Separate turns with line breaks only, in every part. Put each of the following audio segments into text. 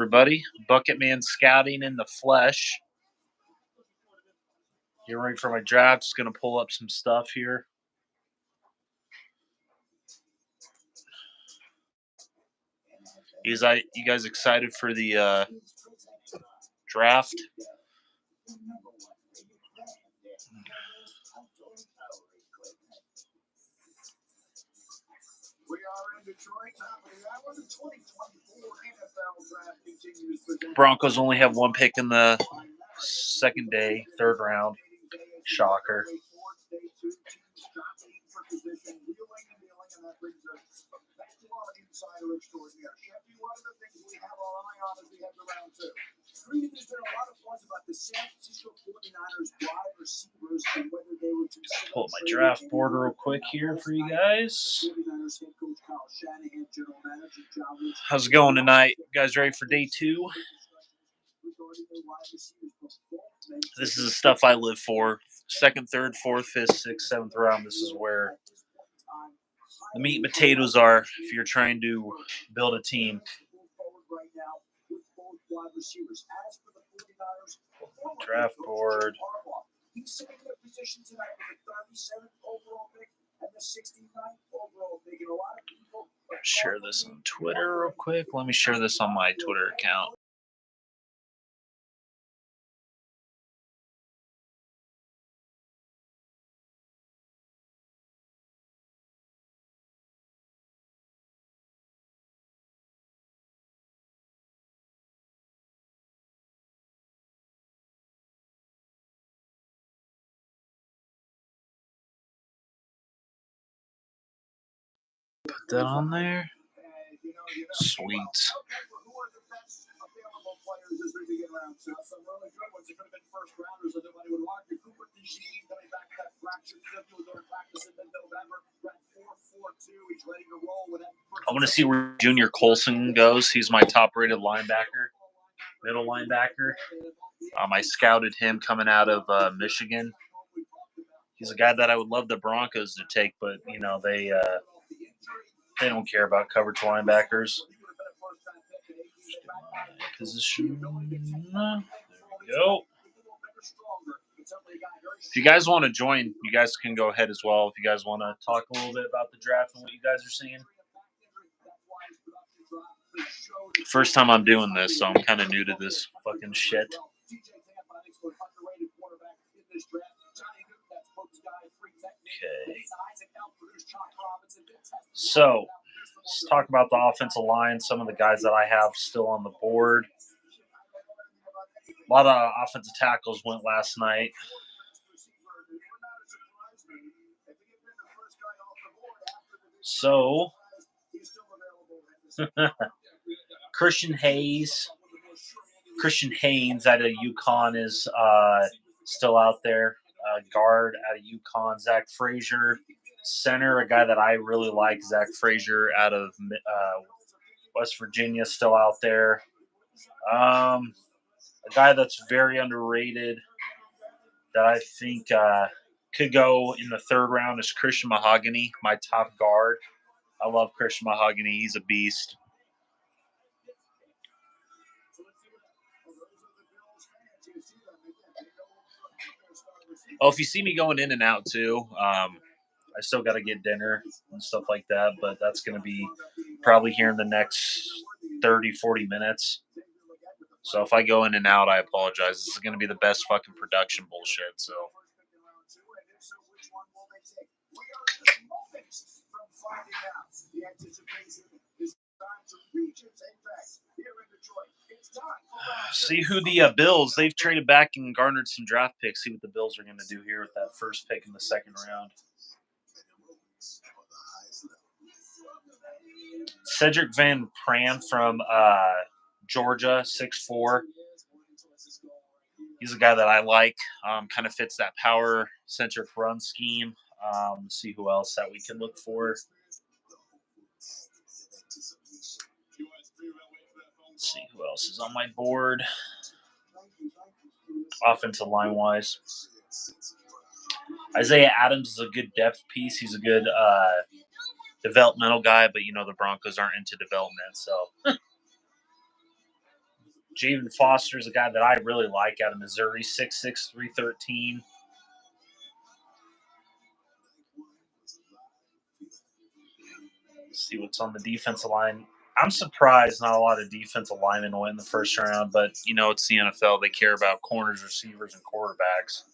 Everybody, Bucketman scouting in the flesh. Getting ready for my draft. Just gonna pull up some stuff here. You guys excited for the draft? Broncos only have one pick in the second day, third round. Shocker. Pull up my draft board real quick here for you guys. How's it going tonight? You guys ready for day 2? This is the stuff I live for. Second, third, fourth, fifth, sixth, seventh round. This is where the meat and potatoes are if you're trying to build a team. Draft board. Share this on Twitter real quick. Let me share this on my Twitter account. Put that on there. Sweet. I want to see where Junior Colson goes. He's my top-rated linebacker, middle linebacker. I scouted him coming out of Michigan. He's a guy that I would love the Broncos to take, but they don't care about coverage linebackers. Position. There we go. If you guys want to join, you guys can go ahead as well. If you guys want to talk a little bit about the draft and what you guys are seeing. First time I'm doing this, so I'm kind of new to this fucking shit. Okay. So, let's talk about the offensive line. Some of the guys that I have still on the board. A lot of offensive tackles went last night. So, Christian Haynes out of UConn is still out there. Guard out of UConn, Zach Frazier. Center, a guy that I really like, Zach Frazier out of West Virginia, still out there. A guy that's very underrated that I think could go in the third round is Christian Mahogany, my top guard. I love Christian Mahogany. He's a beast. Oh, if you see me going in and out too, I still got to get dinner and stuff like that, but that's going to be probably here in the next 30, 40 minutes. So if I go in and out, I apologize. This is going to be the best fucking production bullshit, so. See who the Bills, they've traded back and garnered some draft picks. See what the Bills are going to do here with that first pick in the second round. Cedric Van Pran from Georgia, 6'4". He's a guy that I like. Kind of fits that power-centric run scheme. Let's see who else that we can look for. Let's see who else is on my board. Offensive line-wise. Isaiah Adams is a good depth piece. He's a good developmental guy, but the Broncos aren't into development, so. Javen Foster is a guy that I really like out of Missouri, 6'6", 313. Let's see what's on the defensive line. I'm surprised not a lot of defensive linemen went in the first round, but, it's the NFL. They care about corners, receivers, and quarterbacks.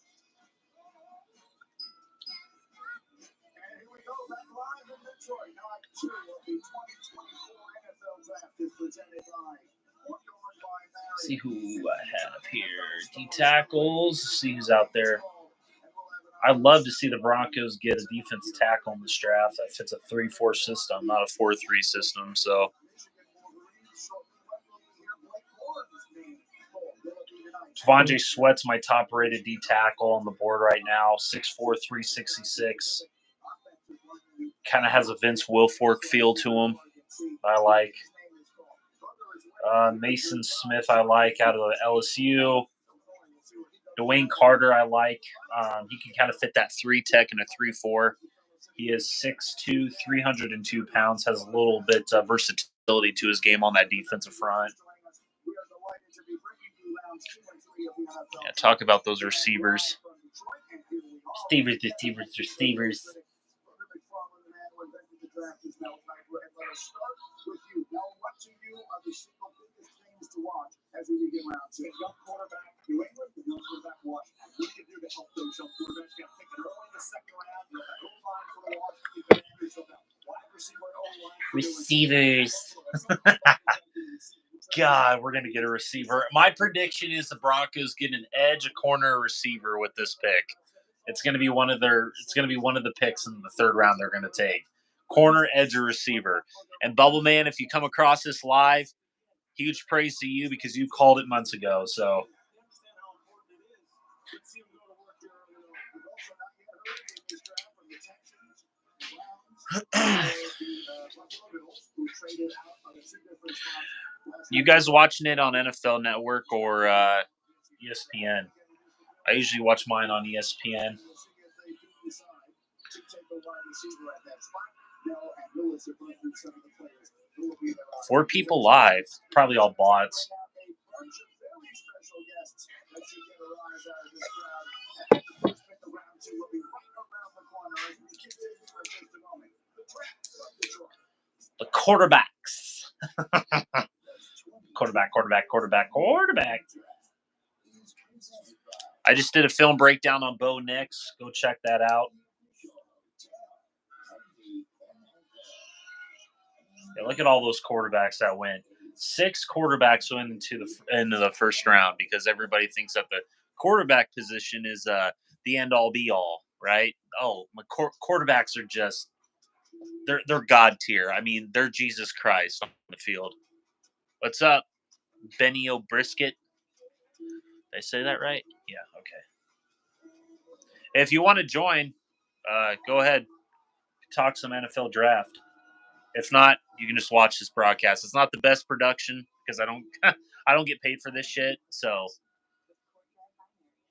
See who I have here. D tackles. See who's out there. I'd love to see the Broncos get a defensive tackle in this draft that fits a 3-4 system, not a 4-3 system. So, T'Vondre Sweat's my top-rated D tackle on the board right now, 6'4", 366. Kind of has a Vince Wilfork feel to him. I like. Mason Smith I like out of LSU. Dwayne Carter I like. He can kind of fit that 3-tech and a 3-4. He is 6'2", 302 pounds, has a little bit versatility to his game on that defensive front. Yeah, talk about those receivers. Receivers. Receivers. God, we're going to get a receiver. My prediction is the Broncos get an edge, a corner, a receiver with this pick. It's going to be one of the picks in the third round they're going to take. Corner, edge, or receiver. And Bubble Man, if you come across this live, huge praise to you because you called it months ago. So you guys watching it on NFL Network or ESPN? I usually watch mine on ESPN. 4 people live, probably all bots. The quarterbacks. Quarterback. I just did a film breakdown on Bo Nix. Go check that out. Yeah, look at all those quarterbacks that went. 6 quarterbacks went into the first round because everybody thinks that the quarterback position is the end all be all, right? Oh, my quarterbacks are just they're God tier. I mean, they're Jesus Christ on the field. What's up, Benny O'Brisket? Did I say that right? Yeah, okay. If you want to join, go ahead. Talk some NFL draft. If not, you can just watch this broadcast. It's not the best production because I don't get paid for this shit. So,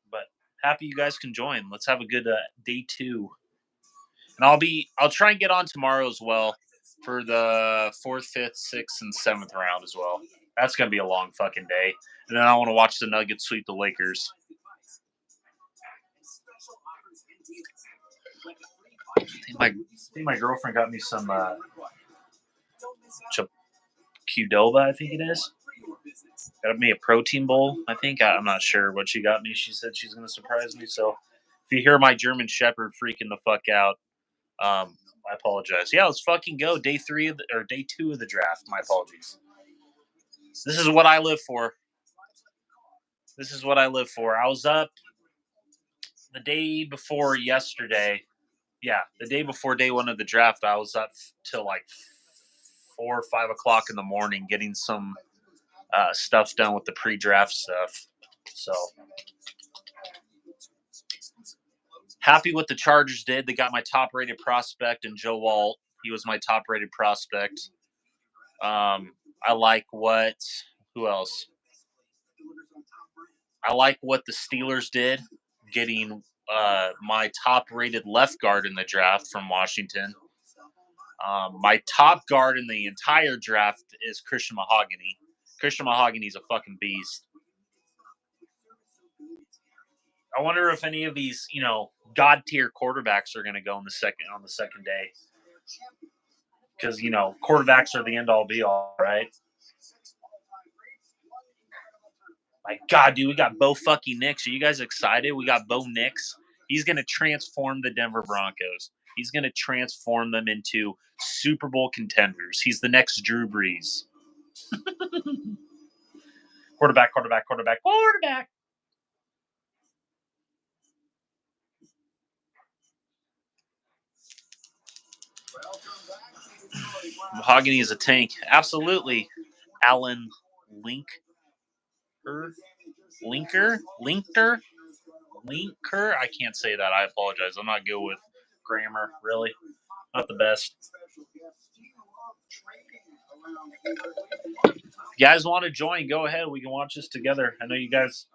but happy you guys can join. Let's have a good day 2. And I'll try and get on tomorrow as well for the 4th, 5th, 6th, and 7th round as well. That's gonna be a long fucking day. And then I want to watch the Nuggets sweep the Lakers. I think my girlfriend got me some Qdoba, I think it is. Got me a protein bowl, I think. I'm not sure what she got me. She said she's going to surprise me. So if you hear my German Shepherd freaking the fuck out, I apologize. Yeah, let's fucking go. Day 2 of the draft. My apologies. This is what I live for. I was up the day before yesterday. Yeah, the day before day 1 of the draft, I was up till like 4 or 5 o'clock in the morning getting some stuff done with the pre-draft stuff. So happy what the Chargers did. They got my top-rated prospect in Joe Alt. He was my top-rated prospect. I like who else? I like what the Steelers did, getting my top-rated left guard in the draft from Washington. My top guard in the entire draft is Christian Mahogany. Christian Mahogany's a fucking beast. I wonder if any of these, god tier quarterbacks are going to go on the second day, because quarterbacks are the end all be all, right? My God, dude, we got Bo fucking Nix. Are you guys excited? We got Bo Nix. He's going to transform the Denver Broncos. He's going to transform them into Super Bowl contenders. He's the next Drew Brees. Quarterback. Mahogany is a tank. Absolutely. Alan Linker? I can't say that. I apologize. I'm not good with grammar, really. Not the best. If you guys want to join, go ahead. We can watch this together. I know you guys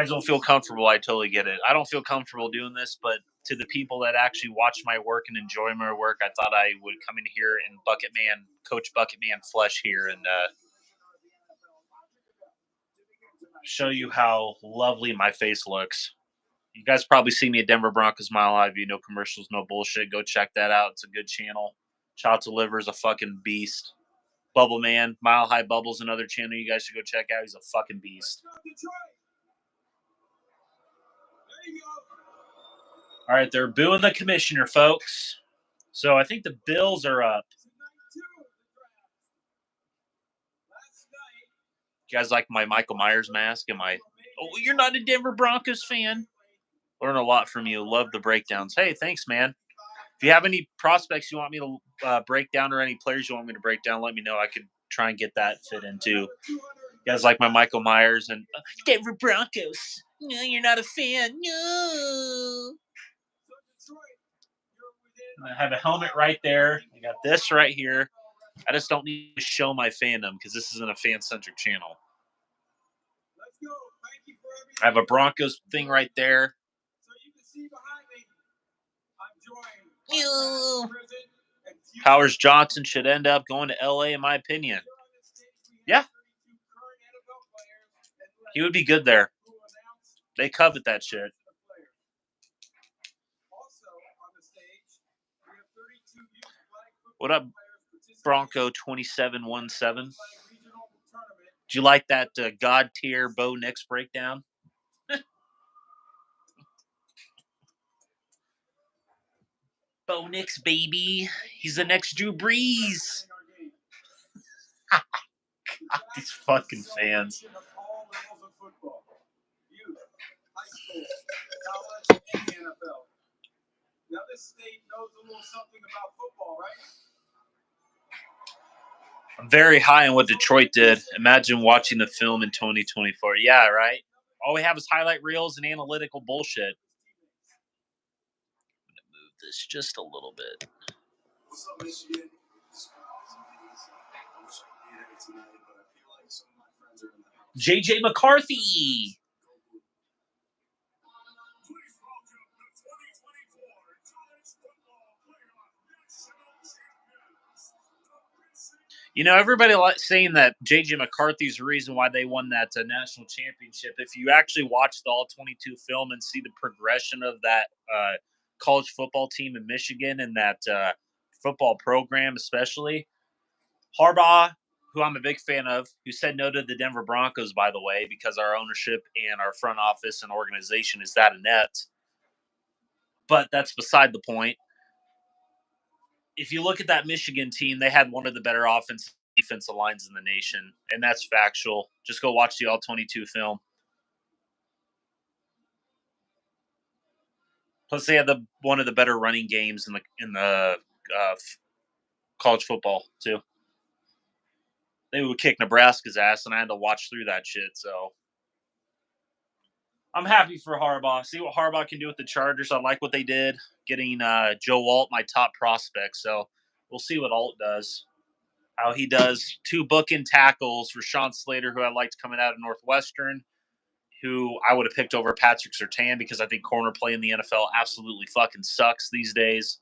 don't feel comfortable. I totally get it. I don't feel comfortable doing this, but to the people that actually watch my work and enjoy my work, I thought I would come in here and Coach Bucketman flesh here and show you how lovely my face looks. You guys probably see me at Denver Broncos Mile High View. No commercials, no bullshit. Go check that out. It's a good channel. Shout out to Liver's a fucking beast. Bubble Man, Mile High Bubbles, another channel you guys should go check out. He's a fucking beast. All right, they're booing the commissioner, folks. So I think the Bills are up. You guys like my Michael Myers mask? Oh, you're not a Denver Broncos fan? Learn a lot from you. Love the breakdowns. Hey, thanks, man. If you have any prospects you want me to break down or any players you want me to break down, let me know. I could try and get that fit into. You guys like my Michael Myers and Denver Broncos. No, you're not a fan. No. I have a helmet right there. I got this right here. I just don't need to show my fandom because this isn't a fan-centric channel. I have a Broncos thing right there. Powers Johnson should end up going to LA, in my opinion. Yeah. He would be good there. They covet that shit. What up, Bronco 2717? Did you like that God tier Bo Nix breakdown? Bo Nix, baby. He's the next Drew Brees. God, these fucking fans. Now this state knows a little something about football, right? I'm very high on what Detroit did. Imagine watching the film in 2024. Yeah, right? All we have is highlight reels and analytical bullshit. I'm going to move this just a little bit. What's up, Michigan? JJ McCarthy. Everybody saying that J.J. McCarthy's the reason why they won that national championship. If you actually watch the All-22 film and see the progression of that college football team in Michigan and that football program especially, Harbaugh, who I'm a big fan of, who said no to the Denver Broncos, by the way, because our ownership and our front office and organization is that inept. But that's beside the point. If you look at that Michigan team, they had one of the better defensive lines in the nation, and that's factual. Just go watch the All-22 film. Plus, they had one of the better running games in the college football too. They would kick Nebraska's ass, and I had to watch through that shit. So I'm happy for Harbaugh. See what Harbaugh can do with the Chargers. I like what they did, getting Joe Alt, my top prospect. So we'll see what Alt does. How he does 2 bookend tackles. Rashawn Slater, who I liked coming out of Northwestern, who I would have picked over Patrick Surtain because I think corner play in the NFL absolutely fucking sucks these days.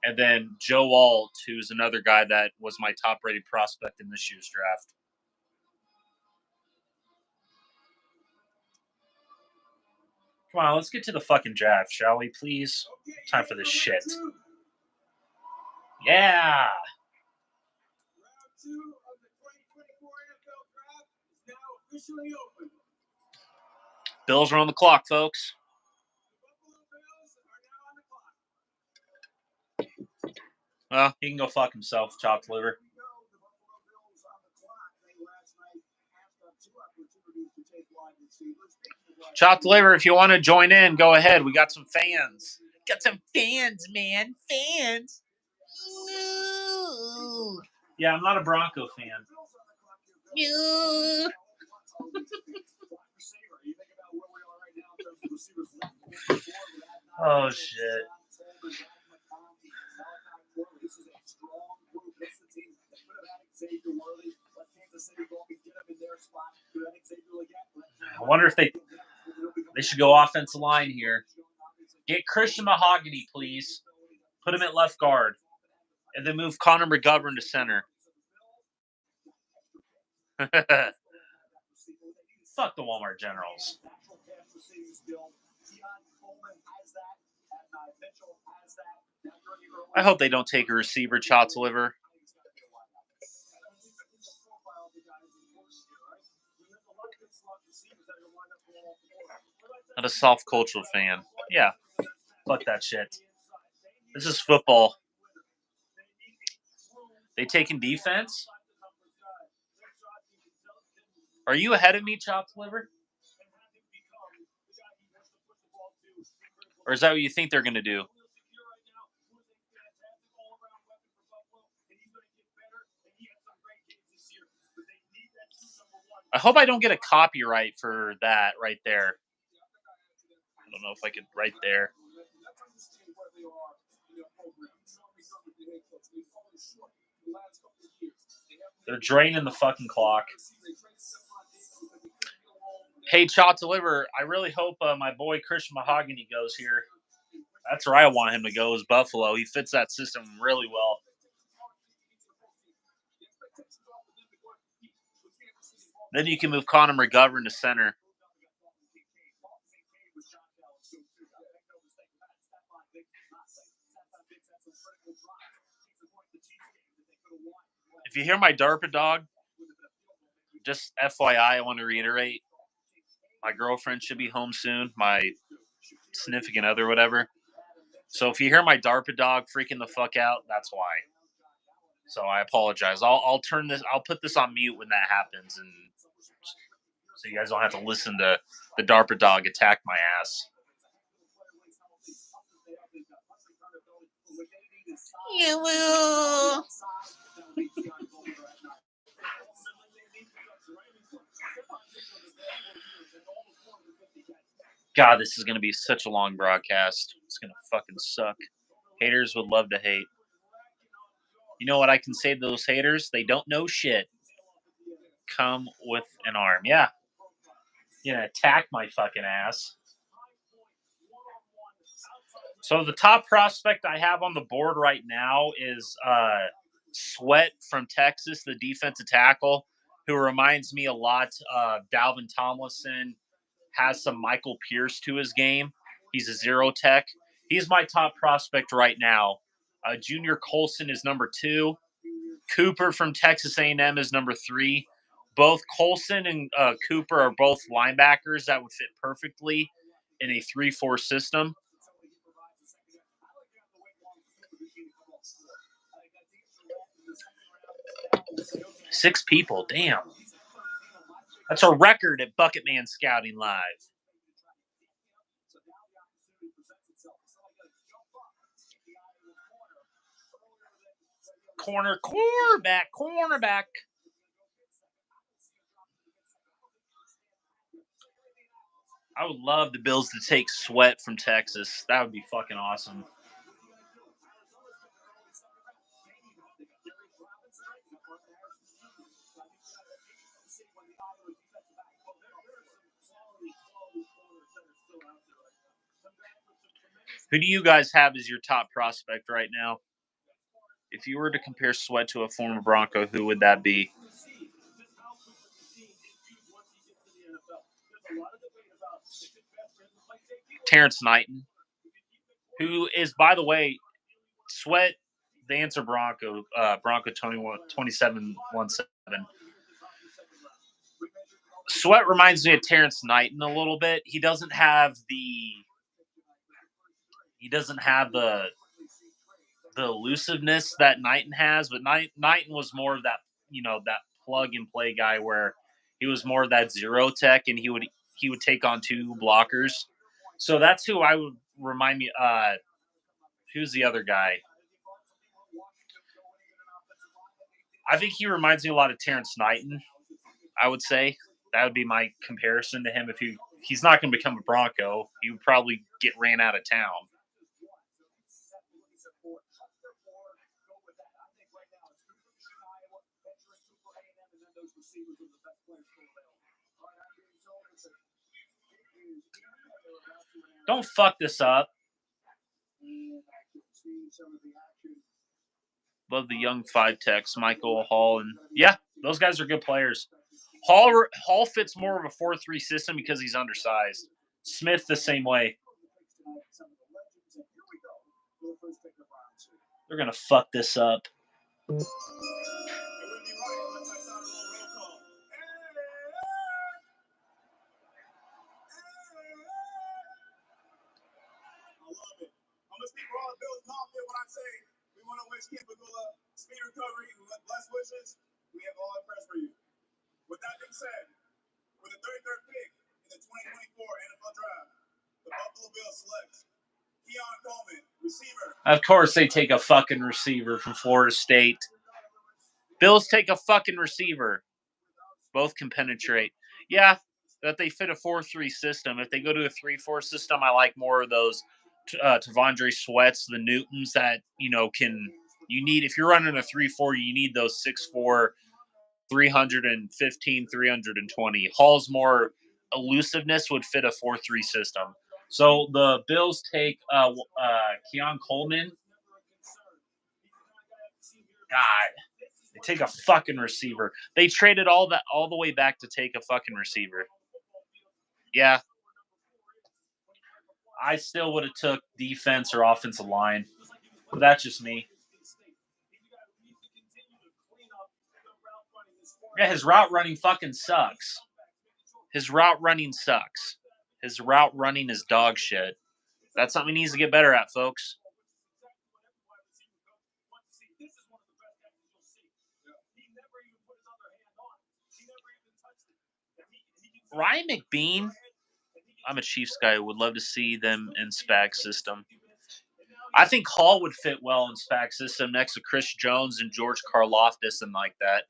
And then Joe Alt, who's another guy that was my top-rated prospect in this year's draft. Come on, let's get to the fucking draft, shall we, please? Time for this shit. Yeah. Bills are on the clock, folks. Well, he can go fuck himself, chopped liver. Chopped liver, if you want to join in, go ahead. We got some fans. Got some fans, man. Fans. Ooh. Yeah, I'm not a Bronco fan. Oh, shit. I wonder if they should go offensive line here. Get Christian Mahogany, please. Put him at left guard. And then move Connor McGovern to center. Fuck the Walmart Generals. I hope they don't take a receiver, chopped liver. Not a soft cultural fan. Yeah. Fuck that shit. This is football. They taking defense? Are you ahead of me, chopped liver? Or is that what you think they're going to do? I hope I don't get a copyright for that right there. I don't know if I could right there. They're draining the fucking clock. Hey, chopped liver, I really hope my boy Christian Mahogany goes here. That's where I want him to go, is Buffalo. He fits that system really well. Then you can move Connor McGovern to center. If you hear my DARPA dog, just FYI, I want to reiterate, my girlfriend should be home soon, my significant other, whatever. So if you hear my DARPA dog freaking the fuck out, that's why. So I apologize. I'll turn this. I'll put this on mute when that happens, and so you guys don't have to listen to the DARPA dog attack my ass. You will. God, this is going to be such a long broadcast. It's going to fucking suck. Haters would love to hate. You know what I can say to those haters? They don't know shit. Come with an arm. Yeah. You're going to attack my fucking ass. So the top prospect I have on the board right now is Sweat from Texas, the defensive tackle, who reminds me a lot of Dalvin Tomlinson, has some Michael Pierce to his game. He's a zero tech. He's my top prospect right now. Junior Colson is number 2. Cooper from Texas A&M is number 3. Both Colson and Cooper are both linebackers that would fit perfectly in a 3-4 system. Six people, damn. That's a record at Bucketman Scouting Live. Cornerback. I would love the Bills to take Sweat from Texas. That would be fucking awesome. Who do you guys have as your top prospect right now? If you were to compare Sweat to a former Bronco, who would that be? Terrence Knighton, who is, by the way, Sweat, the answer Bronco, Bronco 2717. Sweat reminds me of Terrence Knighton a little bit. He doesn't have the elusiveness that Knighton has, but Knighton was more of that, that plug and play guy where he was more of that zero tech, and he would take on two blockers. So that's who I would remind me. Who's the other guy? I think he reminds me a lot of Terrence Knighton. I would say that would be my comparison to him. If he's not going to become a Bronco, he would probably get ran out of town. Don't fuck this up. Love the young 5-techs, Michael Hall, and yeah, those guys are good players. Hall fits more of a 4-3 system because he's undersized. Smith the same way. They're gonna fuck this up. We want to wish Ken Pegula speed recovery and blessed wishes. We have all prayers for you. With that being said, with the 33rd pick in the 2024 NFL Draft, the Buffalo Bills select Keon Coleman, receiver. Of course, they take a fucking receiver from Florida State. Bills take a fucking receiver. Both can penetrate. Yeah, that they fit a 4-3 system. If they go to a 3-4 system, I like more of those Tavondre Sweats, the Newtons that, you need. If you're running a 3-4, you need those 6'4", 315, 320. Hall's more elusiveness would fit a 4-3 system. So the Bills take Keon Coleman. God, they take a fucking receiver. They traded all the way back to take a fucking receiver. Yeah. I still would have took defense or offensive line. But that's just me. Yeah, his route running fucking sucks. His route running is dog shit. That's something he needs to get better at, folks. Ryan McBean, I'm a Chiefs guy. Would love to see them in SPAC system. I think Hall would fit well in SPAC system next to Chris Jones and George Karlaftis and like that.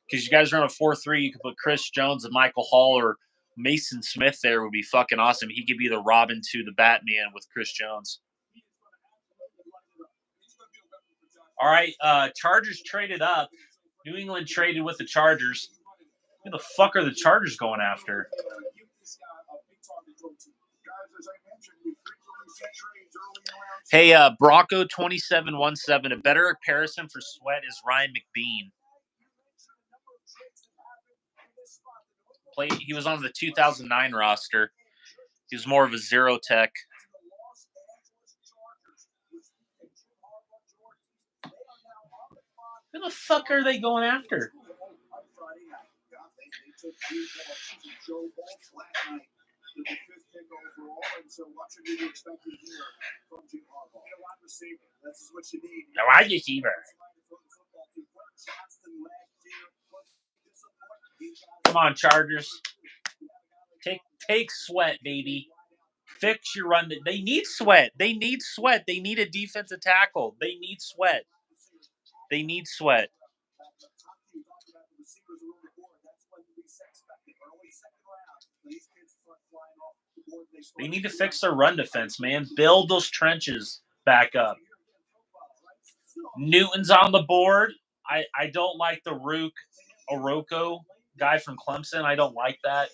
Because you guys run a 4-3, you could put Chris Jones and Michael Hall or Mason Smith there would be fucking awesome. He could be the Robin to the Batman with Chris Jones. All right, Chargers traded up. New England traded with the Chargers. Who the fuck are the Chargers going after? Hey, Bronco 2717. A better comparison for Sweat is Ryan McBean. He was on the 2009 roster. He was more of a zero tech. Who the fuck are they going after? A wide receiver. Come on, Chargers. Take Sweat, baby. Fix your run. They need Sweat. They need a defensive tackle. They need Sweat. They need to fix their run defense, man. Build those trenches back up. Newton's on the board. I don't like the Rook Oroko guy from Clemson. I don't like that.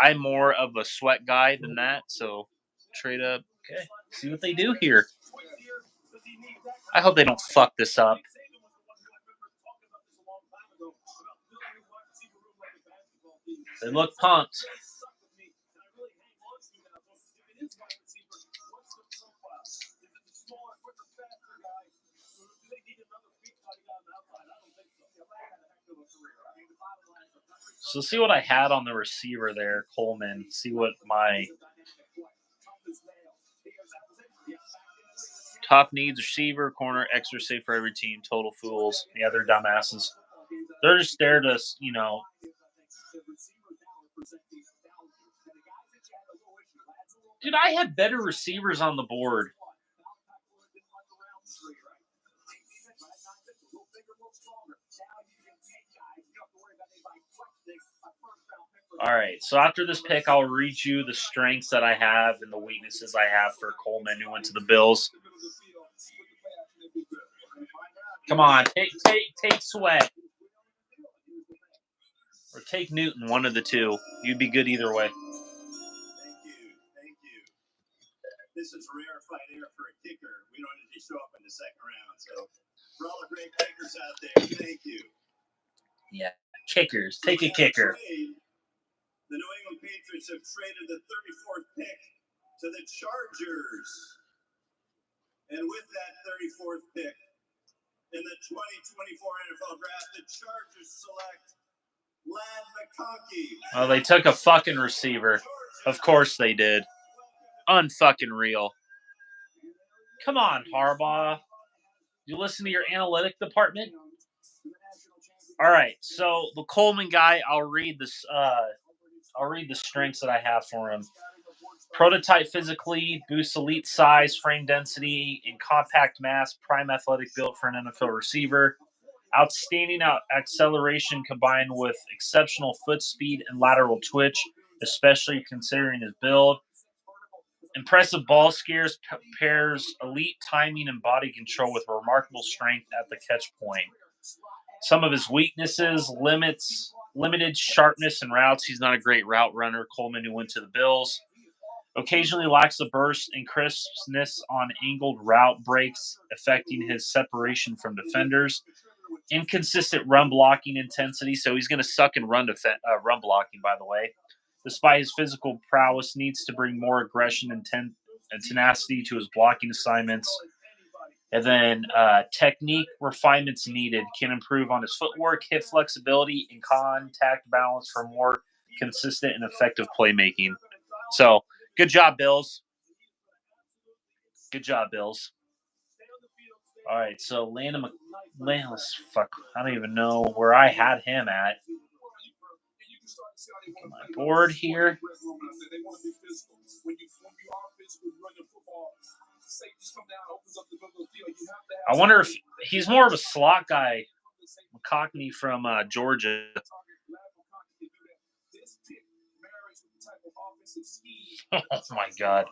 I'm more of a Sweat guy than that, so trade up. Okay, see what they do here. I hope they don't fuck this up. They look pumped. So see what I had on the receiver there, Coleman. See what my top needs: receiver, corner, extra safe for every team, total fools. Yeah, they're dumbasses. They're just there to, Dude, I had better receivers on the board. All right, so after this pick, I'll read you the strengths that I have and the weaknesses I have for Coleman, who went to the Bills. Come on, take Sweat or take Newton, one of the two. You'd be good either way.
Thank you. This is rarefied air for a kicker. We don't usually show up in the second round, so for all the great kickers out there, thank you.
Yeah, kickers. Take a kicker.
The New England Patriots have traded the 34th pick to the Chargers. And with that 34th pick in the 2024 NFL Draft, the Chargers select Ladd McConkey.
Oh, they took a fucking receiver. Of course they did. Unfucking real. Come on, Harbaugh. You listen to your analytic department? All right, so the Coleman guy, I'll read this. I'll read the strengths that I have for him. Prototype physically, boosts elite size, frame density, and compact mass, prime athletic build for an NFL receiver. Outstanding acceleration combined with exceptional foot speed and lateral twitch, especially considering his build. Impressive ball scares, pairs elite timing and body control with remarkable strength at the catch point. Some of his weaknesses: limited sharpness in routes. He's not a great route runner. Coleman, who went to the Bills. Occasionally lacks the burst and crispness on angled route breaks, affecting his separation from defenders. Inconsistent run blocking intensity, so he's going to suck in run blocking, by the way. Despite his physical prowess, needs to bring more aggression and tenacity to his blocking assignments. And then technique refinements needed. Can improve on his footwork, hip flexibility, and contact balance for more consistent and effective playmaking. So, good job, Bills. Good job, Bills. All right, so Landon fuck, I don't even know where I had him at. Get my board here. I wonder if he's more of a slot guy. McConkey from Georgia. Oh my God.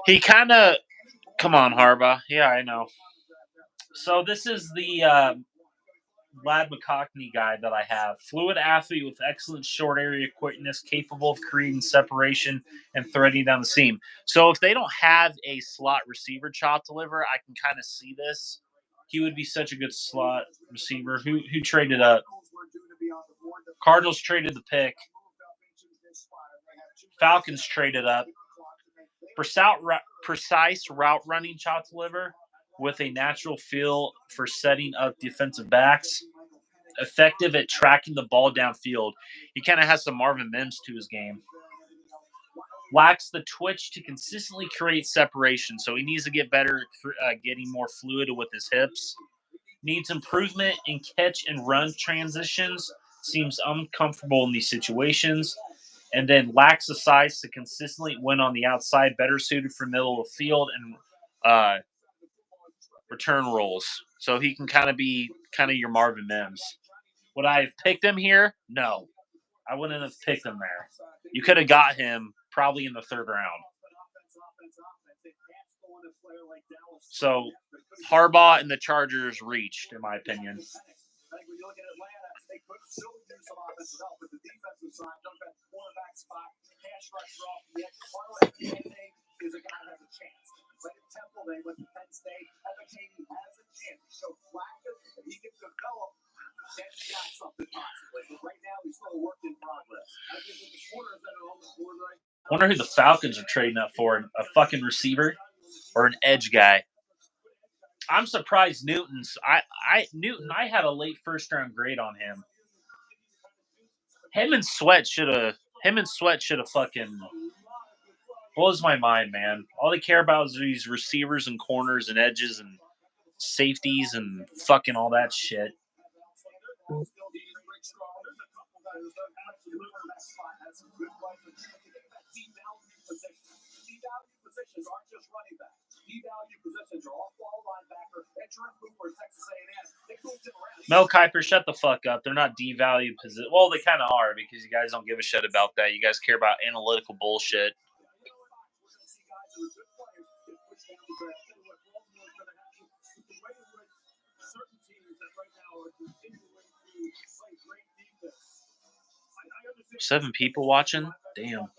He kind of, come on, Harbaugh. Yeah, I know. So this is the Ladd McConkey guy that I have. Fluid athlete with excellent short area quickness, capable of creating separation and threading down the seam. So if they don't have a slot receiver chop deliver, I can kind of see this. He would be such a good slot receiver. Who traded up? Cardinals traded the pick. Falcons traded up. Precise route running chop deliver with a natural feel for setting up defensive backs. Effective at tracking the ball downfield. He kind of has some Marvin Mims to his game. Lacks the twitch to consistently create separation, so he needs to get better at getting more fluid with his hips. Needs improvement in catch and run transitions. Seems uncomfortable in these situations. And then lacks the size to consistently win on the outside. Better suited for middle of the field and return roles. So he can kind of be your Marvin Mims. Would I have picked him here? No. I wouldn't have picked him there. You could have got him probably in the third round. So Harbaugh and the Chargers reached, in my opinion.
But at Temple, they went to Penn State. Evan Haney has a chance to show flashes that he can develop. That's got something possibly. But right now, he's still a work in progress. I think with the corners that are on the board right now.
I wonder who the Falcons are trading up for. A fucking receiver or an edge guy. I'm surprised Newton's. I had a late first round grade on him. Him and Sweat should have fucking blows my mind, man. All they care about is these receivers and corners and edges and safeties and fucking all that shit. Mel Kiper, shut the fuck up. They're not devalued position. Well, they kind of are because you guys don't give a shit about that. You guys care about analytical bullshit. Seven people watching? Damn.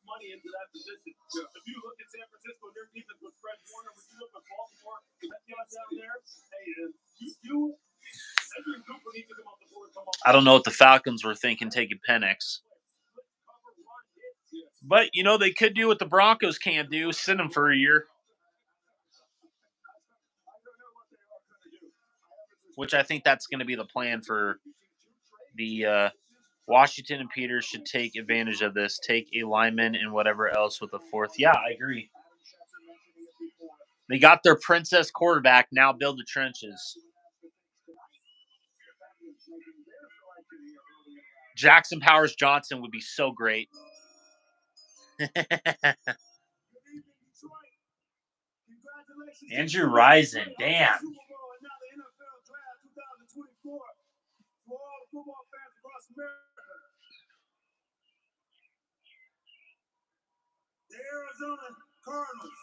Money into that position. If you look at San Francisco, their defense with Fred Warner, when you look at Baltimore, that guy down there,
I don't know what the Falcons were thinking taking Penix. But, you know, they could do what the Broncos can't do, send him for a year. Which I think that's going to be the plan for the Washington and Peters should take advantage of this. Take a lineman and whatever else with a fourth. Yeah, I agree. They got their princess quarterback. Now build the trenches. Jackson Powers Johnson would be so great. Andrew Rison, damn.
The Arizona Cardinals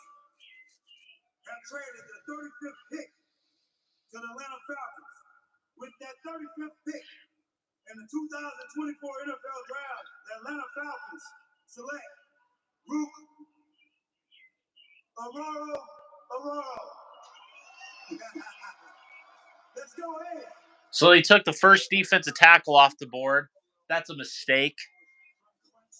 have traded the 35th pick to the Atlanta Falcons. With that 35th pick in the 2024 NFL Draft, the Atlanta Falcons select Rook Aurora. Let's go ahead.
So they took the first defensive tackle off the board. That's a mistake.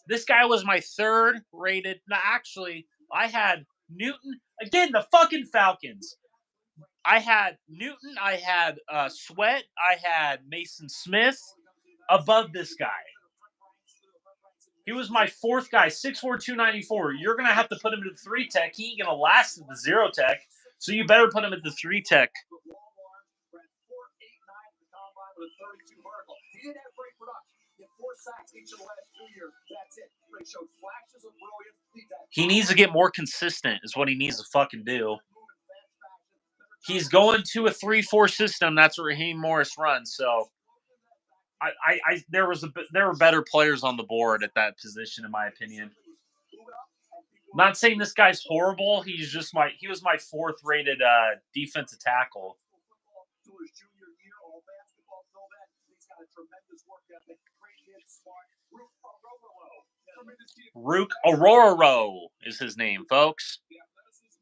This guy was my third rated. No, actually, I had Newton. Again, the fucking Falcons. I had Newton. I had Sweat. I had Mason Smith above this guy. He was my fourth guy, 6'4", 294. You're going to have to put him at the 3 tech. He ain't going to last at the 0 tech. So you better put him at the 3 tech.
He didn't have great production. He had 4 sacks each of the last 2 years. That's it. But he showed flashes of brilliance.
He needs to get more consistent is what he needs to fucking do. He's going to a 3-4 system. That's what Raheem Morris runs. So there were better players on the board at that position, in my opinion. I'm not saying this guy's horrible. He was my 4th rated defensive tackle. Rook Aurora is his name, folks.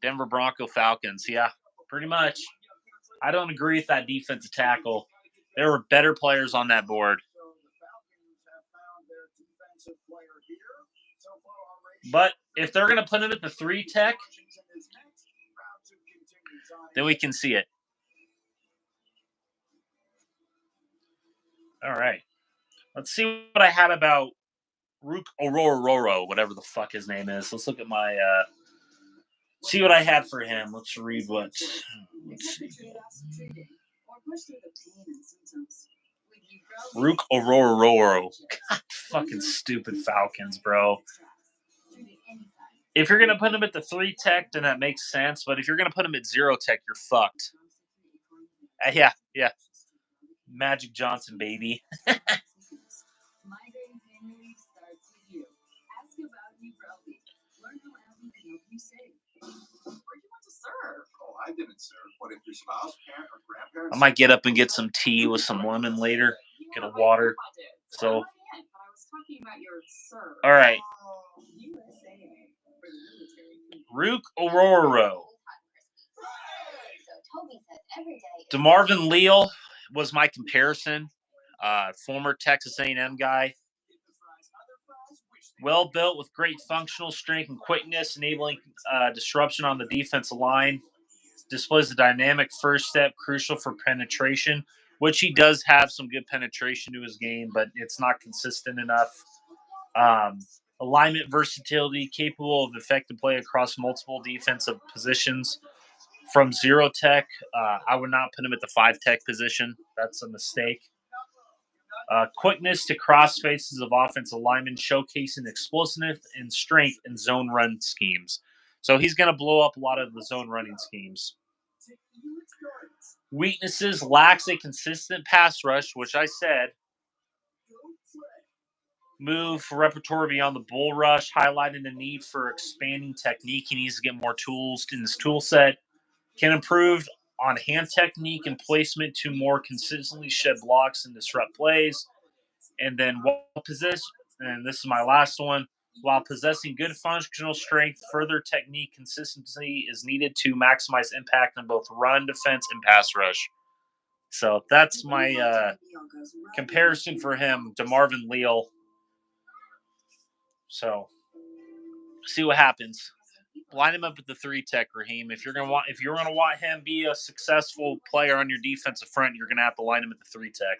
Denver Bronco Falcons. Yeah, pretty much. I don't agree with that defensive tackle. There were better players on that board. But if they're going to put him at the 3 tech, then we can see it. All right. Let's see what I had about Rook Aurora, whatever the fuck his name is. Let's look at my see what I had for him. Let's read what. Let's see. Rook Aurora. God, fucking stupid Falcons, bro. If you're going to put him at the 3 tech, then that makes sense. But if you're going to put him at 0 tech, you're fucked. Yeah. Magic Johnson, baby.
I didn't serve. What if your spouse, parent, or grandparents?
I might get up and get some tea with some lemon later. Get a water. So, all right. Rook Ororo. DeMarvin Leal was my comparison. Former Texas A&M guy. Well built with great functional strength and quickness, enabling disruption on the defensive line. Displays a dynamic first step, crucial for penetration, which he does have some good penetration to his game, but it's not consistent enough. Alignment versatility, capable of effective play across multiple defensive positions. From zero tech, I would not put him at the 5 tech position. That's a mistake. Quickness to cross faces of offensive linemen, showcasing explosiveness and strength in zone run schemes. So he's going to blow up a lot of the zone running schemes. Weaknesses: lacks a consistent pass rush, which I said. Move repertoire beyond the bull rush, highlighting the need for expanding technique. He needs to get more tools in his tool set. Can improve on hand technique and placement to more consistently shed blocks and disrupt plays. And then and this is my last one, while possessing good functional strength, further technique consistency is needed to maximize impact on both run defense and pass rush. So that's my comparison for him, DeMarvin Leal. So see what happens. Line him up with the 3 tech, Raheem. If you're gonna want him be a successful player on your defensive front, you're gonna have to line him at the 3 tech.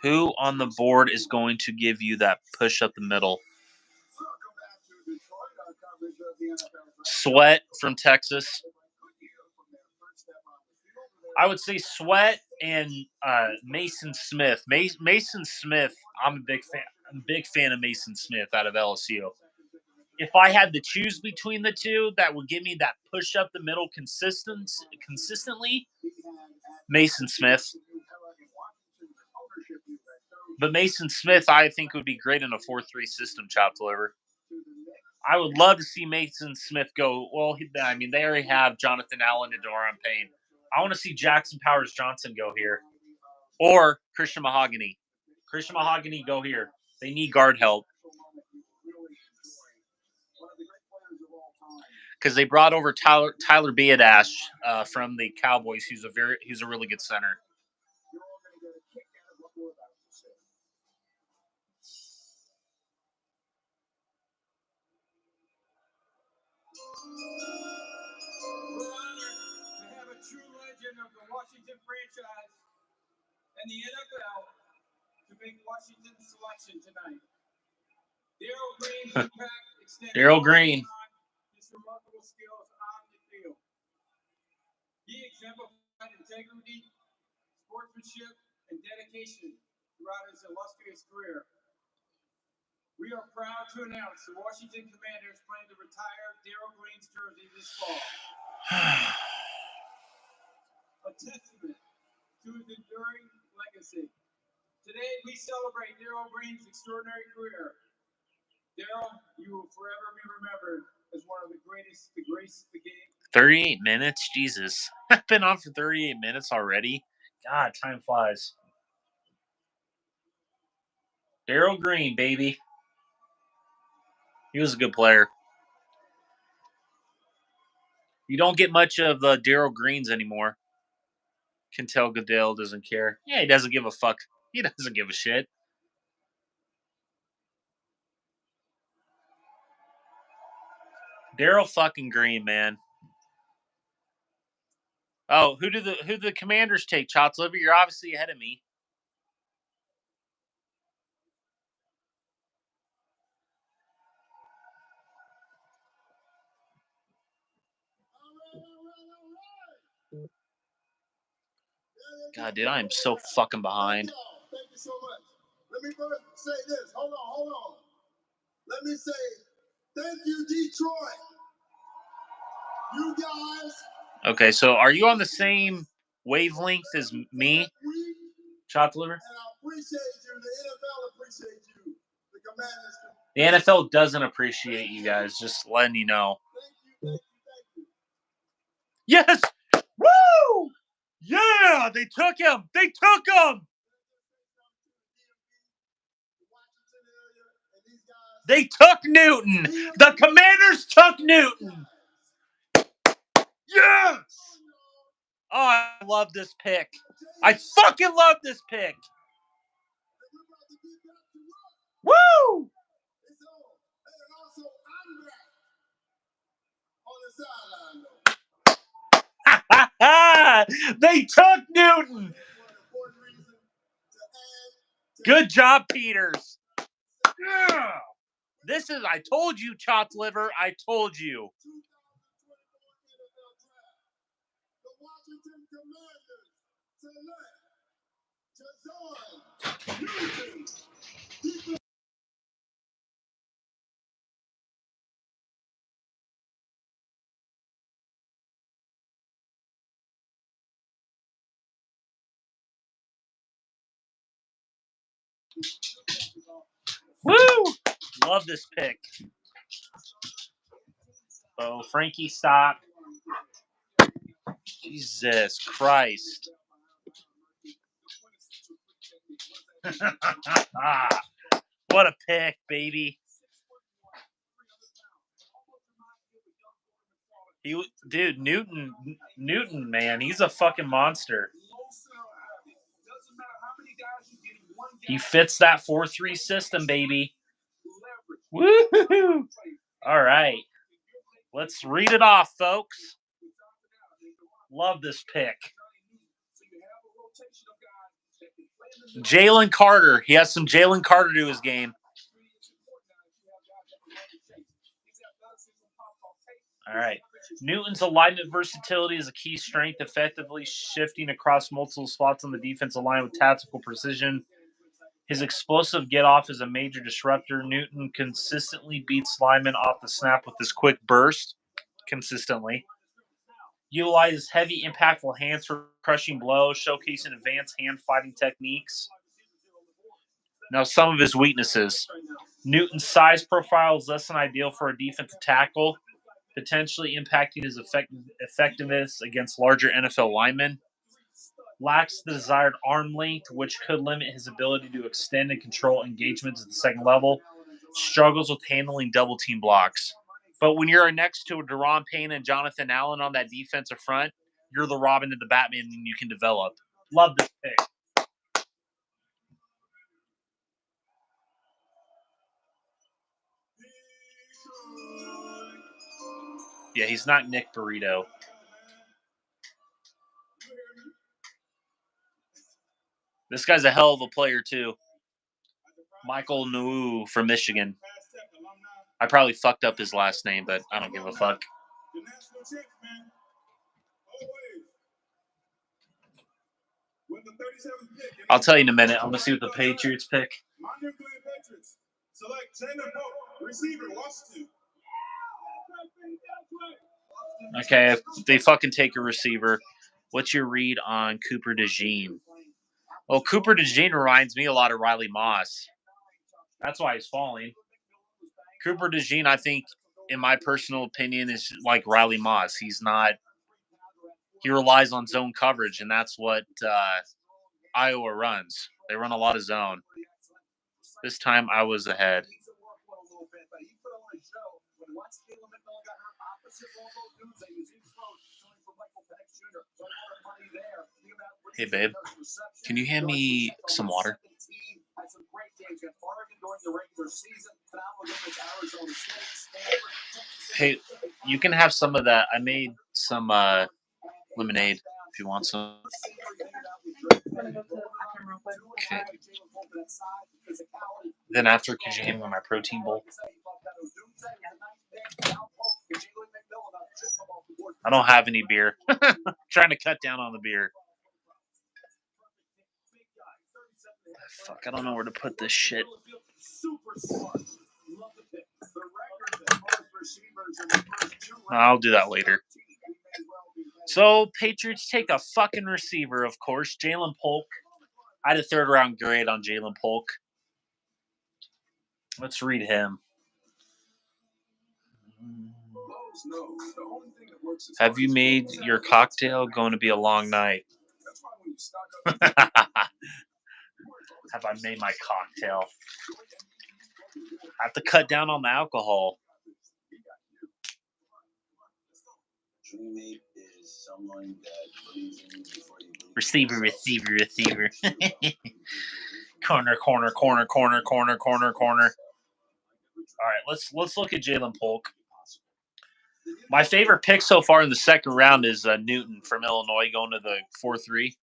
Who on the board is going to give you that push up the middle? Sweat from Texas. I would say Sweat and Mason Smith. Mason Smith, I'm a big fan. I'm a big fan of Mason Smith out of LSU. If I had to choose between the two, that would give me that push up the middle consistently. Mason Smith. But Mason Smith, I think, would be great in a 4-3 system, chopped liver. I would love to see Mason Smith go. Well, I mean, they already have Jonathan Allen and Daron Payne. I want to see Jackson Powers Johnson go here. Or Christian Mahogany. Christian Mahogany, go here. They need guard help. Because they brought over Tyler Biadasz from the Cowboys. He's a really good center.
We're honored to have a true legend of the Washington franchise and the NFL to make Washington's selection tonight. Darrell Green's impact extends
Darrell Green.
His remarkable skills on the field. He exemplified integrity, sportsmanship, and dedication throughout his illustrious career. We are proud to announce the Washington Commanders plan to retire Darrell Green's jersey this fall. A testament to his enduring legacy. Today, we celebrate Darrell Green's extraordinary career. Darrell, you will forever be remembered as one of the greatest to grace the game.
38 minutes? Jesus. I've been on for 38 minutes already. God, time flies. Darrell Green, baby. He was a good player. You don't get much of the Darrell Greens anymore. Kentel Goodell doesn't care. Yeah, he doesn't give a fuck. He doesn't give a shit. Darrell fucking Green, man. Oh, who do the Commanders take? Chops Liver, you're obviously ahead of me. God, dude, I am so fucking behind.
Thank you so much. Let me first say this. Hold on. Let me say thank you, Detroit. You guys.
Okay, so are you on the same wavelength as me, Chopped Liver?
And I appreciate you. The NFL appreciates you. The Commanders.
The NFL doesn't appreciate you guys. Just letting you know.
Thank you.
Yes! Woo! Yeah! They took him! They took Newton. The Commanders took Newton. Yes! Oh, I love this pick. I fucking love this pick. Woo! They took Newton. Good job, Peters. Yeah. This is, I told you, chopped liver. I told you. Woo! Love this pick. Oh, Frankie, stop. Jesus Christ. What a pick, baby. Dude, Newton, man, he's a fucking monster. He fits that 4-3 system, baby. Woo-hoo-hoo. All right. Let's read it off, folks. Love this pick. Jalen Carter. He has some Jalen Carter to his game. All right. Newton's alignment versatility is a key strength, effectively shifting across multiple spots on the defensive line with tactical precision. His explosive get-off is a major disruptor. Newton consistently beats linemen off the snap with his quick burst. Consistently. Utilizes heavy, impactful hands for crushing blows, showcasing advanced hand-fighting techniques. Now, some of his weaknesses. Newton's size profile is less than ideal for a defensive tackle, potentially impacting his effectiveness against larger NFL linemen. Lacks the desired arm length, which could limit his ability to extend and control engagements at the second level. Struggles with handling double team blocks. But when you're next to a Daron Payne and Jonathan Allen on that defensive front, you're the Robin and the Batman, and you can develop. Love this pick. Yeah, he's not Nick Burrito. This guy's a hell of a player, too. Michael Nwu from Michigan. I probably fucked up his last name, but I don't give a fuck. I'll tell you in a minute. I'm going to see what the Patriots pick. Okay, if they fucking take a receiver, what's your read on Cooper DeJean? Well, Cooper DeJean reminds me a lot of Riley Moss. That's why he's falling. Cooper DeJean, I think, in my personal opinion, is like Riley Moss. He relies on zone coverage, and that's what Iowa runs. They run a lot of zone. This time I was ahead. Hey, babe, can you hand me some water? Hey, you can have some of that. I made some lemonade if you want some. Okay. Then after, could you hand me my protein bowl? I don't have any beer. Trying to cut down on the beer. Fuck, I don't know where to put this shit. I'll do that later. So, Patriots take a fucking receiver, of course. Jalen Polk. I had a third-round grade on Jalen Polk. Let's read him. Have you made your cocktail? Going to be a long night. Have I made my cocktail? Have to cut down on the alcohol. Receiver. Corner. All right, let's look at Jalen Polk. My favorite pick so far in the second round is Newton from Illinois going to the 4-3.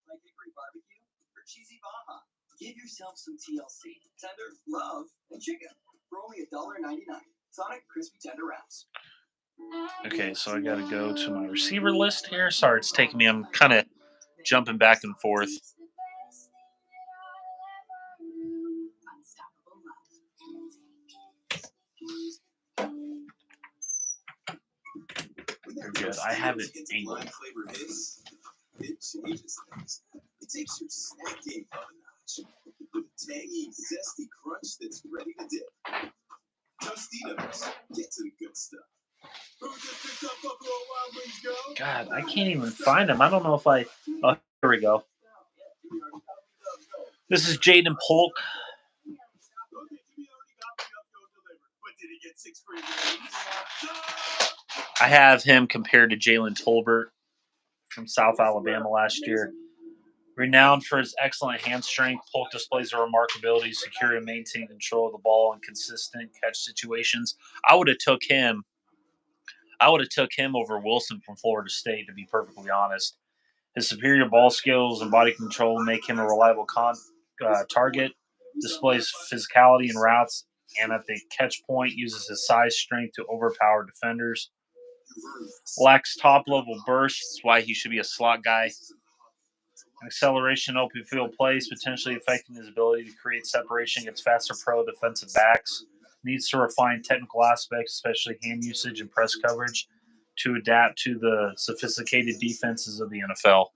Give yourself some TLC, tender, love, and chicken for only $1.99. Sonic Crispy Tender Wraps.
Okay, so I got to go to my receiver list here. Sorry, it's taking me. I'm kind of jumping back and forth. They're good. I have it angled.
It changes things. It takes your snack game up a notch. With a tangy, zesty crunch that's ready to dip. Tostitos. Get to the good stuff. Who just picked up Buffalo Wild Wings, go?
God, I can't even find them. I don't know if I... Oh, here we go. This is Jaden Polk. I have him compared to Jalen Tolbert from South Alabama last year. Renowned for his excellent hand strength, Polk displays a remarkability, secure and maintain control of the ball in consistent catch situations. I would have took him over Wilson from Florida State, to be perfectly honest. His superior ball skills and body control make him a reliable target, displays physicality in routes, and at the catch point uses his size strength to overpower defenders. Lacks top-level bursts, why he should be a slot guy. Acceleration, open field plays, potentially affecting his ability to create separation against faster pro defensive backs. Needs to refine technical aspects, especially hand usage and press coverage, to adapt to the sophisticated defenses of the NFL.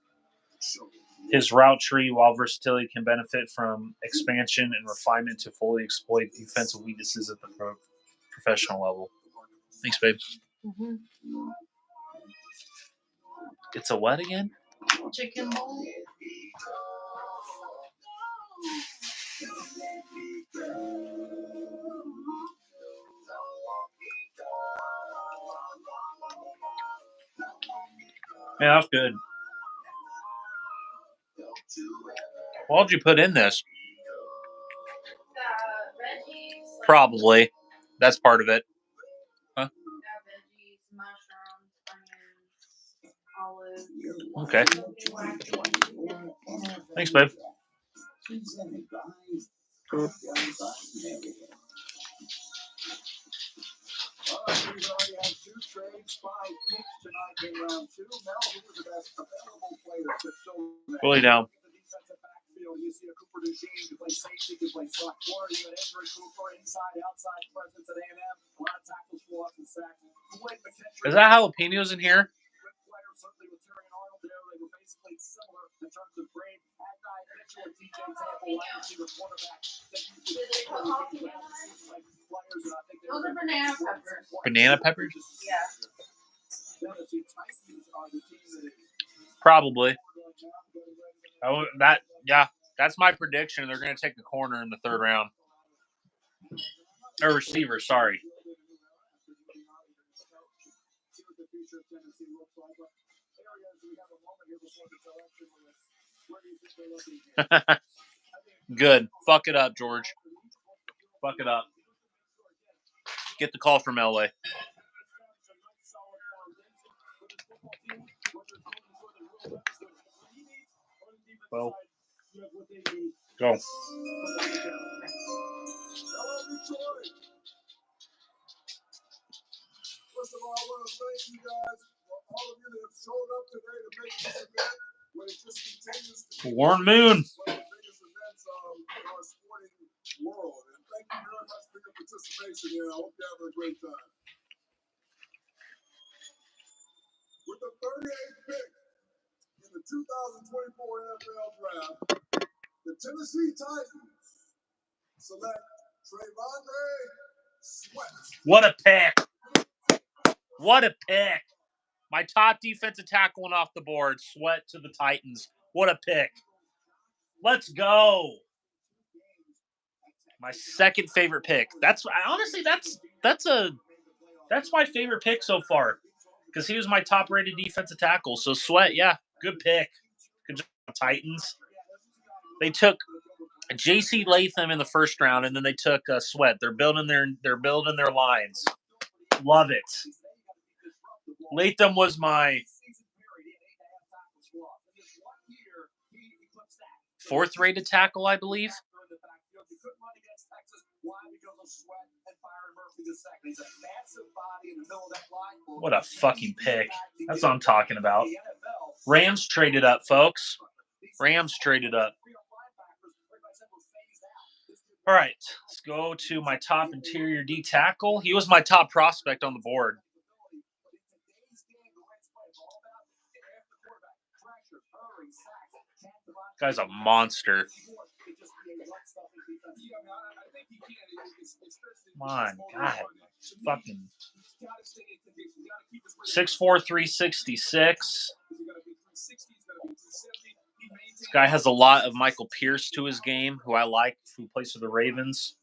His route tree, while versatility, can benefit from expansion and refinement to fully exploit defensive weaknesses at the professional level. Thanks, babe.
Mm-hmm.
It's a what again?
Chicken bowl.
Yeah, that's good. What did you put in this?
Veggies.
Probably. That's part of it. Huh?
Veggies, mushrooms, onions, olives.
Okay. Thanks, babe. Fully down. Is that jalapenos in here?
Those are banana peppers.
Banana peppers?
Yeah.
Probably. That's my prediction. They're going to take the corner in the third round. Or receiver, sorry. Good. Fuck it up, George. Fuck it up. Get the call from LA. Well, go.
First of all, I want to thank you guys, all of you that have showed up today to make this event, where it just continues to be
Warren Moon.
one of the biggest events in our sporting world. And thank you very much for your participation here. I hope you're having a great time. With the 38th pick in the 2024 NFL Draft, the Tennessee Titans select Trevondre Sweat.
What a pick. What a pick. My top defensive tackle went off the board. Sweat to the Titans. What a pick. Let's go. My second favorite pick. That's my favorite pick so far because he was my top-rated defensive tackle. So Sweat, yeah, good pick. Good job, Titans. They took J.C. Latham in the first round, and then they took Sweat. They're building their lines. Love it. Latham was my fourth-rated tackle, I believe. What a fucking pick. That's what I'm talking about. Rams traded up, folks. Rams traded up. All right, let's go to my top interior D tackle. He was my top prospect on the board. Guy's a monster. Come on, God. Fucking 6'4", 366. This guy has a lot of Michael Pierce to his game, who I like, who plays for the Ravens.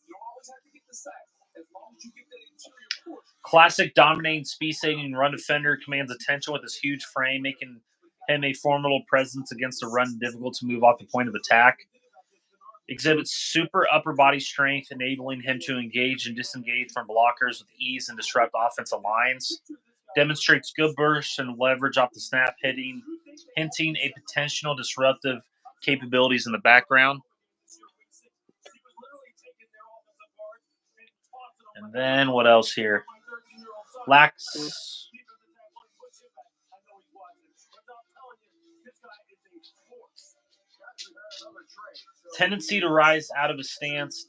Classic dominating, speed-saving run defender, commands attention with his huge frame, making him a formidable presence against the run, difficult to move off the point of attack. Exhibits super upper body strength, enabling him to engage and disengage from blockers with ease and disrupt offensive lines. Demonstrates good burst and leverage off the snap, hinting a potential disruptive capabilities in the background. And then what else here? Lacks tendency to rise out of his stance,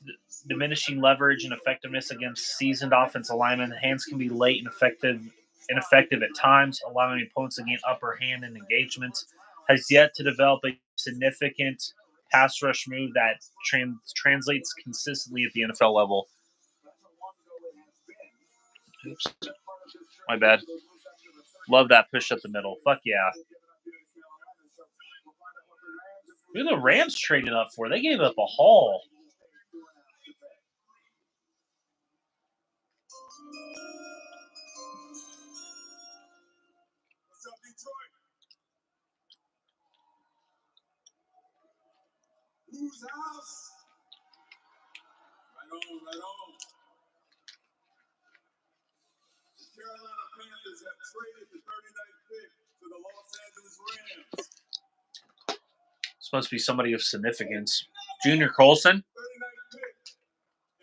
diminishing leverage and effectiveness against seasoned offensive linemen. The hands can be late and ineffective at times, allowing opponents to gain upper hand in engagements. Has yet to develop a significant pass rush move that translates consistently at the NFL level. Oops. My bad. Love that push up the middle. Fuck yeah. Who the Rams traded up for? They gave up a haul.
What's up, Detroit? Whose house? Right on, right on. The Carolina Panthers have traded the 39th pick to the Los Angeles Rams.
This must be somebody of significance. Junior Colson.
39th pick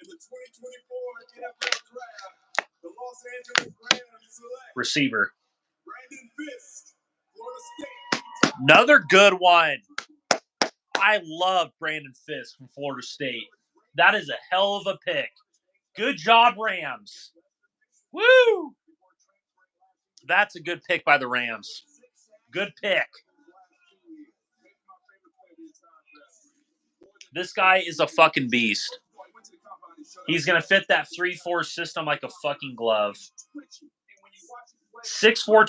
in the 2024 NFL Draft. The Los Angeles Rams select
Receiver.
Brandon Fisk, Florida State.
Another good one. I love Brandon Fisk from Florida State. That is a hell of a pick. Good job, Rams. Woo! That's a good pick by the Rams. Good pick. This guy is a fucking beast. He's going to fit that 3-4 system like a fucking glove. 6'4",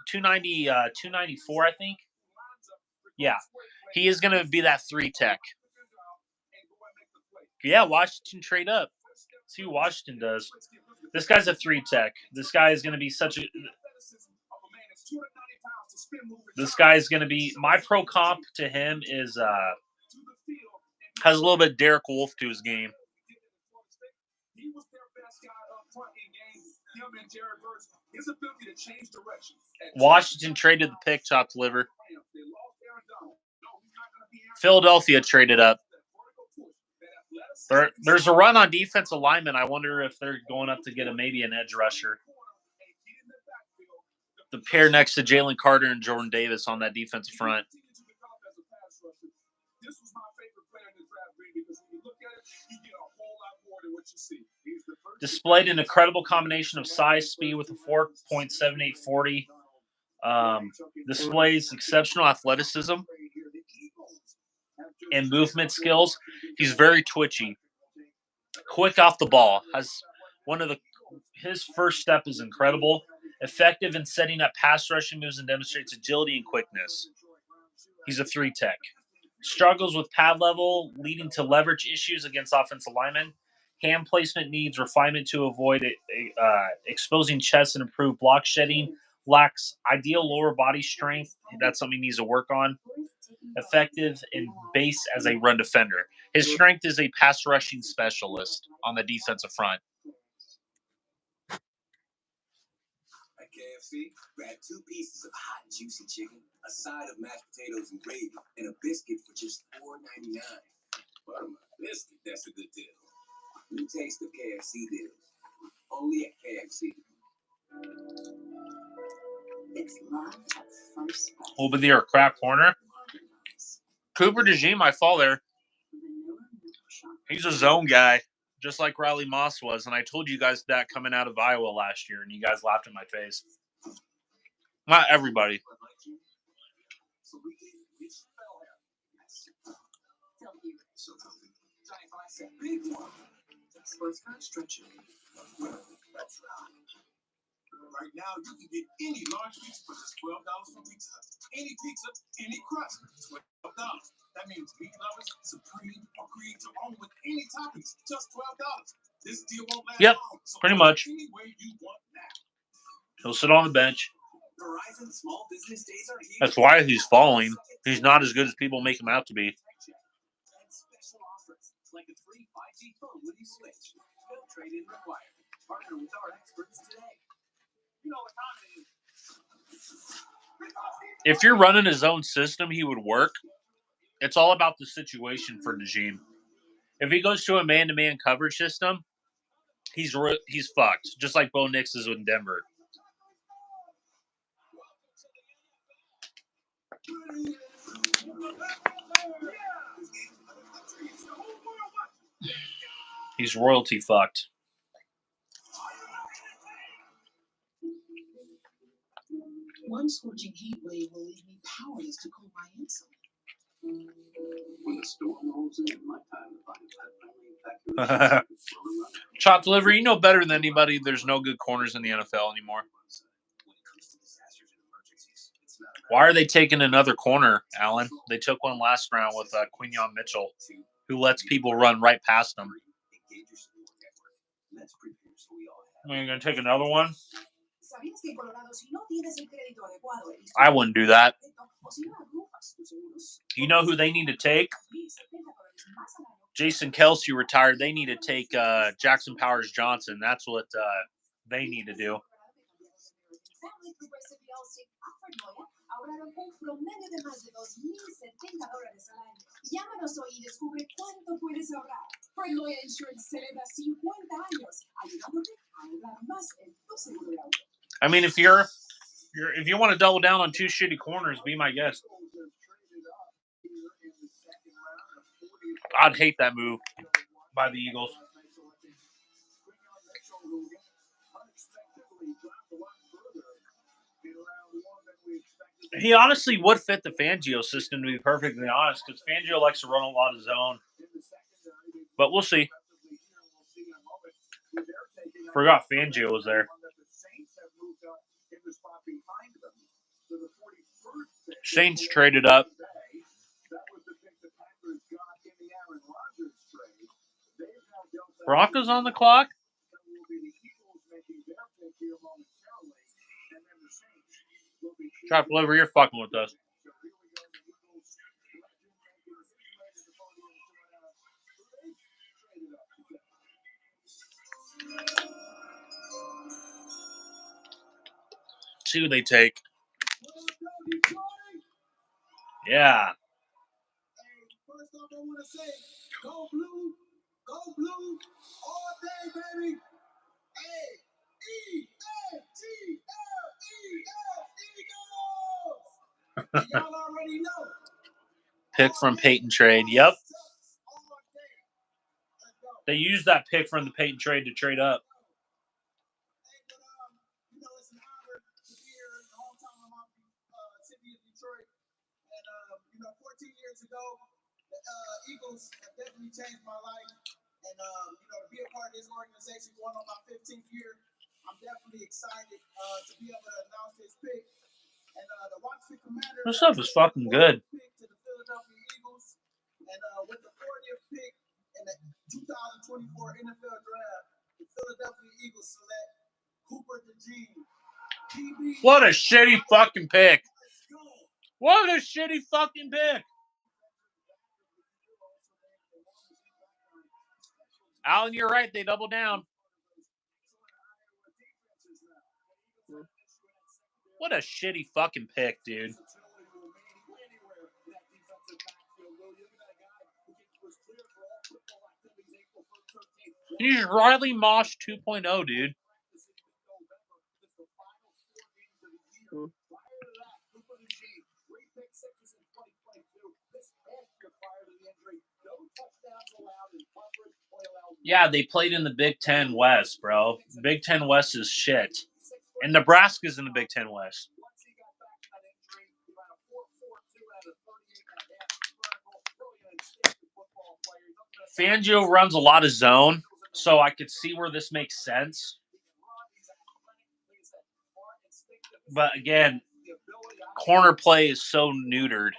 294, I think. Yeah. He is going to be that 3 tech. Yeah, Washington trade up. See what Washington does. This guy's a 3 tech. This guy is going to be such a... This guy is going to be... My pro comp to him is... has a little bit of Derek Wolfe to his game. Washington traded the pick, chopped liver. Philadelphia traded up. There's a run on defensive linemen. I wonder if they're going up to get maybe an edge rusher. The pair next to Jalen Carter and Jordan Davis on that defensive front. Displayed an incredible combination of size, speed with a 4.78 40. Displays exceptional athleticism and movement skills. He's very twitchy. Quick off the ball. His first step is incredible. Effective in setting up pass rushing moves and demonstrates agility and quickness. He's a 3 tech. Struggles with pad level, leading to leverage issues against offensive linemen. Hand placement needs refinement to avoid exposing chest and improve block shedding. Lacks ideal lower body strength. That's something he needs to work on. Effective in base as a run defender. His strength is a pass rushing specialist on the defensive front.
At KFC, grab 2 pieces of hot, juicy chicken, a side of mashed potatoes and gravy, and a biscuit for just $4.99. Butter my biscuit, that's a good deal. New taste of KFC deals. Only at KFC.
It's love at first sight.
Over there, crap corner. Cooper DeJean might fall there. He's a zone guy, just like Riley Moss was. And I told you guys that coming out of Iowa last year, and you guys laughed in my face. Not everybody.
Sports car stretching. Right now, you can get any large pizza for just $12 from Pizza Hut. Any pizza, any crust, $12. That means meat lovers, supreme, or cream to own with any toppings, just $12. This deal won't last long. So
pretty much.
Any way you want now.
He'll sit on the bench.
Verizon small business days are here.
That's why he's falling. He's not as good as people make him out to be.
And special offers like a free 5G phone when you switch. No trade-in required. Partner with our experts today. You know what time it is.
If you're running his own system, he would work. It's all about the situation for DeJean. If he goes to a man-to-man coverage system, he's fucked. Just like Bo Nix is in Denver. He's royalty fucked.
One scorching heat wave will leave me powerless to cool my insulin.
When the storm rolls in, my time to find pet-friendly evacuation.
Chop delivery, you know better than anybody. There's no good corners in the NFL anymore. Why are they taking another corner, Alan? They took one last round with Quinyon Mitchell, who lets people run right past him. Are you going to take another one? I wouldn't do that. You know who they need to take? Jason Kelsey retired. They need to take Jackson Powers Johnson. That's what they need to do.
Llámanos hoy y descubre cuánto puedes ahorrar. Fredloya Insurance celebra 50 años, ayudándote a ahorrar más en tu seguro de auto.
I mean, if you want to double down on 2 shitty corners, be my guest. I'd hate that move by the Eagles. He honestly would fit the Fangio system, to be perfectly honest, because Fangio likes to run a lot of zone. But we'll see. Forgot Fangio was there. Saints traded up. Broncos on the clock? Chop liver, you're fucking with us. See who they take. Yeah.
First off, I want to say, go blue, all day, baby. Eagles. Y'all already know.
Pick from Peyton trade. Yep. They used that pick from the Peyton trade to trade up.
It's an honor to be here in the hometown of my city of Detroit. And 14 years ago, the Eagles have definitely changed my life. And to be a part of this organization going on my 15th year, I'm definitely excited to be able to announce this pick. And the Washington Commanders.
This stuff is fucking good.
To the Philadelphia Eagles. And with the 40th pick in the 2024 NFL Draft, the Philadelphia Eagles select Cooper DeJean.
What a shitty fucking pick. What a shitty fucking pick. Alan, you're right. They double down. What a shitty fucking pick, dude. He's Riley Moss 2.0, dude. Yeah, they played in the Big Ten West, bro. Big Ten West is shit. And Nebraska's in the Big Ten West. Fangio runs a lot of zone, so I could see where this makes sense. But again, corner play is so neutered.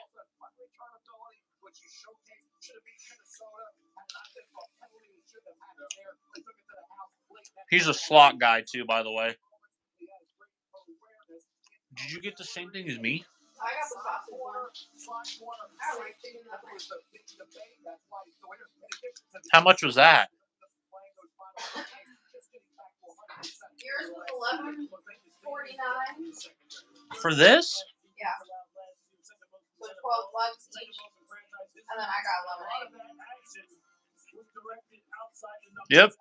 He's a slot guy, too, by the way. Did you get the same thing as me?
I got the sausage one. I like chicken nuggets.
How much was that?
Yours was $11.49.
For this?
Yeah. So $12 each. And then I got lemonade.
Yep.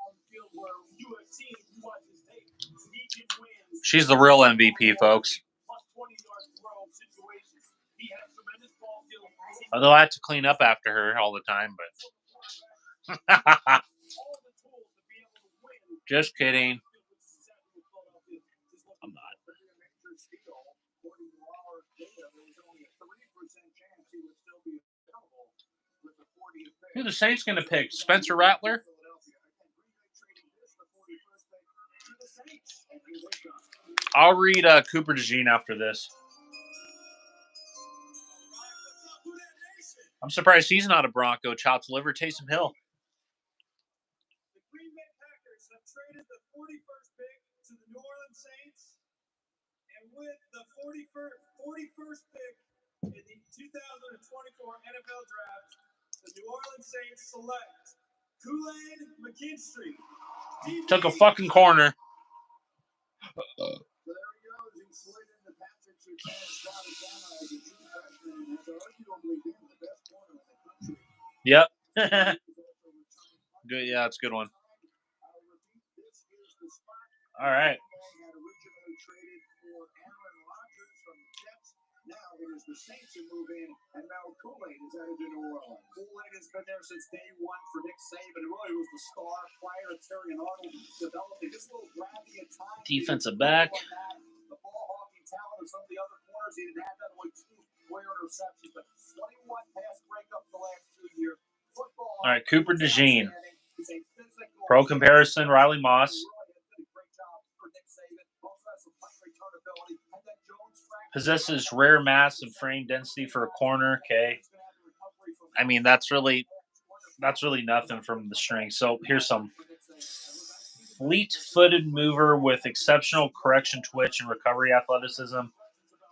She's the real MVP, folks. Although I have to clean up after her all the time, but just kidding. I'm not. Who the Saints going to pick? Spencer Rattler? I'll read Cooper DeJean after this. I'm surprised he's not a Bronco. Chops liver, Taysom Hill.
The Green Bay Packers have traded the 41st pick to the New Orleans Saints. And with the 41st pick in the 2024 NFL Draft, the New Orleans Saints select Kool-Aid McKinstry.
Took a fucking corner.
So there he goes. He slid into Patrick Surtain, slotted down as a true freshman, and has arguably been the best corner in the country.
Yep. Good. Yeah, that's a good one. All right.
Now it is the Saints who move in, and now Kool-Aid is headed to New Orleans. Kool-Aid has been there since day one for Nick Saban. It really was the star prior to Terry and Arnold developing this little grabby at times.
Defensive back.
The ball hawking talent of some of the other corners. He didn't have that only 2 rare interceptions, but 21 pass breakups the last 2 years. Football.
All right, Cooper DeJean. Pro comparison, Riley Moss. Possesses rare mass and frame density for a corner. Okay, I mean that's really nothing from the string. So here's some fleet-footed mover with exceptional correction, twitch, and recovery athleticism.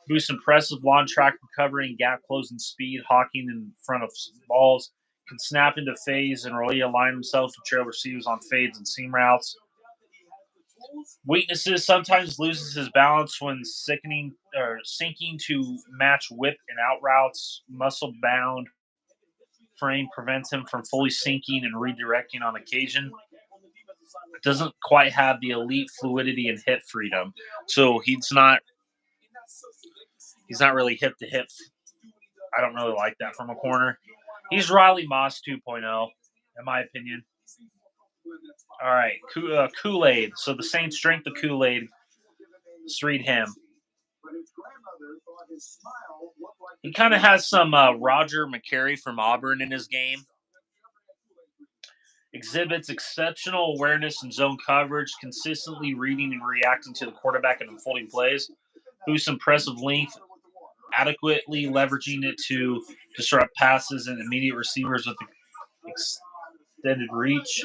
Boosts impressive long track recovery and gap closing speed. Hawking in front of balls. Can snap into phase and really align himself with trail receivers on fades and seam routes. Weaknesses: sometimes loses his balance when sinking to match whip and out routes. Muscle bound frame prevents him from fully sinking and redirecting on occasion. Doesn't quite have the elite fluidity and hip freedom, so he's not really hip to hip. I don't really like that from a corner. He's Riley Moss 2.0, in my opinion. All right, Kool-Aid. So the same strength of Kool-Aid. Let's read him. He kind of has some Roger McCary from Auburn in his game. Exhibits exceptional awareness and zone coverage, consistently reading and reacting to the quarterback and unfolding plays. Boosts impressive length adequately leveraging it to disrupt passes and immediate receivers with extended reach.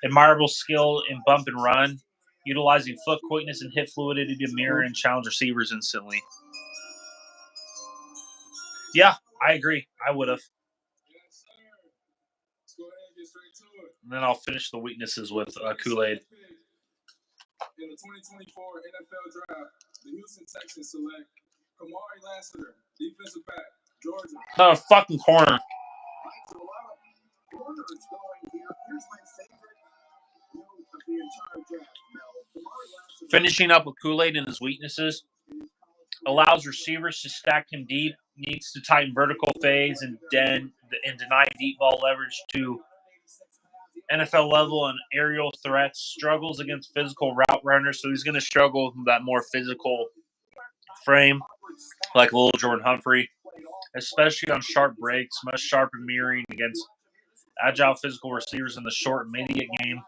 Admirable skill in bump and run, utilizing foot quickness and hip fluidity to mirror and challenge receivers instantly. Yeah, I agree. I would have. And then I'll finish the weaknesses with Kool-Aid.
In the 2024 NFL Draft, the Houston Texans select Kamari Lassiter, defensive back, Georgia.
No, fucking corner.
So a lot of corners going here. Here's my favorite note of the entire draft. Now, Kamari Lassiter.
Finishing up with Kool-Aid and his weaknesses. Allows receivers to stack him deep. Needs to tighten vertical phase and deny deep ball leverage to NFL level and aerial threats. Struggles against physical route runners, so he's going to struggle with that more physical frame, like little Jordan Humphrey, especially on sharp breaks. Much sharper mirroring against agile physical receivers in the short and immediate game.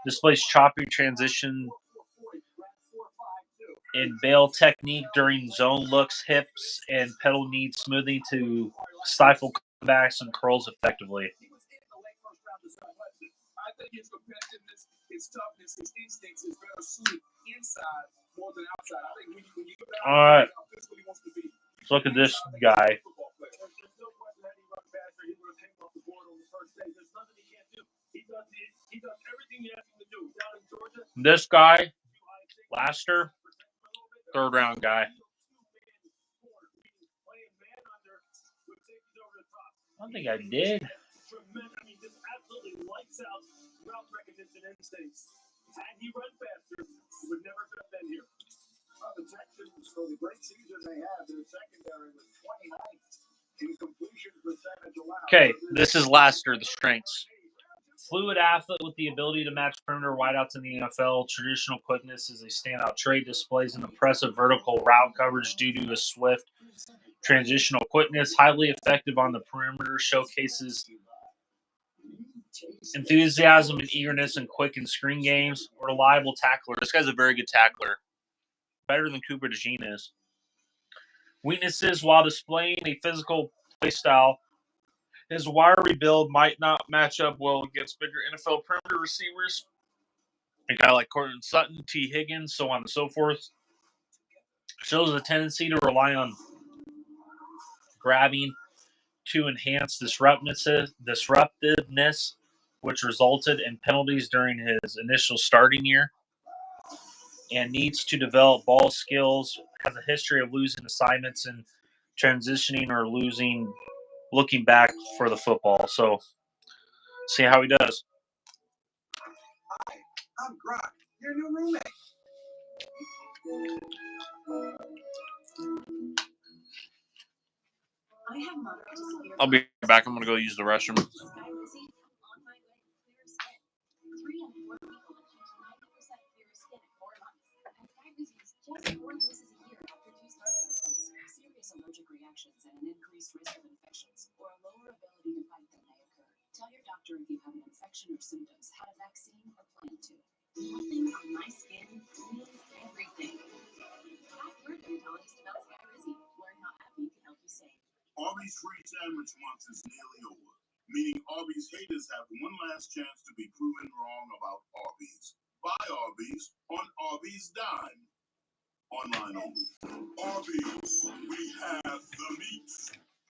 Displays choppy transition in bail technique during zone looks, hips, and pedal needs smoothing to stifle comebacks and curls effectively.
I think his competitiveness, his toughness, his instincts is better suited inside more than outside. I think when you go down,
All right.
how physically he wants to be.
Let's look at this guy.
There's no question that he run faster. He would have taken off the board on the first day. There's nothing he can't do. He does everything you ask him to do. Down in Georgia,
This guy, Laster, third round guy. I don't think I did.
I mean, just absolutely lights out route recognition instincts. Had he run faster, he would never have been here. The Texans, for the great season they had, their secondary was 29th in completion percentage allowed.
Okay, this is Laster, the strengths. Fluid athlete with the ability to match perimeter wideouts in the NFL. Traditional quickness is a standout trait. Displays an impressive vertical route coverage due to his swift transitional quickness. Highly effective on the perimeter. Showcases enthusiasm and eagerness in quick and screen games. Reliable tackler. This guy's a very good tackler. Better than Cooper DeJean is. Weaknesses: while displaying a physical play style, his wiry build might not match up well against bigger NFL perimeter receivers. A guy like Courtland Sutton, T. Higgins, so on and so forth. Shows a tendency to rely on grabbing to enhance disruptiveness, which resulted in penalties during his initial starting year. And needs to develop ball skills. Has a history of losing assignments and transitioning or looking back for the football. So, see how he does.
Hi, I'm Grok, your new roommate.
I have moderate to severe.
I'll be back. I'm going to go use the restroom.
Sky Rizzi on my way to clear skin. 3 and 4 people achieve 90% clear skin in 4 months. And Sky Rizzi is just 4 doses a year after 2 starter doses. Serious allergic reactions and an increased risk of infections or a lower ability to fight them may occur. Tell your doctor if you have an infection or symptoms, had a vaccine, or plan to. Nothing on my skin means everything. Ask your dermatologist about Sky Rizzi. Learn how AbbVie can help you save.
Arby's Free Sandwich Month is nearly over, meaning Arby's haters have one last chance to be proven wrong about Arby's. Buy Arby's on Arby's Dime. Online only. Arby's, we have the meat.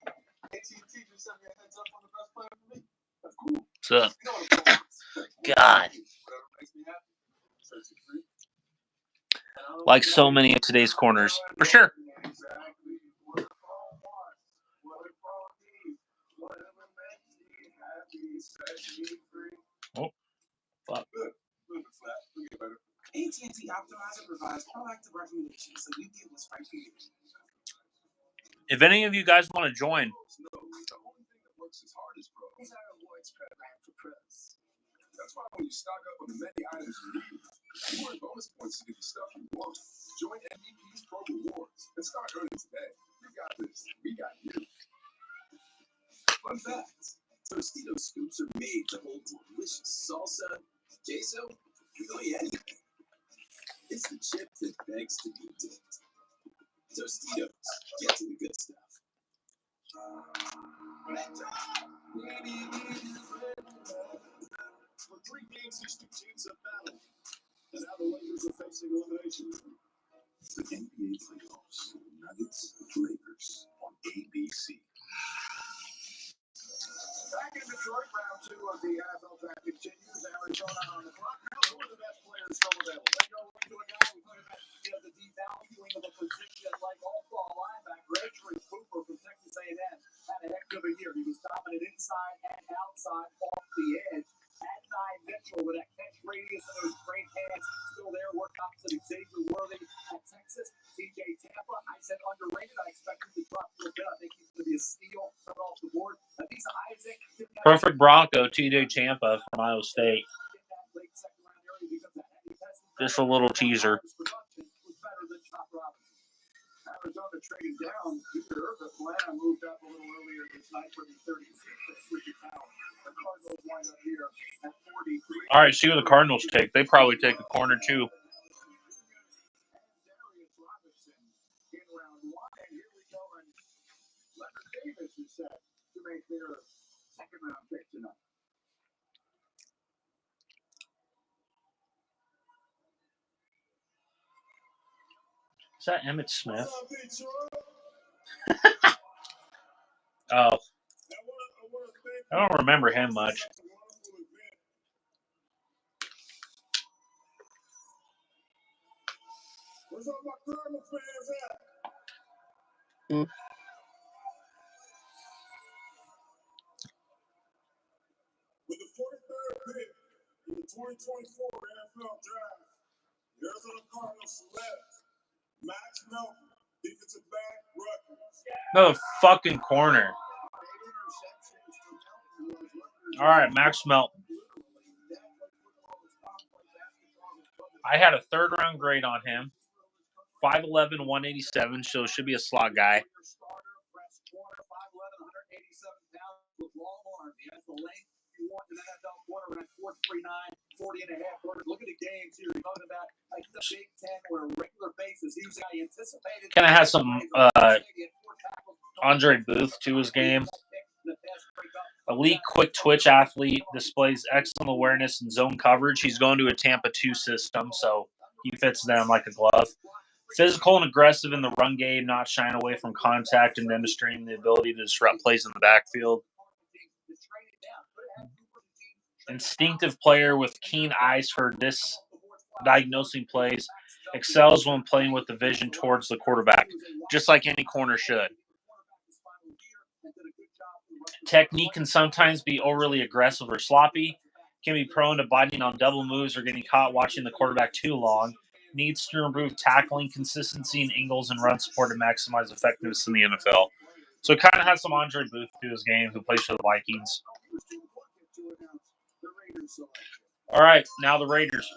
AT&T just sent me a heads up on the best plan for me. That's cool.
What's up?
You know what I'm saying?
God.
Whatever makes me happy. Search it free.
Like so many of today's corners. For sure.
Exactly. What a phone wants. What a phone needs. Whatever makes me happy. Set me free.
Oh, fuck.
Good. Move it flat. We'll get better. AT&T Optimizer provides proactive recommendations so you get what's right for you.
If any of you guys want to join,
No, the only thing that works as hard as Pro is our rewards program for pros. That's why when you stock up on the many items you need, you earn bonus points to get the stuff you want. Join MVP's Pro Rewards and start earning today. You got this. We got you. Fun fact: Tostitos scoops are made to hold delicious salsa, queso, really anything. It's the chip that begs to be dipped. Tostitos, get to the good stuff. For 3 games, these 2 teams have battled, and now the Lakers are facing elimination. The NBA playoffs, Nuggets, Lakers on ABC. Back in Detroit, round 2 of the NFL draft continues. Arizona on the clock. Now, who are the best players still available? They go into a guy who talking about the devaluing of a position like all-star linebacker. Edgerrin Cooper from Texas A&M had a heck of a year. He was dominant inside and outside off the edge. Adonai Mitchell with that catch radius and those great hands still there. Work opposite Xavier Worthy at Texas. TJ Tampa, I said underrated. I expect him to drop a little bit. I think he's going to be a steal right off the board. Lisa Isaac.
Perfect Bronco, TJ Tampa from Iowa State. Just a little teaser.
Arizona traded down Peter Irvin. Atlanta moved up a little earlier this night for the 36th. The Cardinals wind up here at 43.
All right, see what the Cardinals take. They probably take a corner too.
Darius Robinson in round 1. And here we go. And Leonard Davis is set to make their second round pick tonight.
Is that Emmitt Smith?
What's up, Detroit?
Oh,
I
I don't remember him much.
Where's all my Cardinal fans at? With the 43rd pick in the 2024 NFL Draft, the Arizona Cardinals select Max Melton, defensive back, Rutgers.
No fucking corner. All right, Max Melton. I had a 3rd round grade on him. 5'11", 187, so it should be a slot guy. Kind of has some Andre Booth to his game. Elite quick twitch athlete, displays excellent awareness and zone coverage. He's going to a Tampa 2 system, so he fits them like a glove. Physical and aggressive in the run game, not shying away from contact and demonstrating the ability to disrupt plays in the backfield. Instinctive player with keen eyes for diagnosing plays. Excels when playing with the vision towards the quarterback, just like any corner should. Technique can sometimes be overly aggressive or sloppy. Can be prone to biting on double moves or getting caught watching the quarterback too long. Needs to improve tackling, consistency, and angles and run support to maximize effectiveness in the NFL. So it kind of has some Andre Booth to his game, who plays for the Vikings. All right, now the Raiders.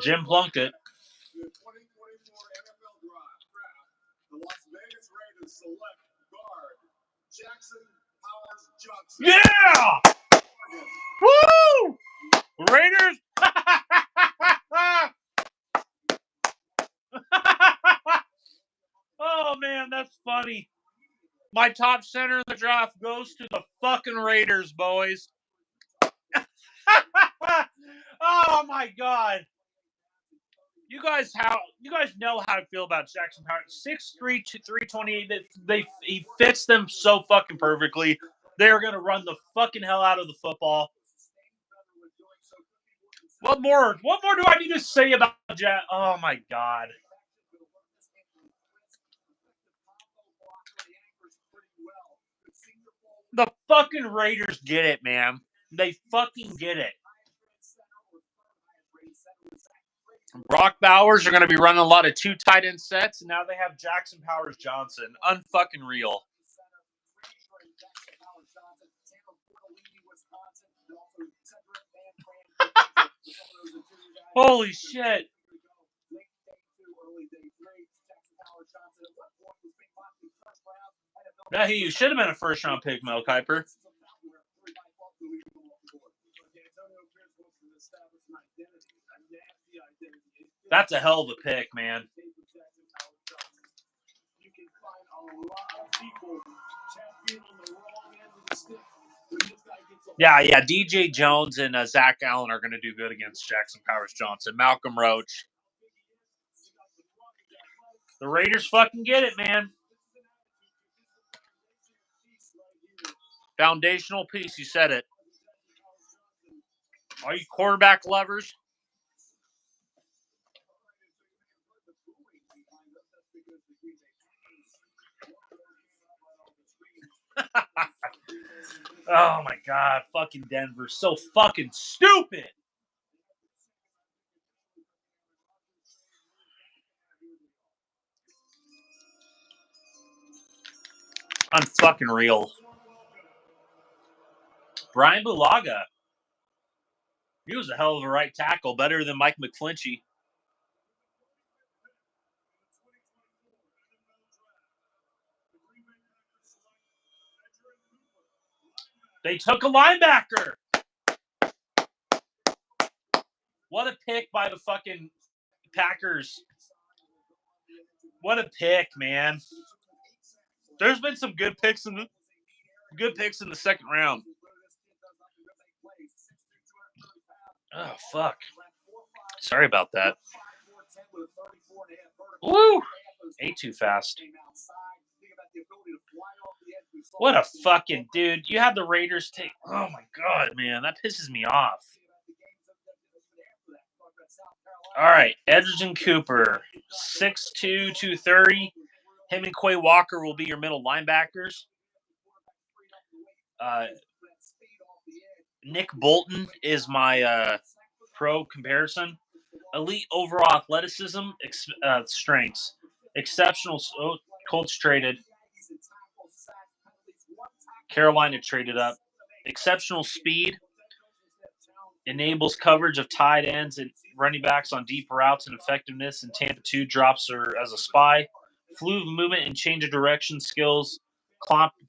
Jim Plunkett.
The 2024 NFL Draft, the Las Vegas Raiders select guard Jackson Powers Johnson.
Yeah! Woo! Raiders! Oh, man, that's funny. My top center in the draft goes to the fucking Raiders, boys. Oh, my God. You guys know how to feel about Jackson Powers. 6'3", 328. He fits them so fucking perfectly. They're gonna run the fucking hell out of the football. What more do I need to say about Jack? Oh my God. The fucking Raiders get it, man. They fucking get it. Brock Bowers are going to be running a lot of 2 tight end sets, and now they have Jackson Powers Johnson. Unfucking real. Holy shit. Now, you should have been a first-round pick, Mel Kiper. That's a hell of a pick, man. Yeah. DJ Jones and Zach Allen are going to do good against Jackson Powers Johnson. Malcolm Roach. The Raiders fucking get it, man. Foundational piece. You said it. Are you quarterback lovers? Oh my God, fucking Denver, so fucking stupid. Unfucking real. Brian Bulaga. He was a hell of a right tackle, better than Mike McFlinchy. They took a linebacker. What a pick by the fucking Packers. What a pick, man. There's been some good picks in the second round. Oh, fuck. Sorry about that. Woo! Ate too fast. What a fucking dude. You had the Raiders take. Oh, my God, man. That pisses me off. All right. Edgerton Cooper. 6'2", 230. Him and Quay Walker will be your middle linebackers. Nick Bolton is my pro comparison. Elite overall athleticism, strengths. Exceptional. Colts traded. Carolina traded up. Exceptional speed. Enables coverage of tight ends and running backs on deep routes and effectiveness. And Tampa 2 drops her as a spy. Fluid movement and change of direction skills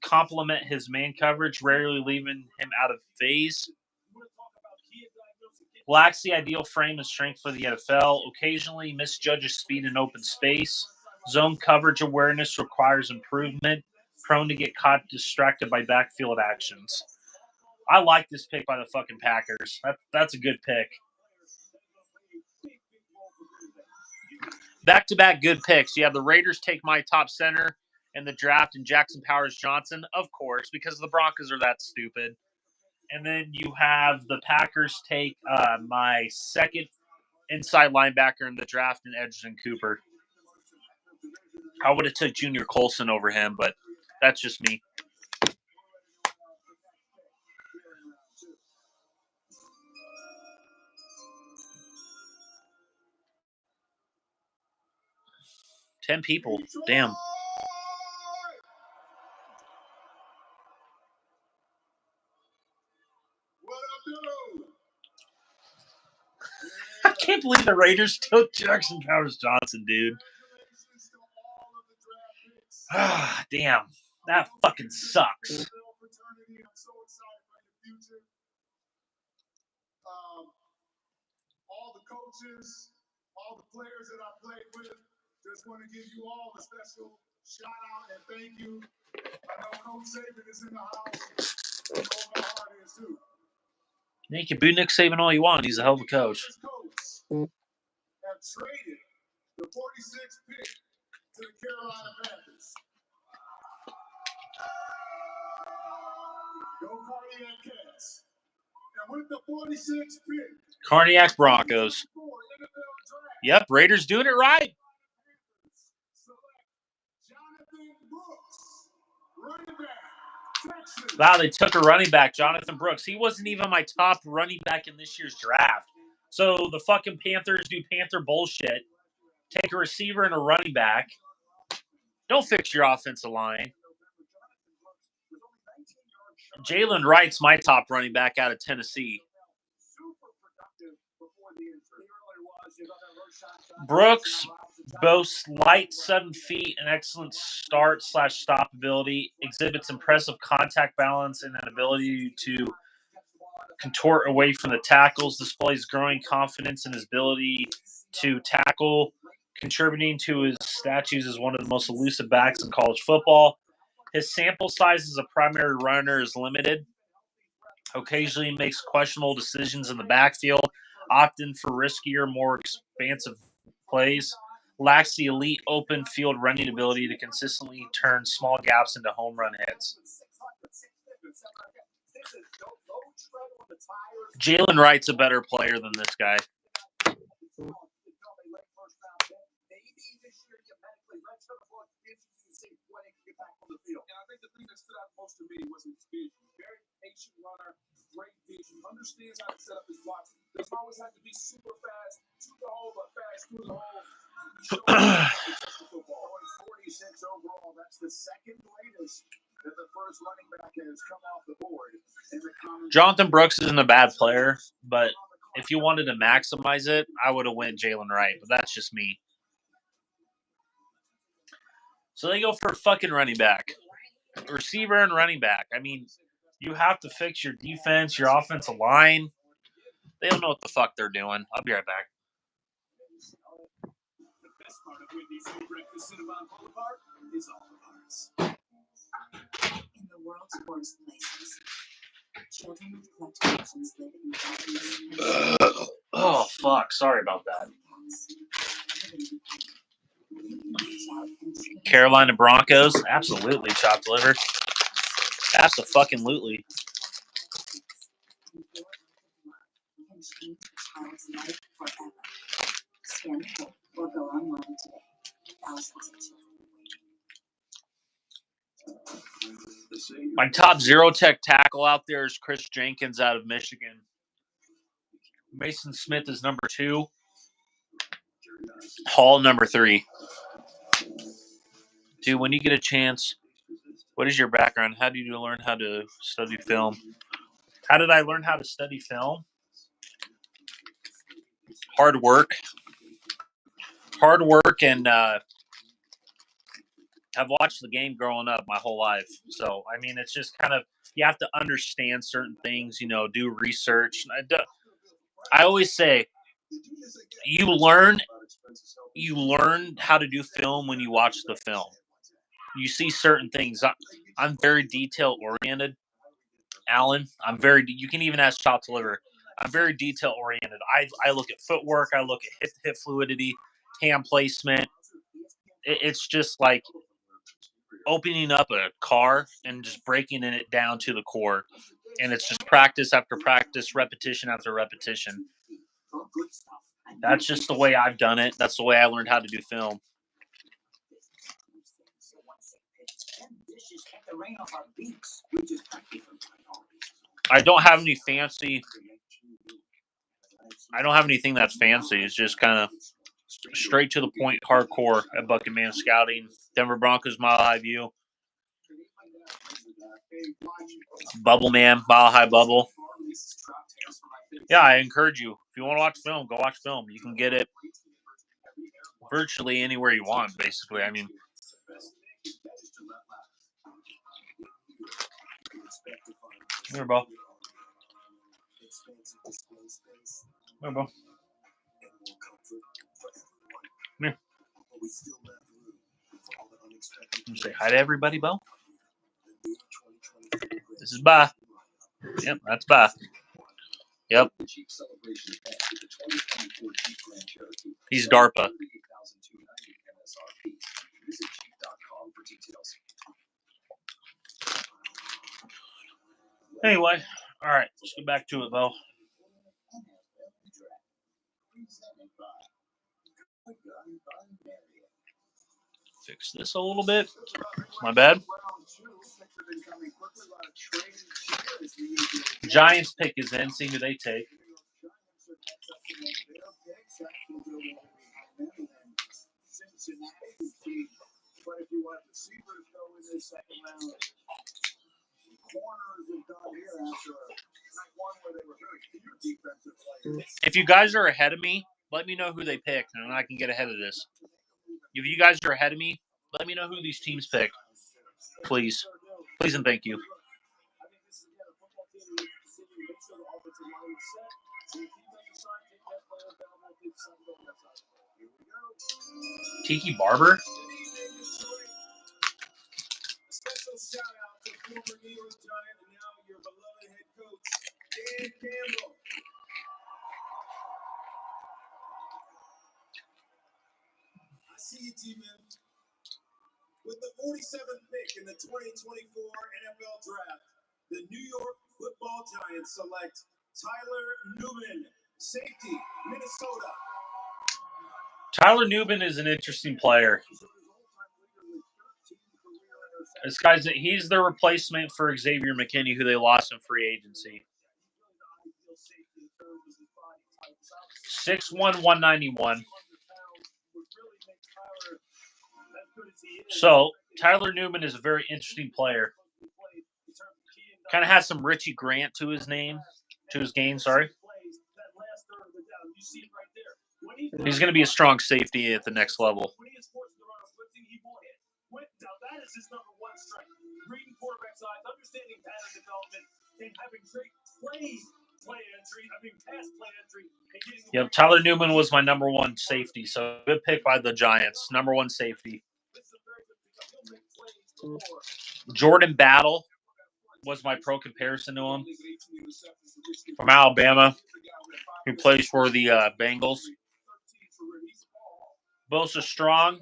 complement his man coverage, rarely leaving him out of phase. Lacks the ideal frame and strength for the NFL. Occasionally misjudges speed in open space. Zone coverage awareness requires improvement. Prone to get caught distracted by backfield actions. I like this pick by the fucking Packers. That's a good pick. Back-to-back good picks. You have the Raiders take my top center in the draft and Jackson Powers Johnson, of course, because the Broncos are that stupid. And then you have the Packers take my second inside linebacker in the draft in Edgerton Cooper. I would have took Junior Colson over him, but that's just me. Ten people. Damn. I can't believe the Raiders took Jackson Powers Johnson, dude. Ah, damn. That fucking sucks.
All the coaches, all the players that I played with, just want to give you all a special shout out and thank you. I know Coach Saban is in the house. You know my heart is too.
You can boo Nick Saban all you want. He's a hell of a coach.
Have traded the 46th pick to the Carolina Panthers. Go Cardiac Cats. And with the 46th pick,
Cardiac Broncos. Yep, Raiders doing it right. Wow, they took a running back, Jonathan Brooks. He wasn't even my top running back in this year's draft. So the fucking Panthers do Panther bullshit. Take a receiver and a running back. Don't fix your offensive line. Jalen Wright's my top running back out of Tennessee. Brooks boasts light 7 feet and excellent start/stop ability, exhibits impressive contact balance and an ability to contort away from the tackles, displays growing confidence in his ability to tackle, contributing to his statues as one of the most elusive backs in college football. His sample size as a primary runner is limited. Occasionally makes questionable decisions in the backfield, opting for riskier, more expansive plays. Lacks the elite open field running ability to consistently turn small gaps into home run hits. Jalen Wright's a better player than this guy.
And I think the thing that stood out most to me was his vision. Very patient runner, great vision, understands how to set up his blocks. Doesn't always have to be super fast to the hole, but fast through the hole. Football. 46 overall. That's the second latest that the first running back has come off the board.
Jonathan Brooks isn't a bad player, but if you wanted to maximize it, I would have went Jalen Wright, but that's just me. So they go for fucking running back. Receiver and running back. I mean, you have to fix your defense, your offensive line. They don't know what the fuck they're doing. I'll be right back.
The best part of Whitney's new breakfast Cinnabon Boulevard is all the parts.
In the world's worst places, children with cleft conditions live in darkness.
Oh, fuck. Sorry about that. Carolina Broncos. Absolutely chopped liver. Absolutely.
Can change a child's life forever. Scan the code or go online today. Thousands of children.
My top zero tech tackle out there is Chris Jenkins out of Michigan. Mason Smith is number 2. Hall number 3. Dude, when you get a chance, what is your background? How did you learn how to study film? How did I learn how to study film? Hard work. And I've watched the game growing up my whole life. So, I mean, it's just kind of, you have to understand certain things, do research. I always say, you learn how to do film when you watch the film. You see certain things. I'm very detail oriented, Alan. You can even ask Chop to Liver. I'm very detail oriented. I look at footwork. I look at hip fluidity, hand placement. It's just like opening up a car and just breaking it down to the core. And it's just practice after practice, repetition after repetition. That's just the way I've done it. That's the way I learned how to do film. I don't have anything that's fancy. It's just kind of straight to the point, hardcore at Buckingham Scouting. Denver Broncos Mile High View. Bubble Man, Mile High Bubble. Yeah, I encourage you. If you want to watch film, go watch film. You can get it virtually anywhere you want, basically. I mean, here, bro. Here, bro. Come here. You say hi to everybody, Bo. This is Ba. Yep, that's Ba. Yep. He's DARPA. Anyway, all right, let's get back to it, Bo. Fix this a little bit. My bad. Giants pick is in. See who they take.
But if you want receivers go in this second round, corners have gone here after night one where they were very few defensive players.
If you guys are ahead of me, let me know who they pick, and I can get ahead of this. If you guys are ahead of me, let me know who these teams pick. Please. Please and thank you. Tiki Barber?
Special shout out to former New York Giant and now your beloved head coach, Dan Campbell. I see you, G-Man. With the 47th pick in the 2024 NFL Draft, the New York Football Giants select Tyler Newman, safety, Minnesota.
Tyler Newman is an interesting player. This guy's he's the replacement for Xavier McKinney, who they lost in free agency. 6'1", 191. So Tyler Newman is a very interesting player. Kind of has some Richie Grant to his name, to his game. Sorry. He's going to be a strong safety at the next level.
That is his number one strength. Reading quarterback size, understanding pattern development, and having great pass play entry.
Yep, Tyler Newman was my number one safety, so good pick by the Giants. Number one safety. Jordan Battle was my pro comparison to him. From Alabama, who plays for the Bengals. Boasts a strong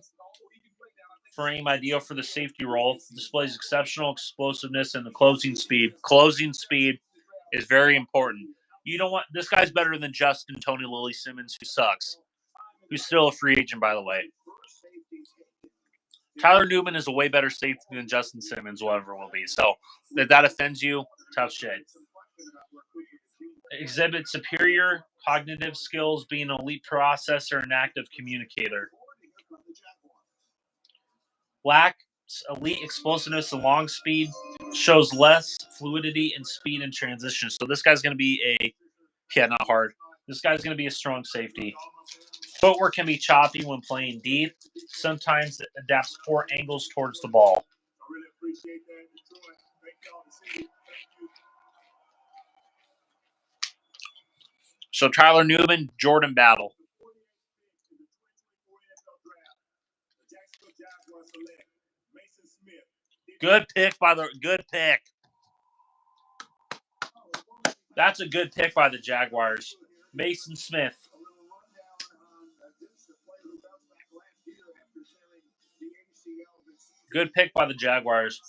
frame, ideal for the safety role. Displays exceptional explosiveness and the closing speed. Closing speed is very important. You don't want this guy's better than Justin Tony Lily Simmons, who sucks. Who's still a free agent, by the way. Tyler Newman is a way better safety than Justin Simmons will ever will be. So if that offends you, tough shit. Exhibit superior cognitive skills, being an elite processor and active communicator. Lacks elite explosiveness and long speed. Shows less fluidity and speed in transition. So this guy's going to be not hard. This guy's going to be a strong safety. Footwork can be choppy when playing deep. Sometimes it adapts poor angles towards the ball.
I really appreciate that, Detroit. Thank y'all to see. Thank you.
So Tyler Newman, Jordan Battle. Good pick good pick. That's a good pick by the Jaguars. Mason Smith. Good pick by the Jaguars.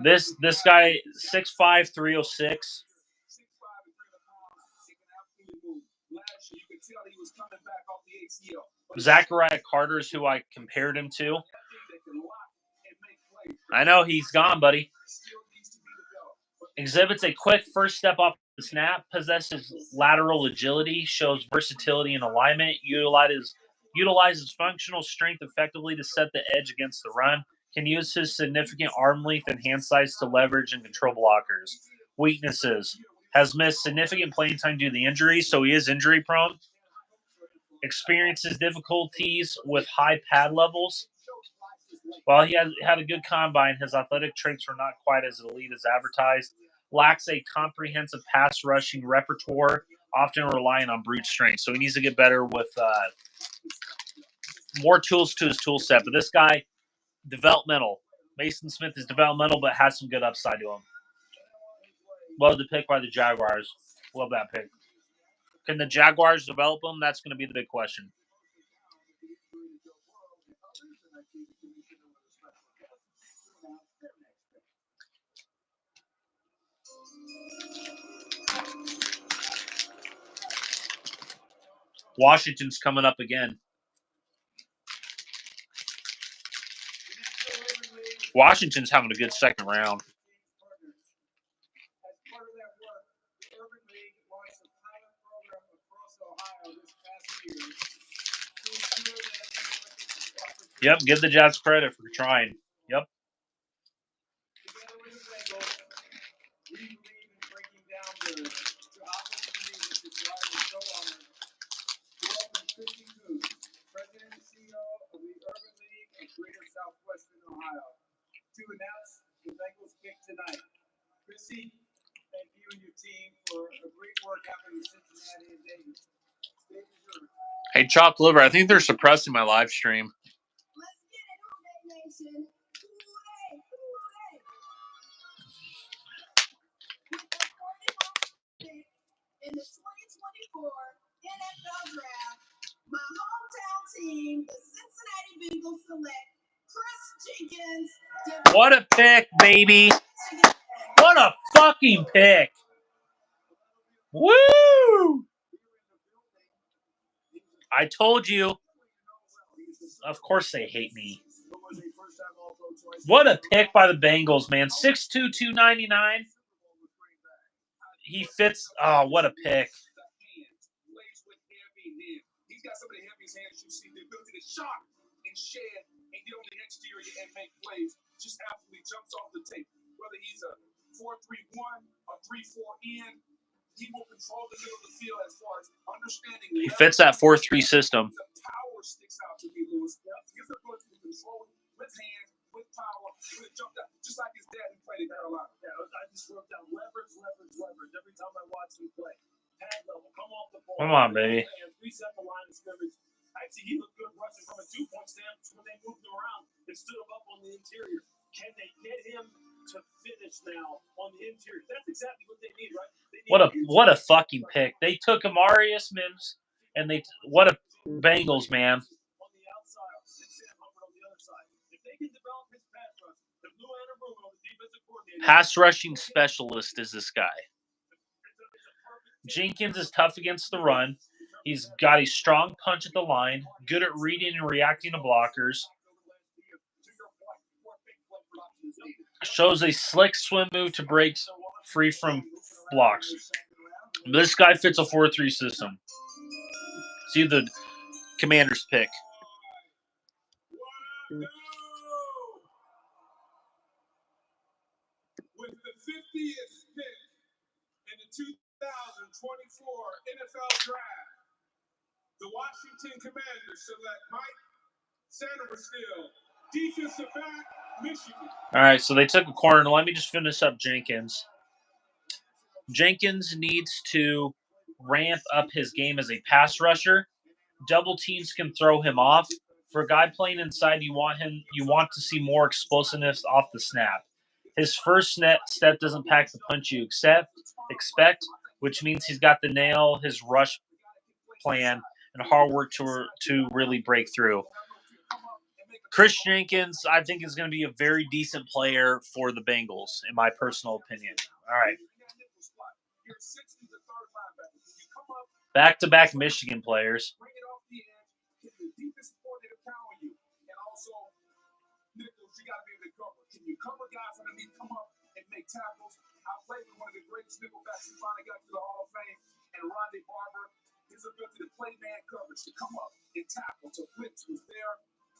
This guy 6'5", 306. Zachariah Carter is who I compared him to. I know he's gone, buddy. Exhibits a quick first step off the snap, possesses lateral agility, shows versatility and alignment, utilizes functional strength effectively to set the edge against the run, can use his significant arm length and hand size to leverage and control blockers. Weaknesses. Has missed significant playing time due to the injury, so he is injury prone. Experiences difficulties with high pad levels. While he had a good combine, his athletic traits were not quite as elite as advertised. Lacks a comprehensive pass rushing repertoire, often relying on brute strength. So he needs to get better with more tools to his tool set. But this guy, developmental. Mason Smith is developmental, but has some good upside to him. Love the pick by the Jaguars. Love that pick. Can the Jaguars develop him? That's going to be the big question. Washington's coming up again. Washington's having a good second round. Yep, give the Jets credit for trying. Yep.
President and CEO of the Urban League of Greater Southwestern Ohio, to announce the Bengals pick tonight. Chrissy, thank you and your team for a
Hey, Chopped Liver, I think they're suppressing my live stream.
Let's get it, Houday Nation. Houday, Houday. In the 2024 NFL Draft, my hometown team, the Cincinnati Bengals, select Chris Jenkins.
What a pick, baby. What a fucking pick. Woo! I told you. Of course they hate me. What a pick by the Bengals, man. 6'2", 299. He fits. Oh, what a pick.
He's got some of the heaviest hands you see. The ability to shock and shed and get on the exterior and make plays. Just absolutely jumps off the tape. Whether he's a 4-3-1 or 3-4 in, he will control the middle of the field as far as understanding.
He fits that 4-3 system.
The power sticks out to me, Lewis. His ability to control it with hands, with power, with a jump out, just like his dad who played in Carolina. Yeah, I just wrote down leverage every time I watch him play. Tag level, come off the ball.
Come on, baby.
Reset the line of scrimmage. Actually, he looked good rushing from a 2-point stance when they moved him around and stood him up on the interior. Can they get him to finish now on the interior? That's exactly what they need, right?
What a fucking pick. They took Amarius Mims, and what a Bengals, man.
On the outside, and Sam Hubbard on the other side. If they can develop his pass rush, the Blue Anarumo, the defensive coordinator.
Pass rushing specialist is this guy. Jenkins is tough against the run. He's got a strong punch at the line, good at reading and reacting to blockers. Shows a slick swim move to break free from blocks. This guy fits a 4-3 system. See the Commanders pick.
With the 50th pick in the 2024 NFL Draft, the Washington Commanders select Mike Sanderstill, defensive back, Michigan.
All right, so they took a corner. Let me just finish up Jenkins. Jenkins needs to ramp up his game as a pass rusher. Double teams can throw him off. For a guy playing inside, you want to see more explosiveness off the snap. His first step doesn't pack the punch you expect, which means he's got to nail his rush plan and hard work to really break through. Chris Jenkins, I think, is going to be a very decent player for the Bengals, in my personal opinion. All right. Back-to-back Michigan players.
Can you cover guys underneath, come up and make tackles? I played with one of the greatest nickelbacks who finally got to the Hall of Fame, and Ronde Barber. His ability to play man coverage, to come up and tackle, to blitz was there.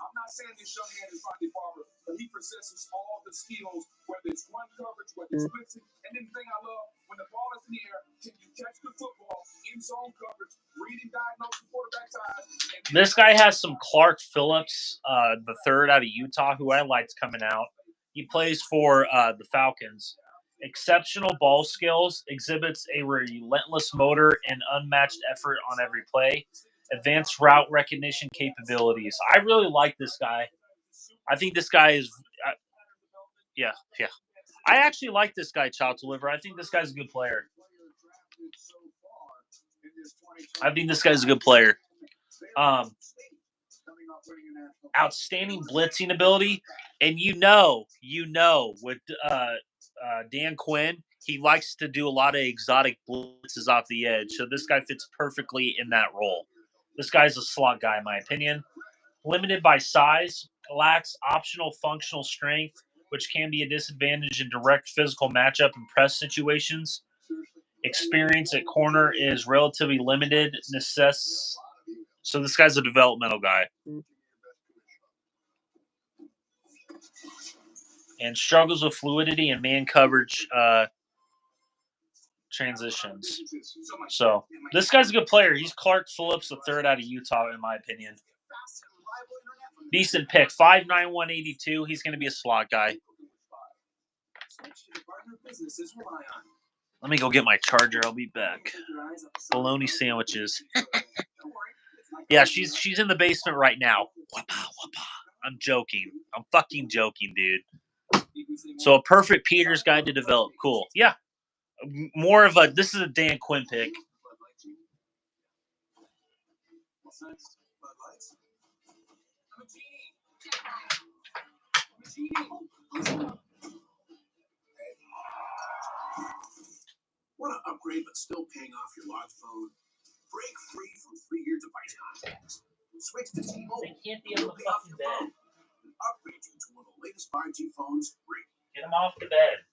I'm not saying this young man is Ronde Barber, but he possesses all the skills, whether it's run coverage, whether it's blitzing. And then the thing I love, when the ball is in the air, can you catch the football in zone coverage, reading, diagnosing quarterback's eyes?
This guy has some Clark Phillips, the third out of Utah, who I liked coming out. He plays for the Falcons. Exceptional ball skills, exhibits a relentless motor and unmatched effort on every play. Advanced route recognition capabilities. I really like this guy. I think this guy is, yeah. I actually like this guy, Chopped Liver. I think this guy's a good player. Outstanding blitzing ability, and with Dan Quinn, he likes to do a lot of exotic blitzes off the edge. So this guy fits perfectly in that role. This guy's a slot guy, in my opinion. Limited by size, lacks optional functional strength, which can be a disadvantage in direct physical matchup and press situations. Experience at corner is relatively limited. So this guy's a developmental guy. And struggles with fluidity and man coverage transitions. So this guy's a good player. He's Clark Phillips, the third out of Utah, in my opinion. Decent pick. 5'9", 182. He's going to be a slot guy. Let me go get my charger. I'll be back. Bologna sandwiches. Yeah, she's in the basement right now. I'm joking. I'm fucking joking, dude. So a perfect Peters guide to develop. Cool. Yeah. More of a, this is a Dan Quinn pick.
Want to upgrade but still paying off your large phone? Break free from 3-year device contracts. Switch to T-Mobile.
They can't be on the fucking bed.
And upgrade you to one of the latest 5G phones free.
Get them off the bed,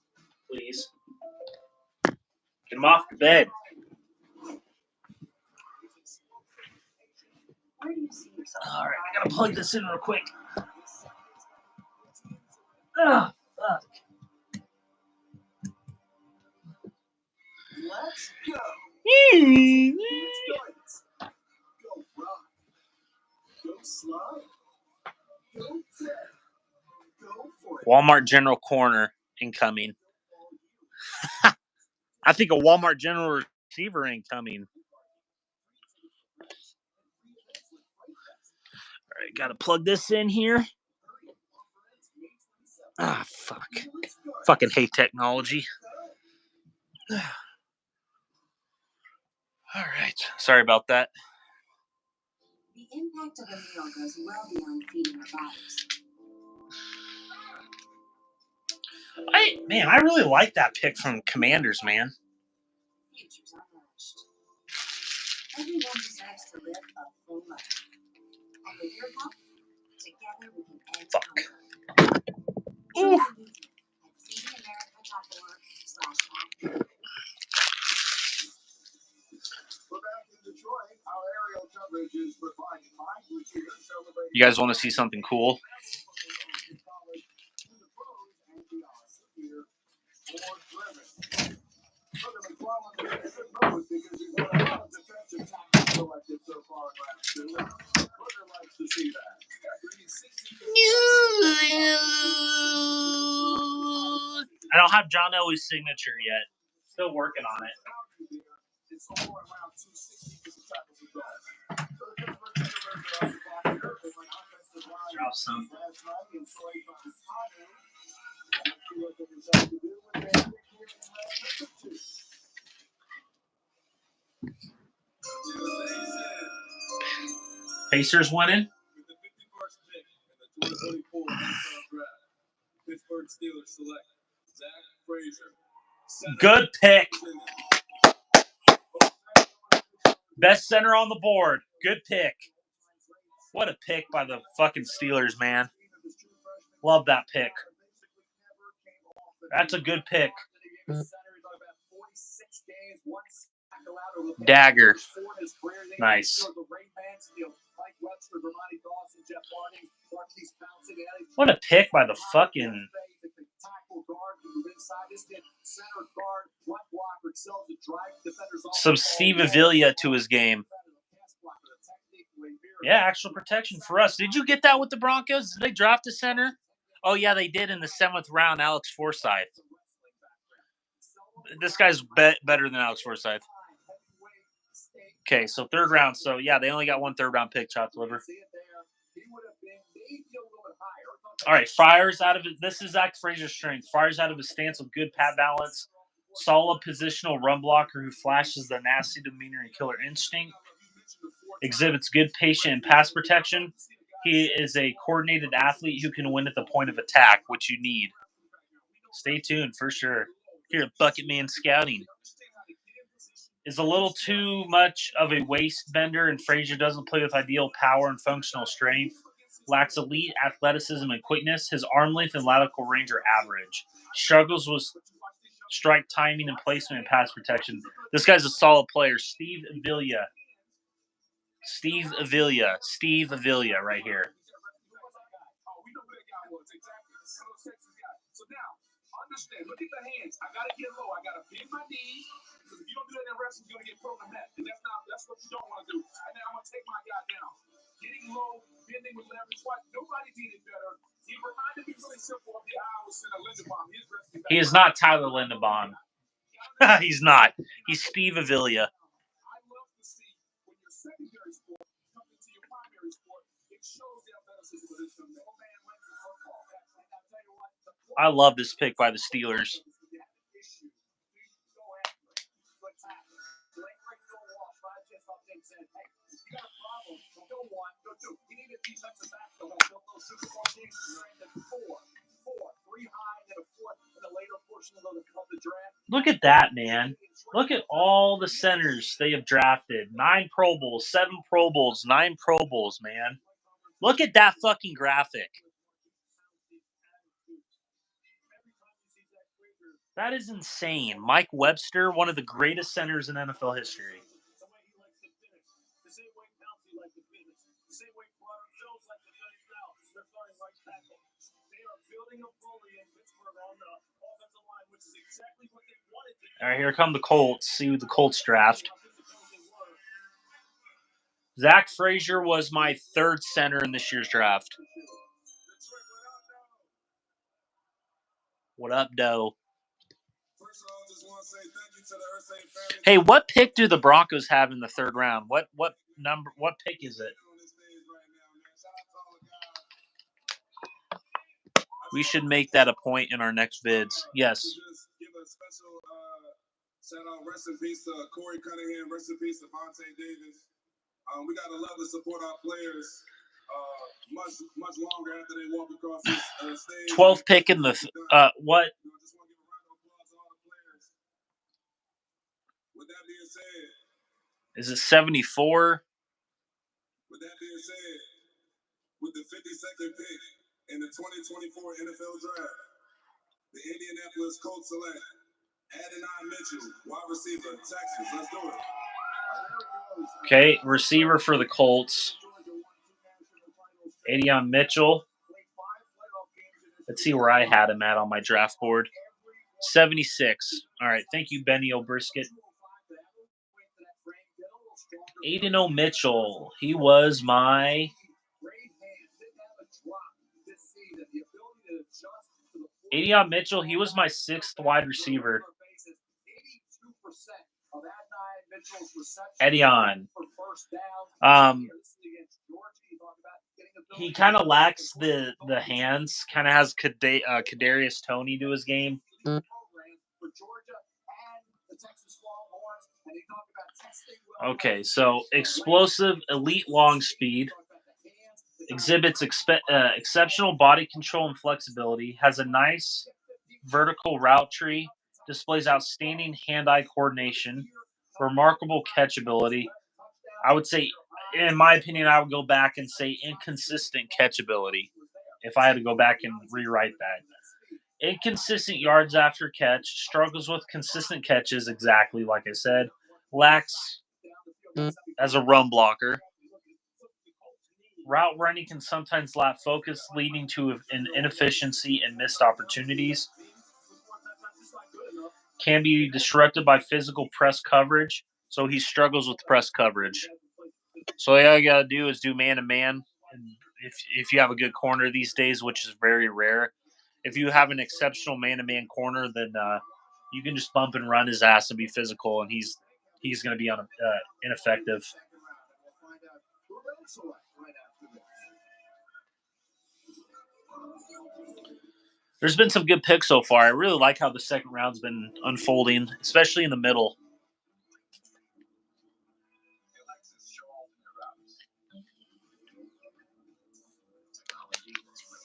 please. Get them off the bed.
Where do you see yourself?
All right, I gotta plug this in real quick. Oh, fuck.
Let's go.
Mm.
Go run. Go slide. Go play. Go for it.
Walmart General Corner incoming. I think a Walmart General Receiver incoming. All right, gotta plug this in here. Ah, fuck. Fucking hate technology. All right, sorry about that.
The impact of a meal goes well beyond feeding our bodies.
I really like that pick from Commanders, man.
Futures untouched. Everyone deserves to live a full life. And with your help, together we can end
Fuck.
hunger.
Ooh.
Join the movement at feedingamerica.org/act.
We're back in Detroit. Our aerial coverage is provided by Goodyear, celebrating
You guys want to see something cool? I don't have John Elway's signature yet. Still working on it. Drop some. Pacers winning.
With the 51st pick in the 2024 NFL Draft, Pittsburgh Steelers select Zach Frazier.
Good pick. Best center on the board. Good pick. What a pick by the fucking Steelers, man. Love that pick. That's a good pick. Dagger. Nice. What a pick by the fucking... Some Steve Avila to his game. Yeah, actual protection for us. Did you get that with the Broncos? Did they draft a center? Oh, yeah, they did in the 7th round, Alex Forsythe. This guy's better than Alex Forsythe. Okay, so 3rd round. So, yeah, they only got one 3rd-round pick, chopped liver. All right, fires out of it. This is Zach Frazier's strength. Fires out of his stance with good pat balance. Solid positional run blocker who flashes the nasty demeanor and killer instinct. Exhibits good patient and pass protection. He is a coordinated athlete who can win at the point of attack, which you need. Stay tuned for sure. Here at Bucket Man Scouting. Is a little too much of a waist bender, and Frazier doesn't play with ideal power and functional strength. Lacks elite athleticism and quickness. His arm length and lateral range are average. Struggles with strike timing and placement and pass protection. This guy's a solid player. Steve Avila. Steve Avila right here.
Understand, look at the hands. I gotta get low. I gotta bend my knees. Because if you don't do that in wrestling, you're gonna get thrown in the mat. And that's what you don't want to do. And then I'm gonna take my guy down. Getting low, bending with leverage. Nobody did it better. He reminded me really simple of the Iowa Center Linderbaum. His wrestling.
He is not Tyler Linderbaum. He's not. He's Steve Avila.
I love to see when your secondary sport comes into
I love this pick by the Steelers. Look at that, man. Look at all the centers they have drafted. 9 Pro Bowls, 7 Pro Bowls, 9 Pro Bowls, man. Look at that fucking graphic. That is insane. Mike Webster, one of the greatest centers in NFL history. All right, here come the Colts. See who the Colts draft. Zach Frazier was my 3rd center in this year's draft. What up, Doe? Hey, what pick do the Broncos have in the 3rd round? What pick is it? We should make that a point in our next vids. Yes.
Give a special shout out, rest in peace to Corey Cunningham, rest in peace to Vontae Davis. We gotta love to support our players much longer after they walk across this stage.
12th pick in the what?
Just want to give a round of applause to all the players. With that being said,
Is it 74?
with that being said, with the 52nd pick in the 2024 NFL Draft, the Indianapolis Colts select Adonai Mitchell, wide receiver, Texas. Let's do it.
Okay, receiver for the Colts. Adonai Mitchell. Let's see where I had him at on my draft board. 76. All right, thank you, Benny O'Brisket. Adonai Mitchell. He was my... Adonai Mitchell, he was my 6th wide receiver. Adonai. He kind of lacks the hands. Kind of has Kadarius Toney to his game. Okay, so explosive, elite long speed. Exhibits exceptional body control and flexibility. Has a nice vertical route tree. Displays outstanding hand-eye coordination. Remarkable catchability. I would say, in my opinion, I would go back and say inconsistent catchability if I had to go back and rewrite that. Inconsistent yards after catch. Struggles with consistent catches, exactly like I said. Lacks as a run blocker. Route running can sometimes lack focus, leading to an inefficiency and missed opportunities. Can be disrupted by physical press coverage, so he struggles with press coverage. So all you got to do is do man-to-man. And if you have a good corner these days, which is very rare, if you have an exceptional man-to-man corner, then you can just bump and run his ass and be physical, and he's going to be ineffective. There's been some good picks so far. I really like how the 2nd round's been unfolding, especially in the middle.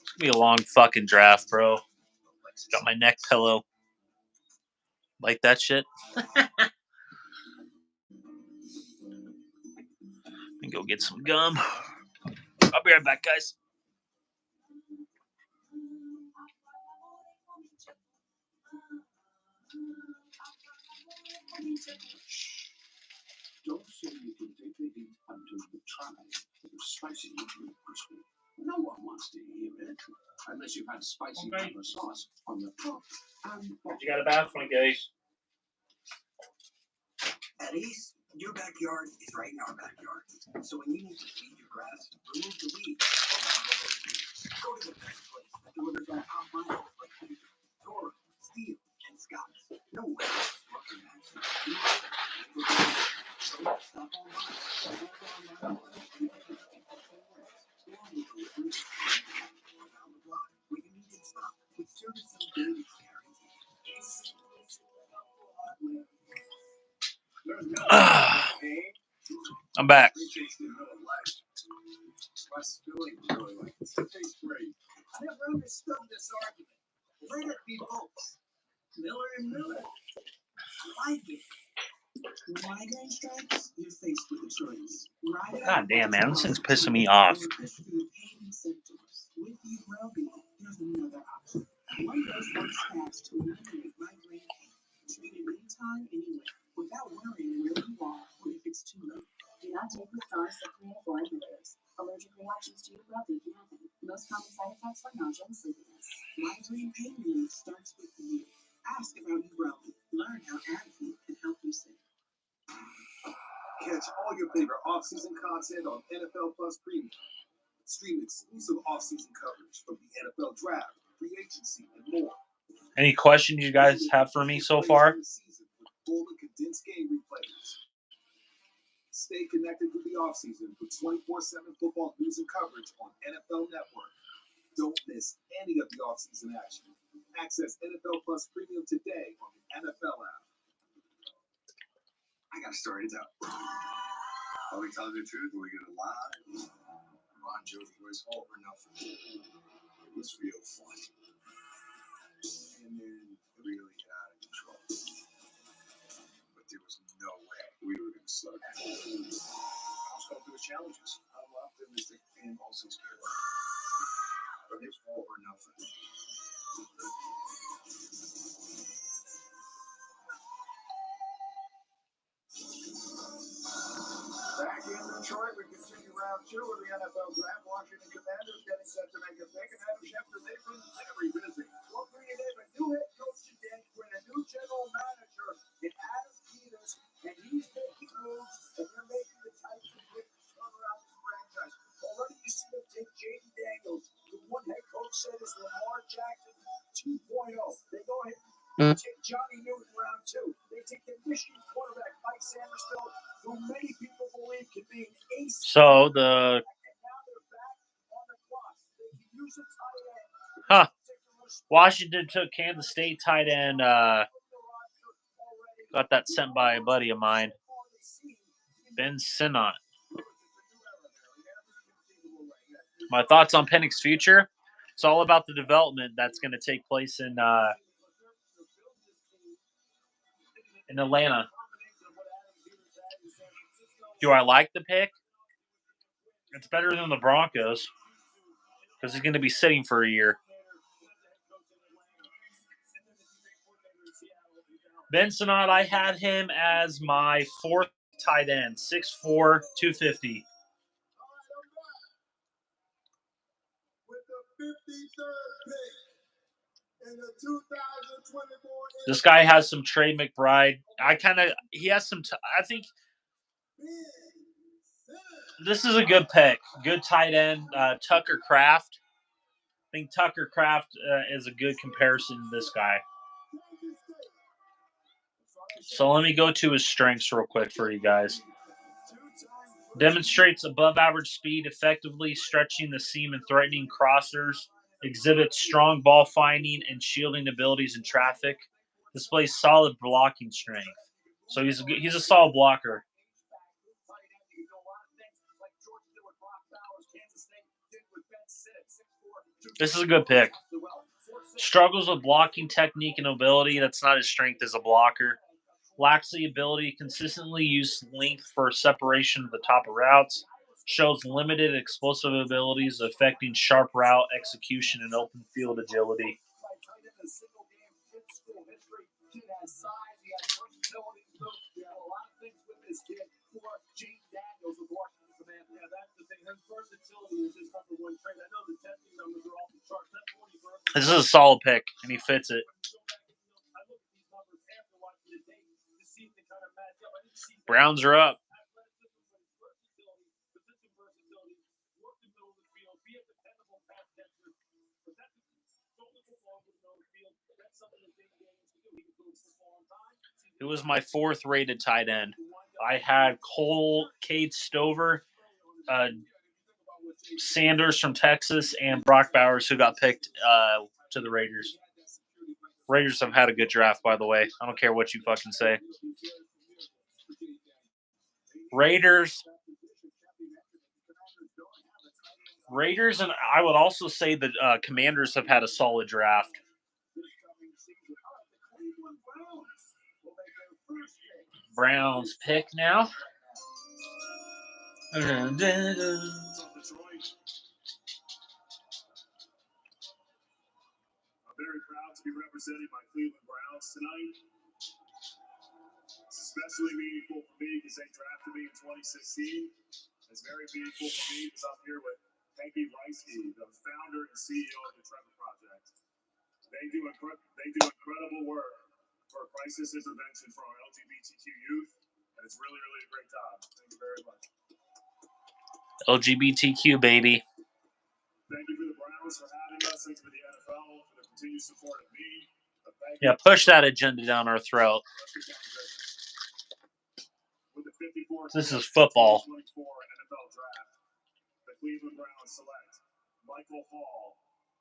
It's going to be a long fucking draft, bro. Got my neck pillow. Like that shit? And go get some gum. I'll be right back, guys.
Don't say you can take the heat until you try. It's spicy and crispy. No one wants to hear it unless you've had spicy pepper sauce on the top.
You got a bath one, guys.
At Ace, your backyard is right in our backyard. So when you need to feed your grass, remove the weeds. Go to the best place that delivers on top minerals like paper, Toro, steel, and Scotch. No way. So stop online.
I'm back.
My spilling really like it. It tastes great. I never understood this argument. Let it be both. Miller and Miller. Like it. Migraine strikes, you're faced with a choice. Ride it
God
out
damn,
with
man, this thing's pissing me off.
or push through the pain and symptoms. With Ubrelvy, there's another option. One dose works fast to eliminate migraine pain. Treat it anytime, anywhere, without worrying where you are or if it's too late.
Do not take withdrawal supplement or inhibitors. Allergic reactions to Ubrelvy can happen. Most common side effects are nausea and sleepiness.
Migraine pain relief starts with you. Ask about Ubrelvy. Learn how Advil can help you save. Catch all your favorite off-season content on NFL Plus Premium. Stream exclusive off-season coverage from the NFL Draft, free agency, and more.
Any questions you guys have for me so far?
Full and condensed game replays. Stay connected with the offseason with 24/7 football news and coverage on NFL Network. Don't miss any of the offseason action. Access NFL Plus Premium today on the NFL app. I gotta start it out. Are we telling the truth or are we gonna lie? Bon Jovi was all or nothing. It was real fun. And then it really got out of control. But there was no way we were gonna slow down. I was going through his challenges. I'm optimistic and also scared. But it's all or nothing. Back in Detroit, we continue round 2 of the NFL Draft. Washington Commanders getting set to make a pick, and Adam Schefter, they've been very busy. Well, they have a new head coach in Dan Quinn, a new general manager in Adam Peters, and he's making moves, and they're making the types of picks to turn around this franchise. Already you see them take Jaden Daniels, who one head coach said is Lamar Jackson 2.0. They go ahead and take Johnny Newton round 2. They take the Michigan quarterback, Mike Sandersfield, who many people believe can be an ace.
So the Washington took Kansas State tight end. Got that sent by a buddy of mine, Ben Sinnott. My thoughts on Penix's future? It's all about the development that's going to take place in Atlanta. Do I like the pick? It's better than the Broncos because he's going to be sitting for a year. Ben Sinnott, I had him as my 4th tight end, 6'4", 250. This guy has some Trey McBride. He has some. I think this is a good pick. Good tight end, Tucker Kraft. I think Tucker Kraft is a good comparison to this guy. So let me go to his strengths real quick for you guys. Demonstrates above average speed, effectively stretching the seam and threatening crossers. Exhibits strong ball finding and shielding abilities in traffic. Displays solid blocking strength. So he's a solid blocker. This is a good pick. Struggles with blocking technique and ability. That's not his strength as a blocker. Lacks the ability to consistently use length for separation of the top of routes. Shows limited explosive abilities affecting sharp route execution and open field agility. This is a solid pick, and he fits it. Browns are up. It was my 4th rated tight end. I had Cade Stover, Sanders from Texas, and Brock Bowers, who got picked to the Raiders. Raiders have had a good draft, by the way. I don't care what you fucking say. Raiders Raiders, and I would also say the Commanders have had a solid draft. Browns pick now.
I'm very proud to be represented by Cleveland Browns tonight. It's especially meaningful for me because they drafted me in 2016. It's very meaningful for me because I'm here with Peggy Reisky, the founder and CEO of the Trevor Project. They do incredible work for crisis intervention for our LGBTQ youth, and it's really, really a great job. Thank you very much.
LGBTQ, baby.
Thank you for the Browns for having us. Thank you for the NFL for the continued support of me.
Yeah, push that agenda down our throat. This is football.
NFL draft, the Cleveland Browns select Michael Hall,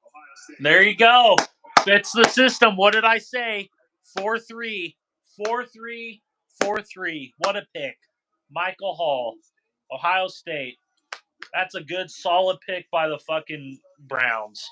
Ohio State.
There you go. Fits the system. What did I say? 4-3. 4-3. 4-3. What a pick. Michael Hall, Ohio State. That's a good, solid pick by the fucking Browns.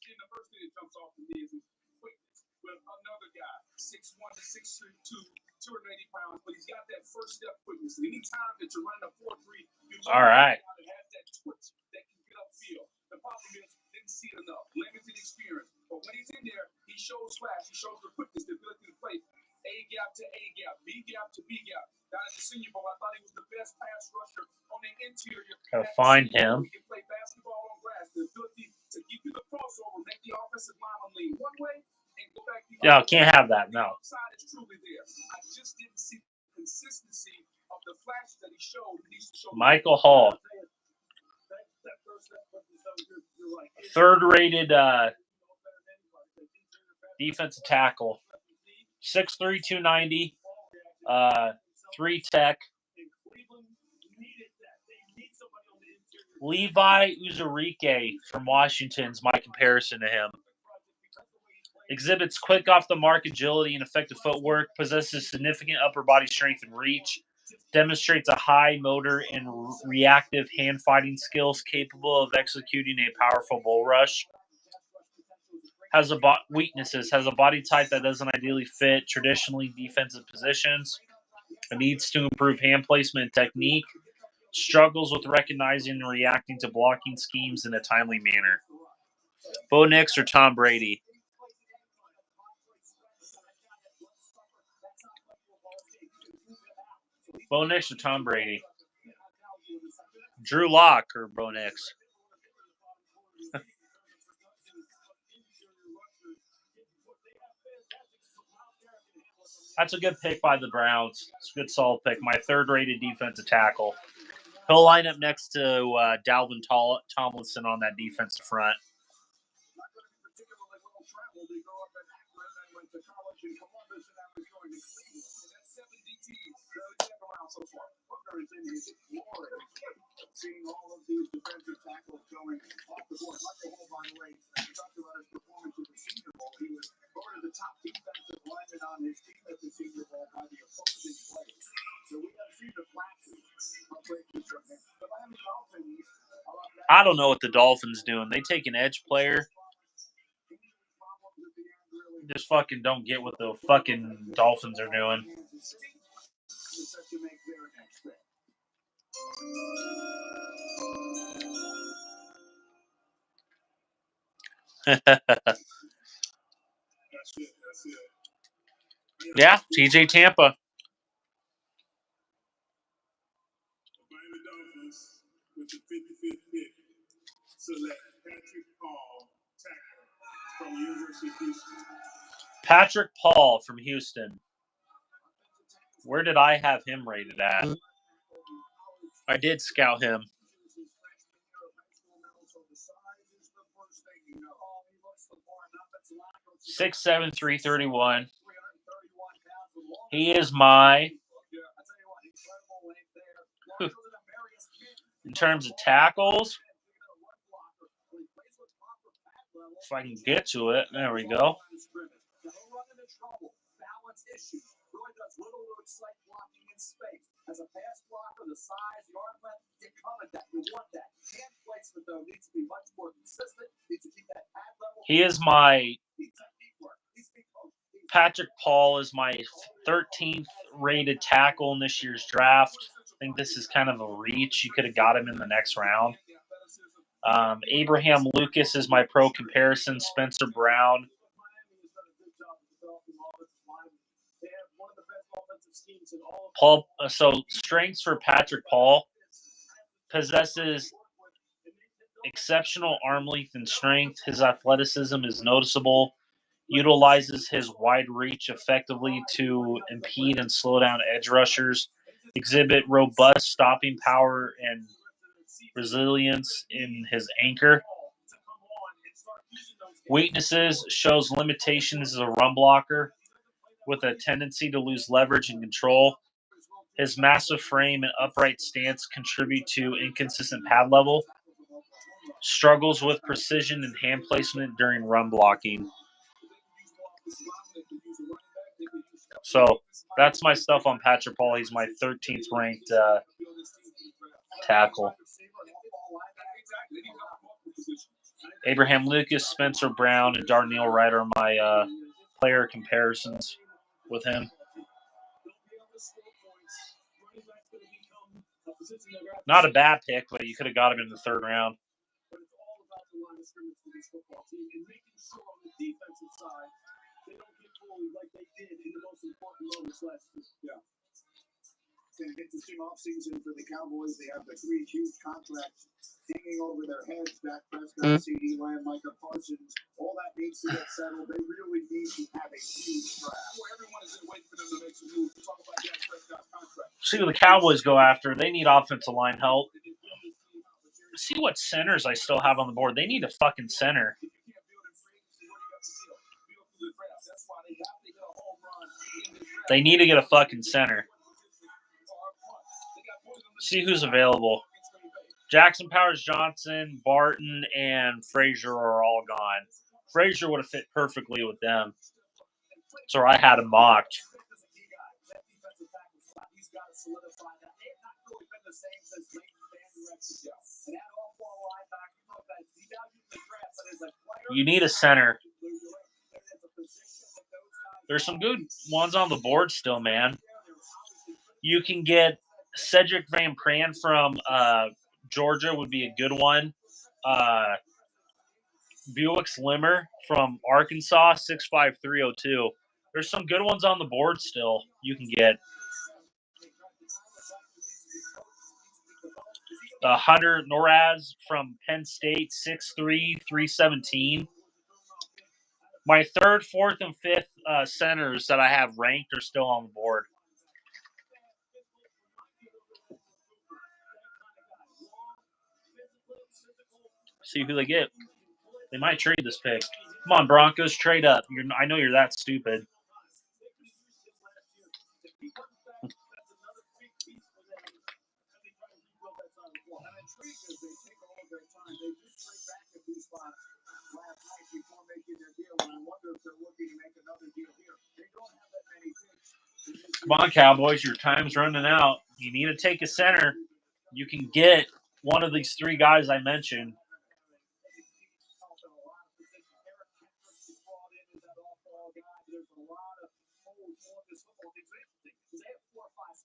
The first thing that jumps off to me is his quickness. With another guy, 6'1" to 6'2", 280 pounds, but he's got that first step quickness. Anytime that you're running a 4-3, you
All right.
that has that twitch that can get upfield. The problem is didn't see it enough, limited experience. But when he's in there, he shows flash, he shows the quickness, the ability to play A gap to A gap, B gap to B gap. Down at the Senior Bowl, I thought he was the best pass rusher on the interior.
Gotta find him.
He can play basketball on grass. The ability to give you the crossover, make the offensive lineman lean one way and go back the
Yeah,
other way.
can't have that, no.
The upside is truly there. I just didn't see the consistency of the flash that he showed. He needs to show
Michael Hall. Third-rated defensive tackle. 6'3", 290. 3 tech. Levi Uzurike from Washington is my comparison to him. Exhibits quick off the mark agility and effective footwork, possesses significant upper body strength and reach, demonstrates a high motor and reactive hand fighting skills capable of executing a powerful bull rush. Has a weaknesses, has a body type that doesn't ideally fit traditionally defensive positions. It needs to improve hand placement and technique. Struggles with recognizing and reacting to blocking schemes in a timely manner. Bo Nix or Tom Brady? Bo Nix or Tom Brady? Drew Lock or Bo Nix? That's a good pick by the Browns. It's a good, solid pick. My third-rated defensive tackle. He'll line up next to Dalvin Tomlinson on that defensive front.
Seeing all of these defensive tackles going off the board. Michael Hall, by the way, we talked about his performance at the Senior Bowl. He was voted the top defensive lineman on his team at the Senior Bowl by the opposing players. So we have seen the flashes of greatness from him. The Miami Dolphins.
I don't know what the Dolphins doing. They take an edge player. Just fucking don't get what the fucking Dolphins are doing. Yeah, TJ Tampa.
Miami Dolphins with the 55th pick select Patrick Paul, tackle from the University of Houston.
Patrick Paul from Houston. Where did I have him rated at? I did scout him. 6'7", 331. He is my, in terms of tackles, if I can get to it, there we go. He is my Patrick Paul is my 13th rated tackle in this year's draft. I think this is kind of a reach. You could have got him in the next round. Abraham Lucas is my pro comparison. Spencer Brown. Paul. So strengths for Patrick Paul: possesses exceptional arm length and strength. His athleticism is noticeable. Utilizes his wide reach effectively to impede and slow down edge rushers. Exhibit robust stopping power and resilience in his anchor. Weaknesses: shows limitations as a run blocker with a tendency to lose leverage and control. His massive frame and upright stance contribute to inconsistent pad level. Struggles with precision and hand placement during run blocking. So that's my stuff on Patrick Paul. He's my 13th ranked tackle. Abraham Lucas, Spencer Brown, and Darnell Wright are my player comparisons with him. Not a bad pick, but you could have got him in the third round.
An interesting offseason for the Cowboys. They have the 3 huge contracts hanging over their heads. Dak Prescott, CeeDee Lamb, Micah Parsons. All that needs to get settled. They really need to have a huge draft. Everyone is waiting for them to make some moves. Talk about Dak Prescott's contract.
See what the Cowboys go after. They need offensive line help. See what centers I still have on the board. They need a fucking center. They need to get a fucking center. See who's available. Jackson Powers Johnson, Barton, and Frazier are all gone. Frazier would have fit perfectly with them. So I had him mocked. You need a center. There's some good ones on the board still, man. You can get Cedric Van Pran from Georgia would be a good one. Buick Slimmer from Arkansas, 6'5", 302. There's some good ones on the board still you can get. Hunter Noraz from Penn State, 6'3", 317. My third, fourth, and fifth centers that I have ranked are still on the board. See who they get. They might trade this pick. Come on, Broncos, trade up. I know you're that stupid. Come on, Cowboys, your time's running out. You need to take a center. You can get one of these 3 guys I mentioned.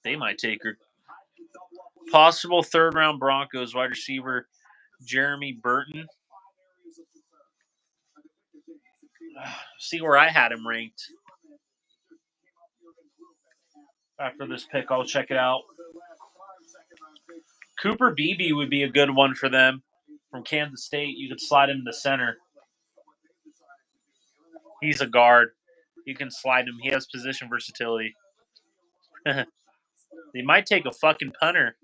They might take her. Possible third-round Broncos wide receiver Jeremy Burton. See where I had him ranked. After this pick, I'll check it out. Cooper Beebe would be a good one for them from Kansas State. You could slide him in the center. He's a guard. You can slide him. He has position versatility. They might take a fucking punter.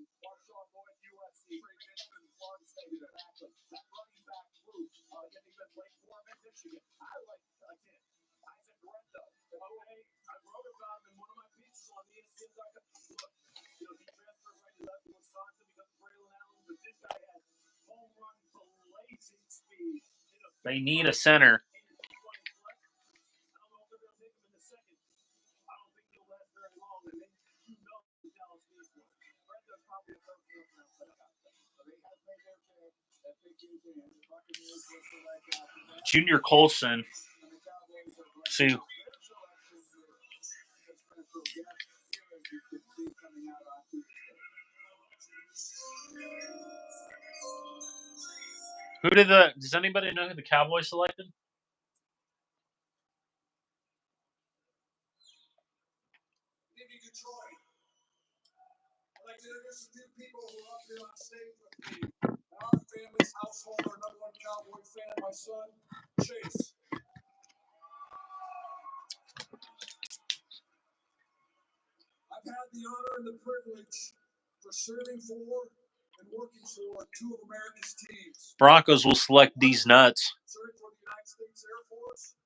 They need a center. Junior Colson. See. Does anybody know who the Cowboys selected?
I'd like to introduce a few people who are up here on stage with me. Our family's household, our number one Cowboy fan, my son, Chase. I've had the honor and the privilege for serving for and working for two of America's teams.
Broncos will select these nuts.
Serving for the United States Air Force.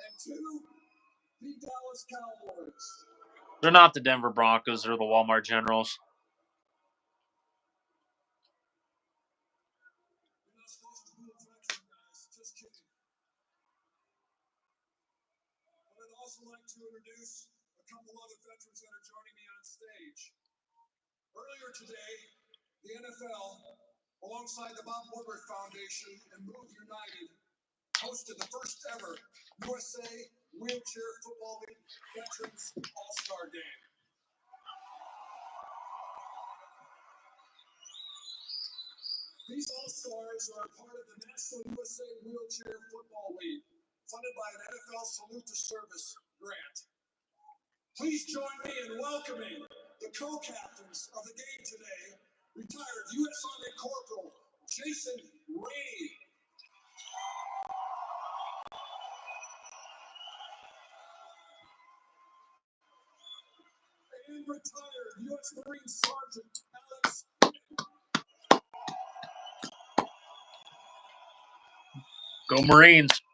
And two, the Dallas Cowboys.
They're not the Denver Broncos. They're the Walmart Generals.
You're not supposed to be a veteran, guys. Just kidding. But I'd also like to introduce a couple other veterans that are joining me on stage. Earlier today, the NFL, alongside the Bob Woodward Foundation and Move United, hosted the first ever USA Wheelchair Football League Veterans All-Star Game. These All-Stars are part of the National USA Wheelchair Football League, funded by an NFL Salute to Service grant. Please join me in welcoming the co-captains of the game today, retired U.S. Army Corporal Jason Rainey. And retired U.S. Marine Sergeant Alex.
Go Marines.
To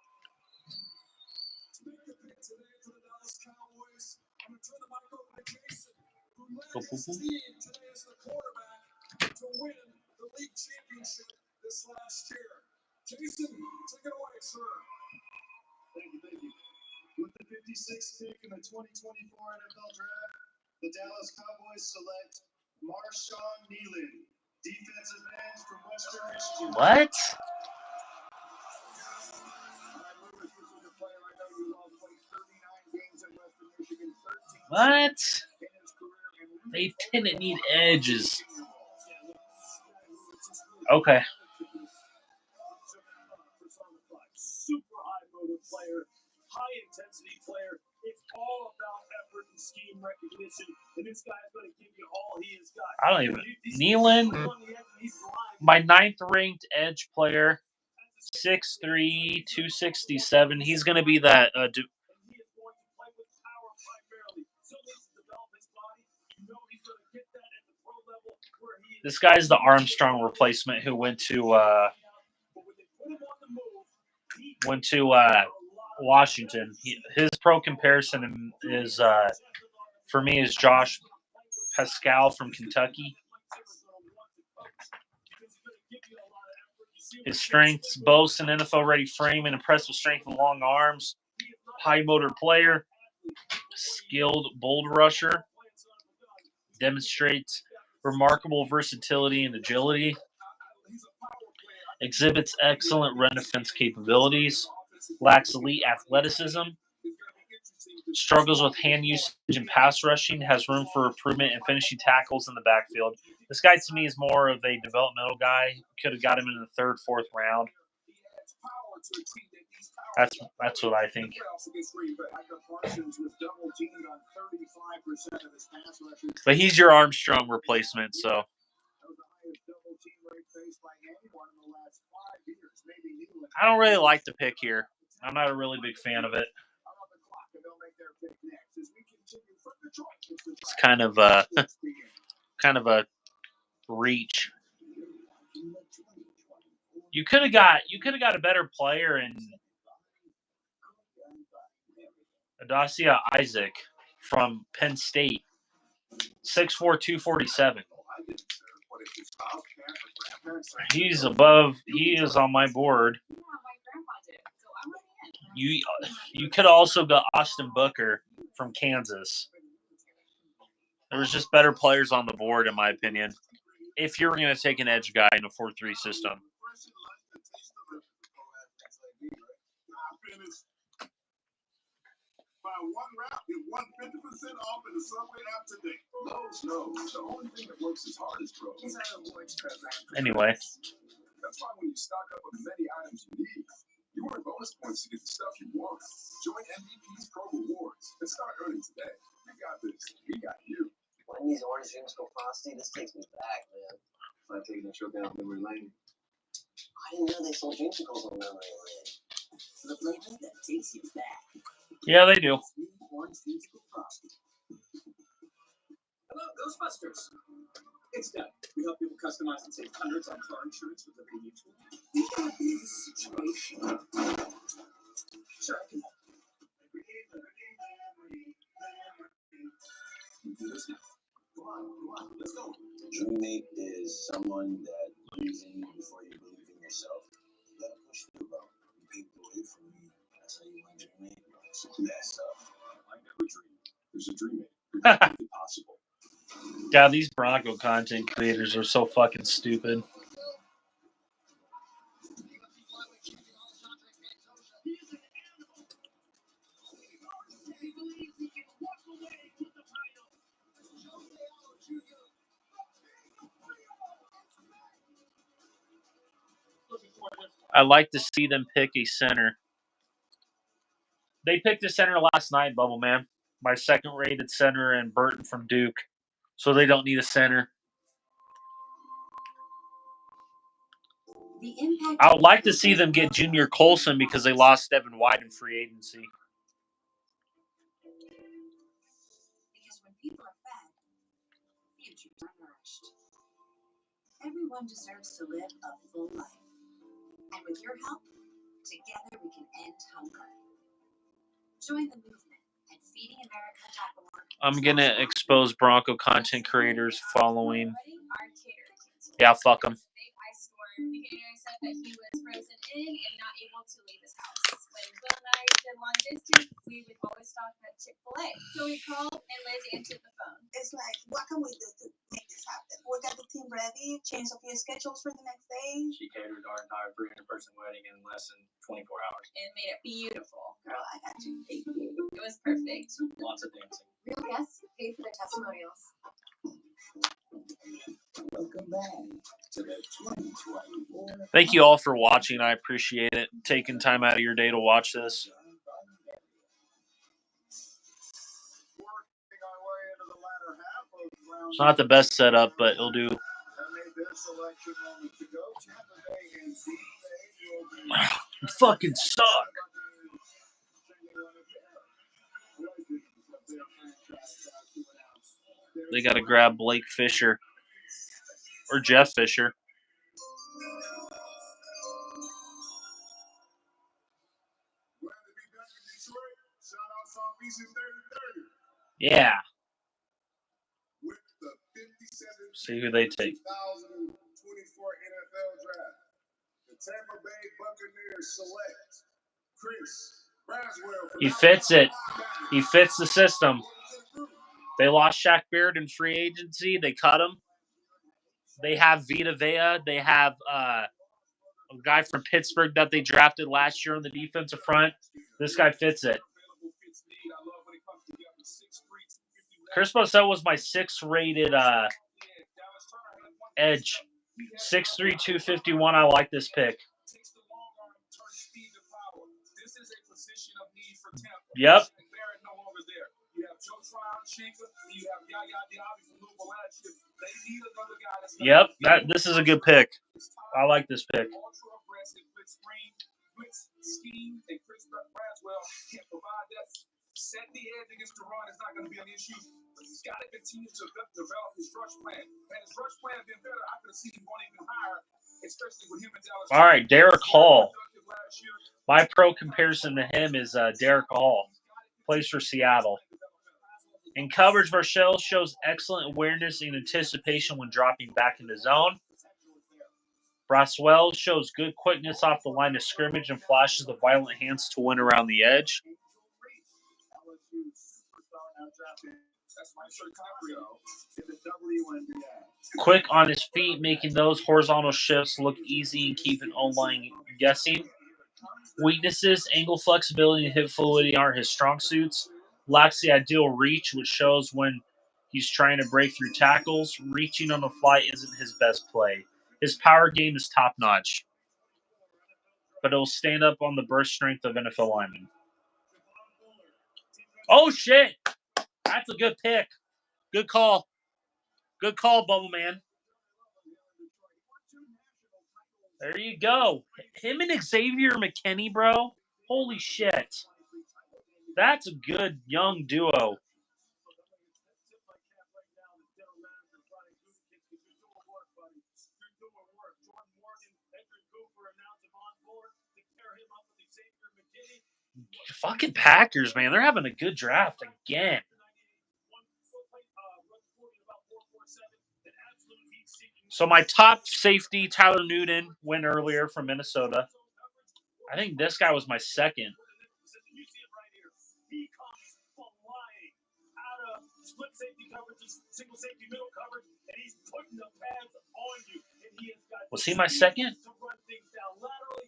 make the pick today for the Dallas Cowboys, I'm going to turn the mic over to Jason, who led his team today as the quarterback to win the league championship this last year. Jason, take it away, sir. Thank you. With the 56th pick in the 2024 NFL Draft, the Dallas Cowboys select Marshawn Nealon, defensive end from Western Michigan.
What? What? They didn't need edges. Okay.
Super high motive player, high intensity player. It's all about effort and scheme recognition, and this guy's going to give you all he has got.
I don't even. Nealon, my 9th ranked edge player, 6'3", 267. He's going to be that. This guy's the Armstrong replacement who went to Washington. His pro comparison is for me is Josh Pascal from Kentucky. His strengths boasts an NFL-ready frame and impressive strength and long arms. High motor player, skilled bull rusher, demonstrates remarkable versatility and agility, exhibits excellent run defense capabilities, lacks elite athleticism, struggles with hand usage and pass rushing, has room for improvement in finishing tackles in the backfield. This guy to me is more of a developmental guy. Could have got him in the 3rd, 4th round. That's what I think. But he's your Armstrong replacement, so. I don't really like the pick here. I'm not a really big fan of it. It's kind of a reach. You could have got a better player in Adacia Isaac from Penn State, 6'4", 247. He is on my board. You could also go Austin Booker from Kansas. There was just better players on the board, in my opinion. if you're going to take an edge guy in a 4-3 system.
Buy one wrap, get 150% off in the Subway app today. No, the only thing that works as hard as Pro is our rewards program.
Anyway.
That's why when you stock up on the many items you need, you earn bonus points to get the stuff you want. Join MVP's Pro Rewards and start earning today. You got this. We got you.
When these orange dreamsicle frosty, this takes me back, man.
It's like taking a trip down memory lane.
I didn't know they sold dreamsicles on memory lane. The flavor that takes you back.
Yeah, they do.
Orange dreamsicle frosty.
Hello, Ghostbusters. It's Doug. We help people customize and save hundreds on car insurance with every mutual.
We got this situation.
Sure, I can help.
You do this now. Come on, let's go. Dreammate is someone that believes in you before you believe in yourself. You gotta push through, bro. You paved the way for me. That's how you win Dreammate, bro. It's messed up.
I never dreamed. There's a dreammate. It's possible.
God, these Bronco content creators are so fucking stupid. I like to see them pick a center. They picked a center last night, Bubble Man. My second-rated center and Burton from Duke. So they don't need a center. I would like to see them get Junior Colson because they lost Devin White in free agency.
Because when people are fed, futures are nourished. Everyone deserves to live a full life. And with your help, together we can end hunger. Join the movement at feedingamerica.org.
I'm going to expose Bronco content creators following. Yeah, fuck them.
Beginner said that he was frozen in and not able to leave his house. When Will and I did long distance, we would always stop at Chick-fil-A. So we called and Liz answered the phone.
It's like, what can we do to make this happen? We got the team ready, changed a few schedules for the next day.
She catered our entire 300-person wedding in less than 24 hours.
And made it beautiful.
Girl, I got you. Thank you.
It was perfect.
Lots of dancing.
Real guests pay for their testimonials.
Welcome back to the 2024.
Thank you all for watching. I appreciate it. Taking time out of your day to watch this. It's not the best setup, but it'll do. You fucking suck. They got to grab Blake Fisher or Jeff Fisher. Yeah. See who they take.
2024 NFL Draft. The Tampa Bay Buccaneers select Chris Braswell.
He fits it. He fits the system. They lost Shaq Barrett in free agency. They cut him. They have Vita Vea. They have a guy from Pittsburgh that they drafted last year on the defensive front. This guy fits it. Chris Boswell was my 6th-rated edge. 6'3", 251. I like this pick. Yep. Yep. This is a good pick. I like this pick.
Set the edge against the run is not going to be an issue, but he's got to continue to develop his rush plan. And his rush plan has been better. I could have seen him going even higher, especially with him and Dallas.
All right, Derek Hall. My pro comparison to him is Derek Hall. Plays for Seattle. In coverage, Marshall shows excellent awareness and anticipation when dropping back into zone. Braswell shows good quickness off the line of scrimmage and flashes the violent hands to win around the edge. Quick on his feet, making those horizontal shifts look easy and keeping O-line guessing. Weaknesses, angle flexibility and hip fluidity aren't his strong suits. Lacks the ideal reach, which shows when he's trying to break through tackles. Reaching on the fly isn't his best play. His power game is top-notch, but it'll stand up on the burst strength of NFL linemen. Oh, shit! That's a good pick. Good call. Good call, Bubble Man. There you go. Him and Xavier McKinney, bro. Holy shit. That's a good young duo. Fucking Packers, man. They're having a good draft again. So my top safety, Tyler Newton, went earlier from Minnesota. I think this guy was my second. Was he my second?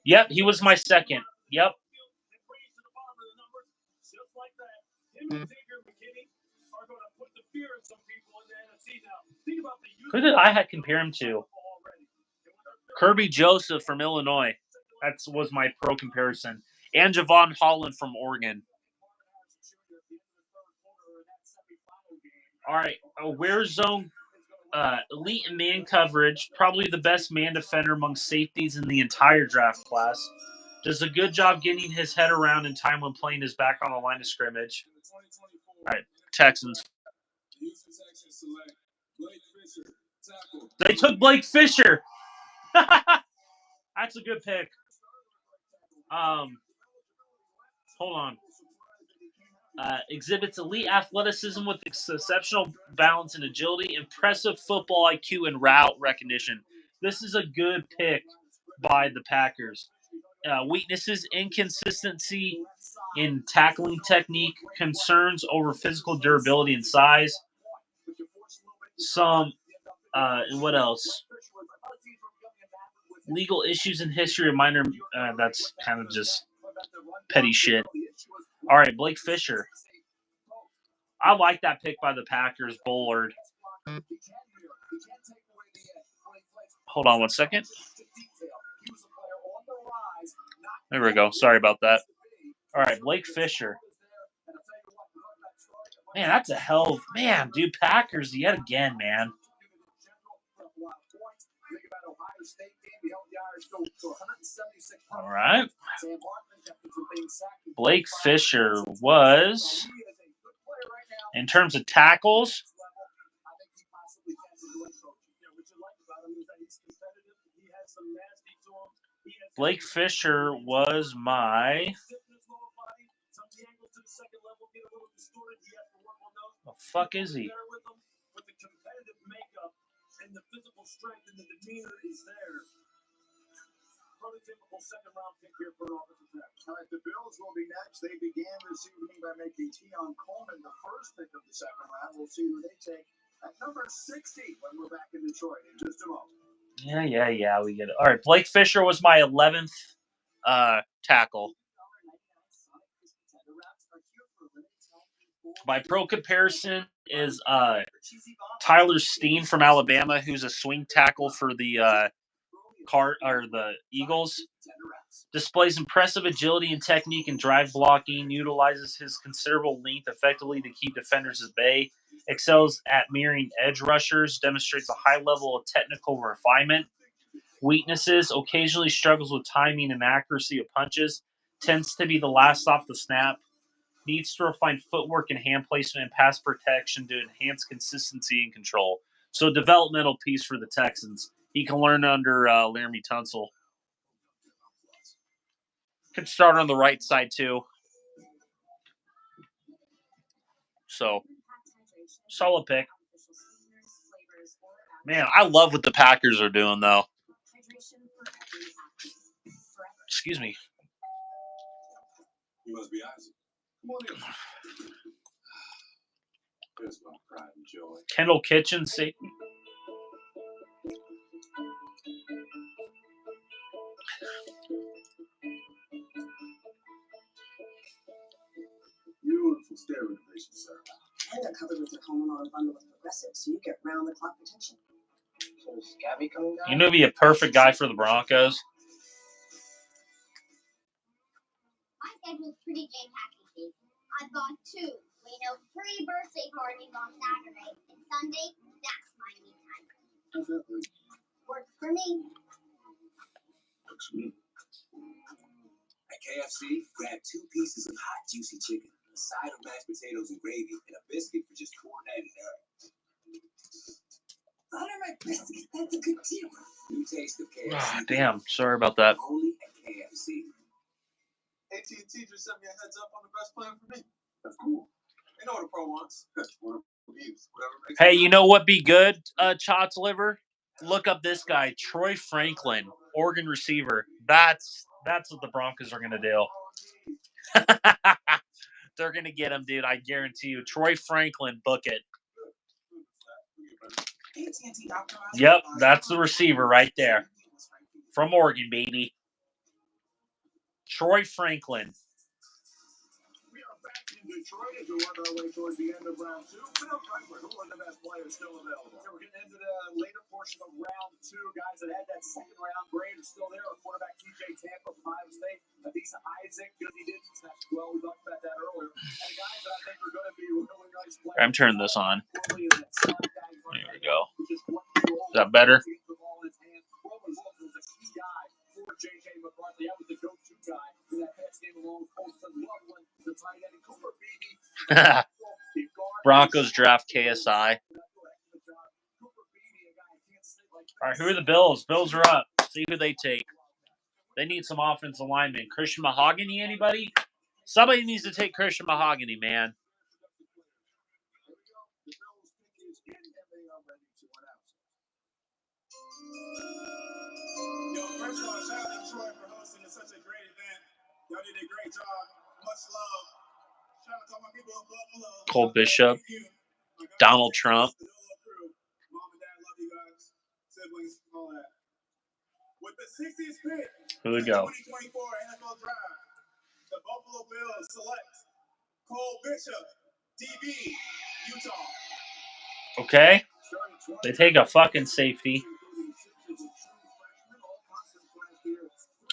Yep, he was my second. Yep. Who did I compare him to? Kirby Joseph from Illinois. That was my pro comparison. And Javon Holland from Oregon. All right. Where's zone? Elite in man coverage. Probably the best man defender among safeties in the entire draft class. Does a good job getting his head around in time when playing his back on the line of scrimmage. All right. Texans. They took Blake Fisher. That's a good pick. Hold on. Exhibits elite athleticism with exceptional balance and agility, impressive football IQ, and route recognition. This is a good pick by the Packers. Weaknesses, inconsistency in tackling technique, concerns over physical durability and size. And what else? Legal issues in history of minor. That's kind of just petty shit. All right, Blake Fisher. I like that pick by the Packers, Bullard. Hold on one second. There we go. Sorry about that. All right, Blake Fisher. Man, that's a hell of... Man, dude, Packers yet again, man. All right. Blake Fisher was, in terms of tackles, Blake Fisher was my... The fuck is he?
Prototypical second-round pick here for an offensive tackle. All right, the Bills will be next. They began this evening by making Keon Coleman the first pick of the second round. We'll see who they take at number 60 when we're back in Detroit in just a moment.
Yeah, we get it. All right, Blake Fisher was my 11th tackle. My pro comparison is Tyler Steen from Alabama, who's a swing tackle for the the Eagles. Displays impressive agility and technique in drive blocking, utilizes his considerable length effectively to keep defenders at bay, excels at mirroring edge rushers, demonstrates a high level of technical refinement. Weaknesses, occasionally struggles with timing and accuracy of punches, tends to be the last off the snap, needs to refine footwork and hand placement and pass protection to enhance consistency and control. So developmental piece for the Texans. He can learn under Laramie Tunsil. Could start on the right side, too. So, solid pick. Man, I love what the Packers are doing, though. Excuse me.
You must be Isaac. Come on in. Here's my pride and joy.
Kendall Kitchen safety.
Beautiful stair renovation, sir.
And they're covered with your homeowner bundle with Progressive, so you get round-the-clock protection.
So is Gabby coming down?
You know, be a perfect guy for the Broncos.
My schedule's pretty jam-packed these days. I've got 2 free birthday parties on Saturday, and Sunday, that's my me time.
How's that work?
Works for me.
Works for me.
At KFC, grab 2 pieces of hot, juicy chicken, a side of mashed potatoes and gravy, and a biscuit for just $4.99. Butter my biscuit, that's a good deal. New taste of KFC.
Ah, damn. Sorry about that.
Only at KFC.
AT&T just sent me a heads up on the best plan for me. That's cool. They know what a pro wants. Whatever makes
Hey, you know what be good, Chot's liver? Look up this guy, Troy Franklin, Oregon receiver. That's what the Broncos are going to do. They're going to get him, dude. I guarantee you. Troy Franklin, book it. Yep, that's the receiver right there. From Oregon, baby. Troy Franklin.
We are back in Detroit as we work our way towards the end of round 2. Phil Kuiper, who are the best players still available? Yeah, we're getting into the later portion of round 2. Guys that had that second round grade are still there. Our quarterback TJ Tampa from Iowa State. Adisa Isaac, because he didn't snap well. We talked about that earlier. And the guys that I think are going to be really nice players.
I'm turning this on. There we go. Is that better? Broncos draft KSI. All right, who are the Bills? Bills are up. See who they take. They need some offensive linemen. Christian Mahogany, anybody? Somebody needs to take Christian Mahogany, man.
Yo, first of all, shout out to Troy for hosting such a great event. Y'all did a great job. Much love. Shout out to all my people in Buffalo.
Cole Bishop. Donald Trump.
Mom and Dad love you guys. Siblings, all that. With the 60th pick,
Who would go?
2024 NFL Draft, the Buffalo Bills select Cole Bishop, DB, Utah.
Okay. They take a fucking safety.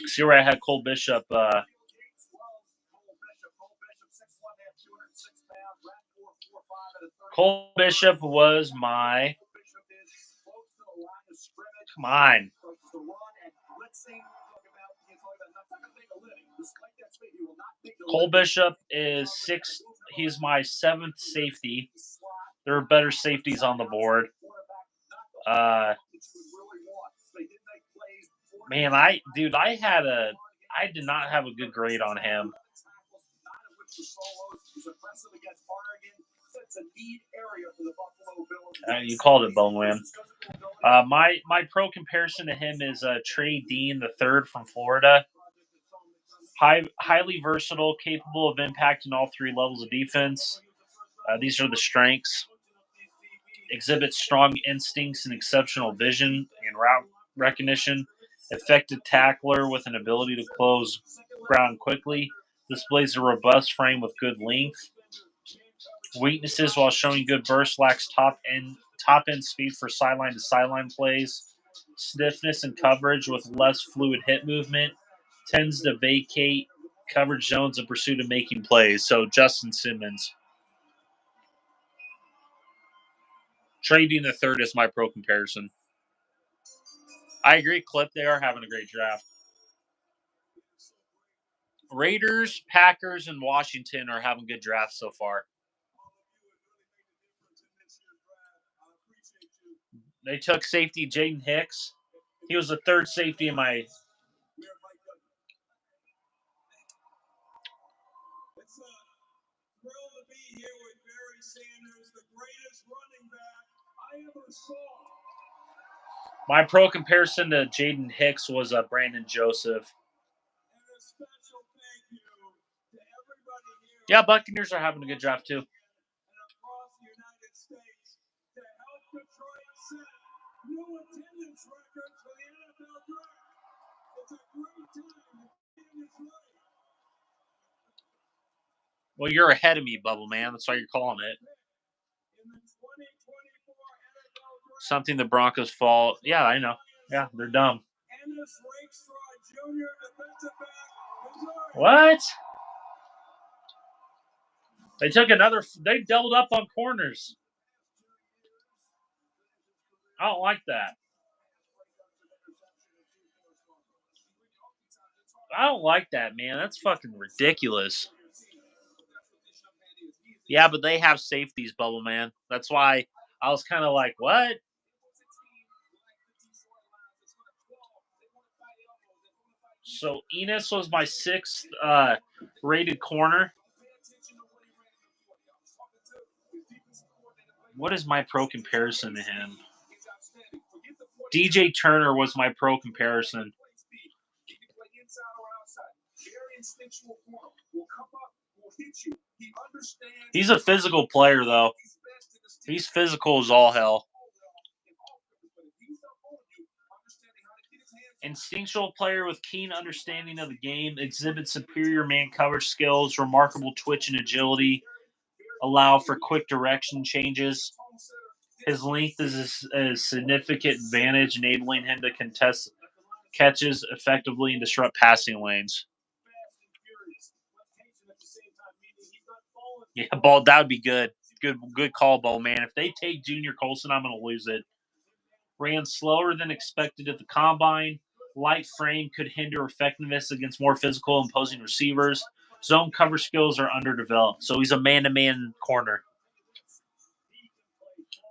See where I had Cole Bishop. Cole Bishop was my. Come on. Cole Bishop is 6. He's my 7th safety. There are better safeties on the board. Man, I did not have a good grade on him. You called it bone win. My pro comparison to him is Trey Dean, the 3rd from Florida. Highly versatile, capable of impacting all 3 levels of defense. These are the strengths. Exhibits strong instincts and exceptional vision and route recognition. Effective tackler with an ability to close ground quickly. Displays a robust frame with good length. Weaknesses: while showing good burst, lacks top end speed for sideline to sideline plays. Stiffness and coverage with less fluid hip movement. Tends to vacate coverage zones in pursuit of making plays. So Justin Simmons. Trey Dean the 3rd is my pro comparison. I agree, Clip. They are having a great draft. Raiders, Packers, and Washington are having good drafts so far. They took safety Jaden Hicks. He was the 3rd safety in my.
It's a thrill to be here with Barry Sanders, the greatest running back I ever saw.
My pro comparison to Jaden Hicks was Brandon Joseph.
And a special thank you to everybody here.
Yeah, Buccaneers are having a good draft too.
And across the United set new attendance records for the NFL Draft. It's a great time to be in this league.
Well, you're ahead of me, Bubble Man. That's why you're calling it.
In the 2024 NFL Draft,
Something the Broncos fall. Yeah, I know. Yeah, they're dumb.
Ennis Rakestraw Jr., defensive back, Missouri.
What? They took another. They doubled up on corners. I don't like that. I don't like that, man. That's fucking ridiculous. Yeah, but they have safeties, Bubble Man. That's why I was kind of like, what? So Enos was my 6th rated corner. What is my pro comparison to him? DJ Turner was my pro comparison. He's a physical player, though. He's physical as all hell. Instinctual player with keen understanding of the game, exhibits superior man coverage skills, remarkable twitch and agility, allow for quick direction changes. His length is a significant advantage, enabling him to contest catches effectively and disrupt passing lanes. Yeah, Ball, that would be good. Good call, Ball, man. If they take Junior Colson, I'm going to lose it. Ran slower than expected at the combine. Light frame could hinder effectiveness against more physical, imposing receivers. Zone cover skills are underdeveloped, so he's a man-to-man corner.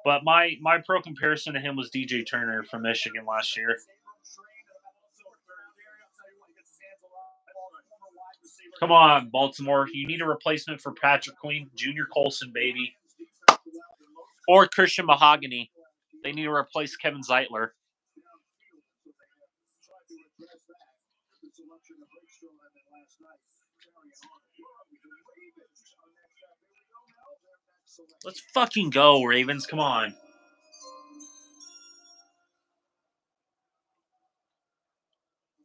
But my pro comparison to him was DJ Turner from Michigan last year. Come on, Baltimore. You need a replacement for Patrick Queen. Junior Colson, baby. Or Christian Mahogany. They need to replace Kevin Zeitler. Let's fucking go, Ravens. Come on.
I'd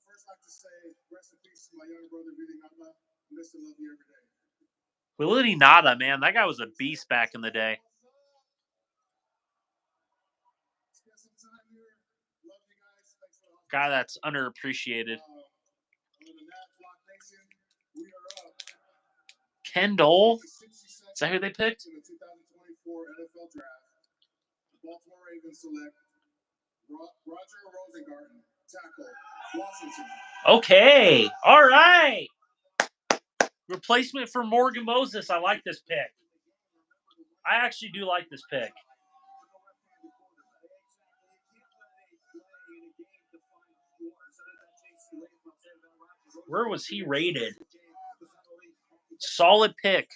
first like to say rest in peace to my younger brother, Willie Nada. I miss and love you every day.
Willie Nada, man. That guy was a beast back in the day.
Spend some time here. Love you guys. Thanks for the
Guy that's underappreciated.
other than that, Flock Nation, we are up.
Kendall?
66
Is that who they picked?
in the 2024 NFL Draft. The Baltimore Ravens select Roger Rosengarten, tackle, Washington.
Okay. All right. Replacement for Morgan Moses. I like this pick. I actually do like this pick. Where was he rated? Solid pick.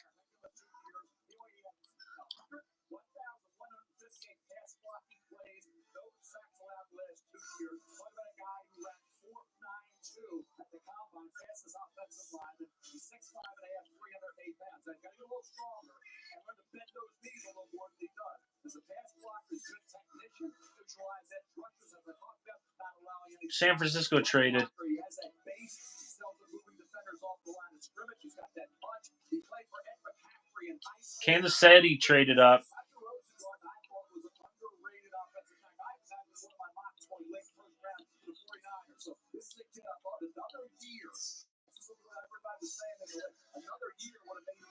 San Francisco traded. Kansas City traded up.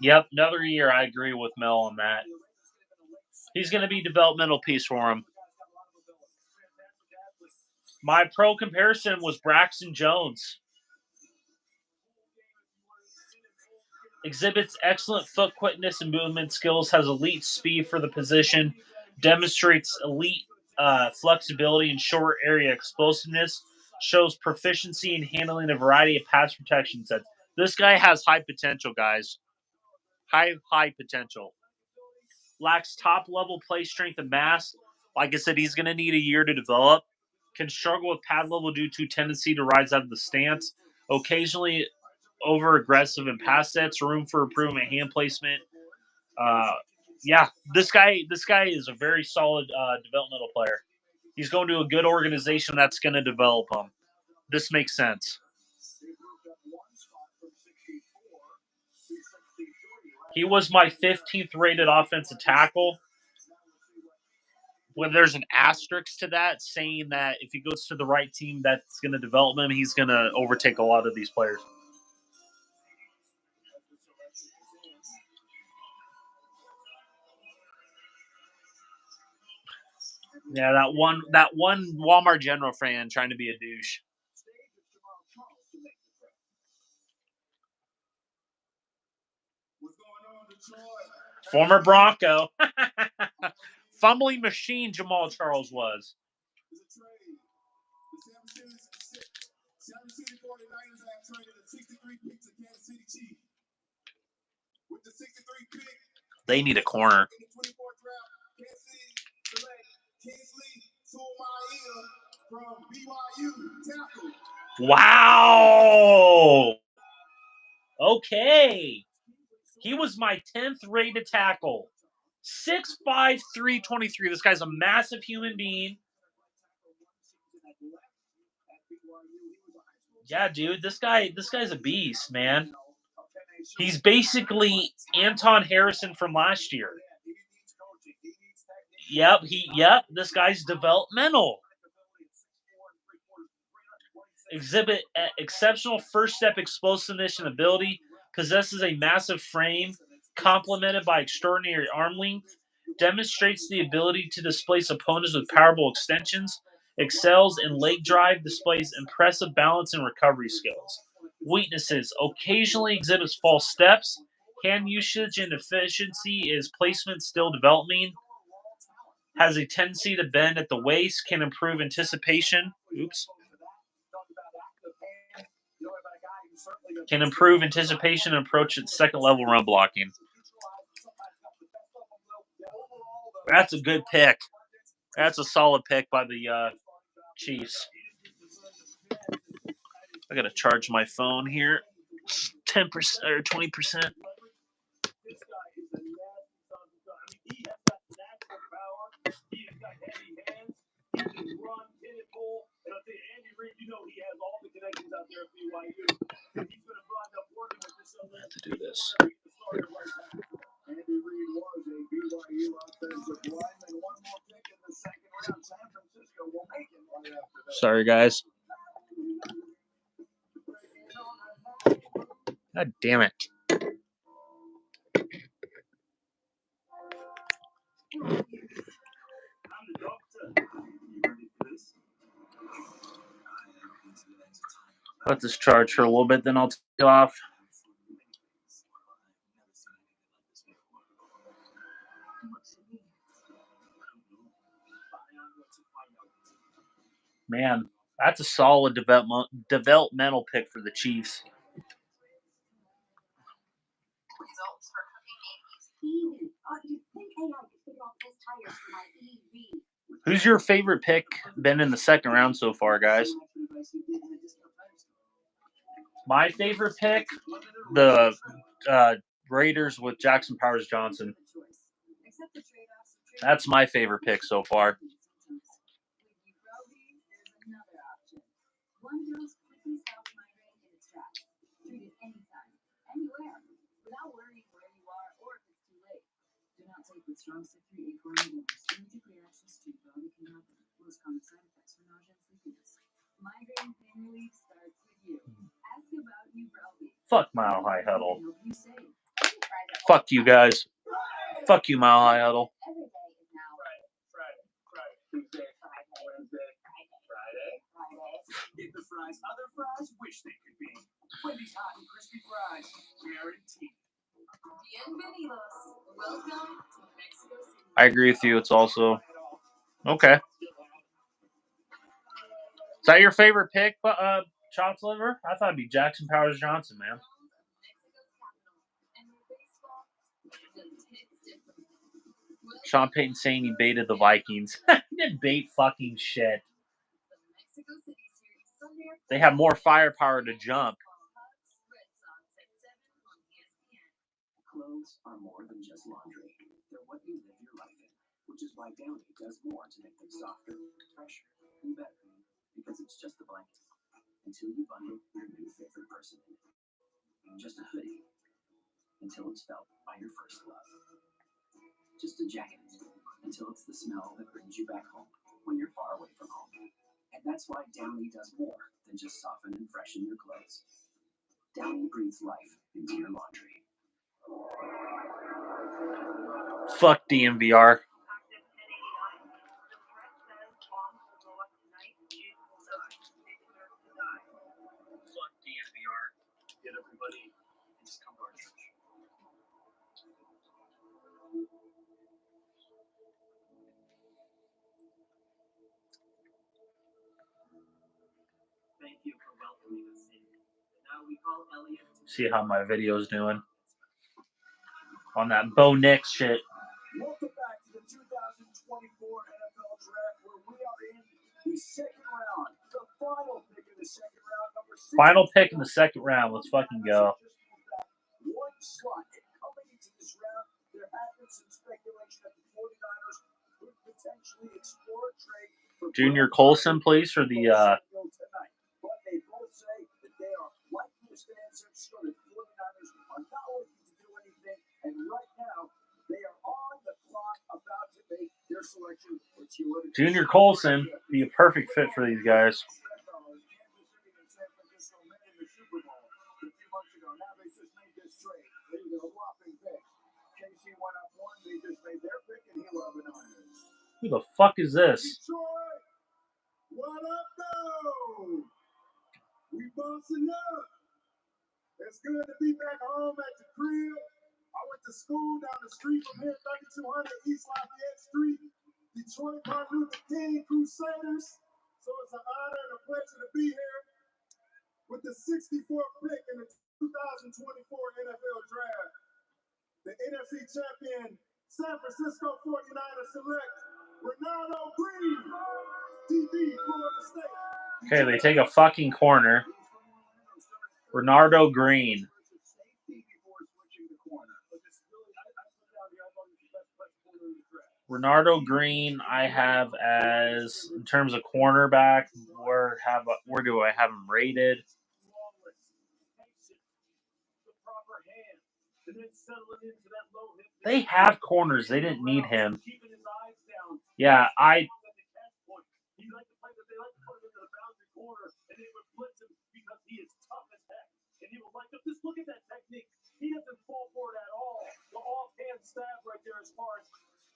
Yep, another year. I agree with Mel on that. He's going to be a developmental piece for him. My pro comparison was Braxton Jones. Exhibits excellent foot quickness and movement skills, has elite speed for the position, demonstrates elite flexibility and short area explosiveness, shows proficiency in handling a variety of pass protection sets. This guy has high potential, guys. High potential. Lacks top-level play strength and mass. Like I said, he's going to need a year to develop. Can struggle with pad level due to tendency to rise out of the stance. Occasionally over-aggressive in pass sets. Room for improvement hand placement. Yeah, this guy is a very solid developmental player. He's going to a good organization that's going to develop him. This makes sense. He was my 15th rated offensive tackle. When there's an asterisk to that, saying that if he goes to the right team that's going to develop him, he's going to overtake a lot of these players. Yeah, that one Walmart General fan trying to be a douche. Former Bronco. Fumbling machine Jamal Charles was. They need a corner. Wow. Okay. He was my 10th rated tackle. 6'5", 323. This guy's a massive human being. Yeah, dude, this guy's a beast, man. He's basically Anton Harrison from last year. Yep, this guy's developmental. Exhibit exceptional first step explosiveness and ability. Possesses a massive frame, complemented by extraordinary arm length. Demonstrates the ability to displace opponents with powerful extensions. Excels in leg drive. Displays impressive balance and recovery skills. Weaknesses: occasionally exhibits false steps. Hand usage and efficiency is placement still developing. Has a tendency to bend at the waist. Can improve anticipation. Can improve anticipation and approach at second level run blocking. That's a good pick. That's a solid pick by the Chiefs. I gotta charge my phone here. 10% or 20%. I have to do this. Sorry, guys. God damn it. Let this charge for a little bit, then I'll take it off. Man, that's a solid developmental pick for the Chiefs. Who's your favorite pick been in the second round so far, guys? My favorite pick, the Raiders with Jackson Powers Johnson. That's my favorite pick so far. Fuck Mile High Huddle. Fuck you guys. Fuck you, Mile High Huddle.
Get the fries other fries wish they could be. Wendy's hot and crispy fries, guaranteed.
Bienvenidos. Welcome to Mexico City.
I agree with you. It's also okay. Is that your favorite pick, Chops Liver? I thought it'd be Jackson Powers Johnson, man. Sean Payton saying he baited the Vikings. He didn't bait fucking shit. They have more firepower to jump.
Clothes are more than just laundry. They're what you live your life in, which which is why Downy does more to make them softer, fresher, and better. Because it's just a blanket. Until you bundle your new favorite person in it. Just a hoodie. Until it's felt by your first love. Just a jacket. Until it's the smell that brings you back home when you're far away from home. And that's why Downy does more than just soften and freshen your clothes. Downy breathes life into your laundry.
Fuck DMVR. Fuck DMVR.
Get everybody and just come to our church. Thank you for welcoming us in. Now we call Elliot to
See how my video's doing on that Bo Nix shit.
Welcome back to the 2024 NFL Draft, where we are in the second round, the final pick in the second round, number 6.
Final pick in the second round. Let's fucking go.
One slot. And coming into this round, there has been some speculation that the 49ers could potentially explore a trade for
Junior Colson, please, for the
tonight. But they both say that they are likely to stay in San Francisco. The 49ers are not looking to do anything, and right now they are on the clock about to make their selection for
Junior Colson be a perfect fit for these guys. Who the fuck is this?
Detroit, what up, though? We bossing up. It's good to be back home at the crib. I went to school down the street from here, 3200 East Lafayette Street, Detroit, Martin Luther King Crusaders. So it's an honor and a pleasure to be here with the 64th pick in the 2024 NFL Draft. The NFC champion San Francisco 49ers select Ronaldo Green, DB, Florida State.
Okay, they take a fucking corner. Ronaldo Green. Ronaldo Green, I have as, in terms of cornerback, where do I have him rated? They have corners. They didn't need him. Yeah,
Just look at that technique. He doesn't fall for it at all. The offhand stab right there as far as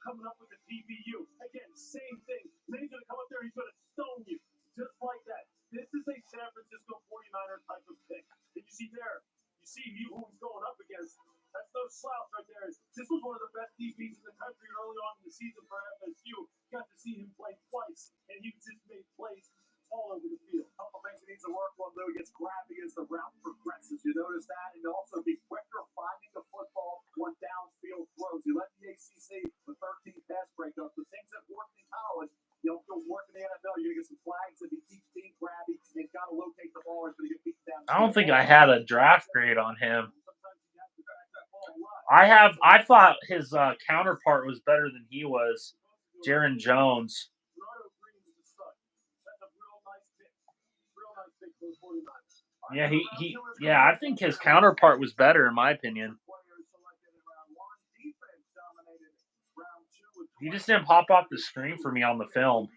coming up with the DBU. Again, same thing. Then he's going to come up there, he's going to stone you. Just like that. This is a San Francisco 49er type of pick. And you see there, you see who he's going up against. That's no slouch right there. This was one of the best DBs in the country early on in the season for FSU. Got to see him play twice, and he just made plays all over the field. A couple things he needs to work on, though. He gets grabbed as the route progresses. You notice that? And also be quicker finding the football on downfield throws. You let the ACC, the 13th pass breakup, the things that worked in college, you don't go work in the NFL. You're going to get some flags and he keeps being grabby and got to locate the ball. It's going to get beat down.
I don't think I had a draft grade on him. I thought his counterpart was better than he was, Jaron Jones. Yeah, I think his counterpart was better in my opinion. He just didn't pop off the screen for me on the film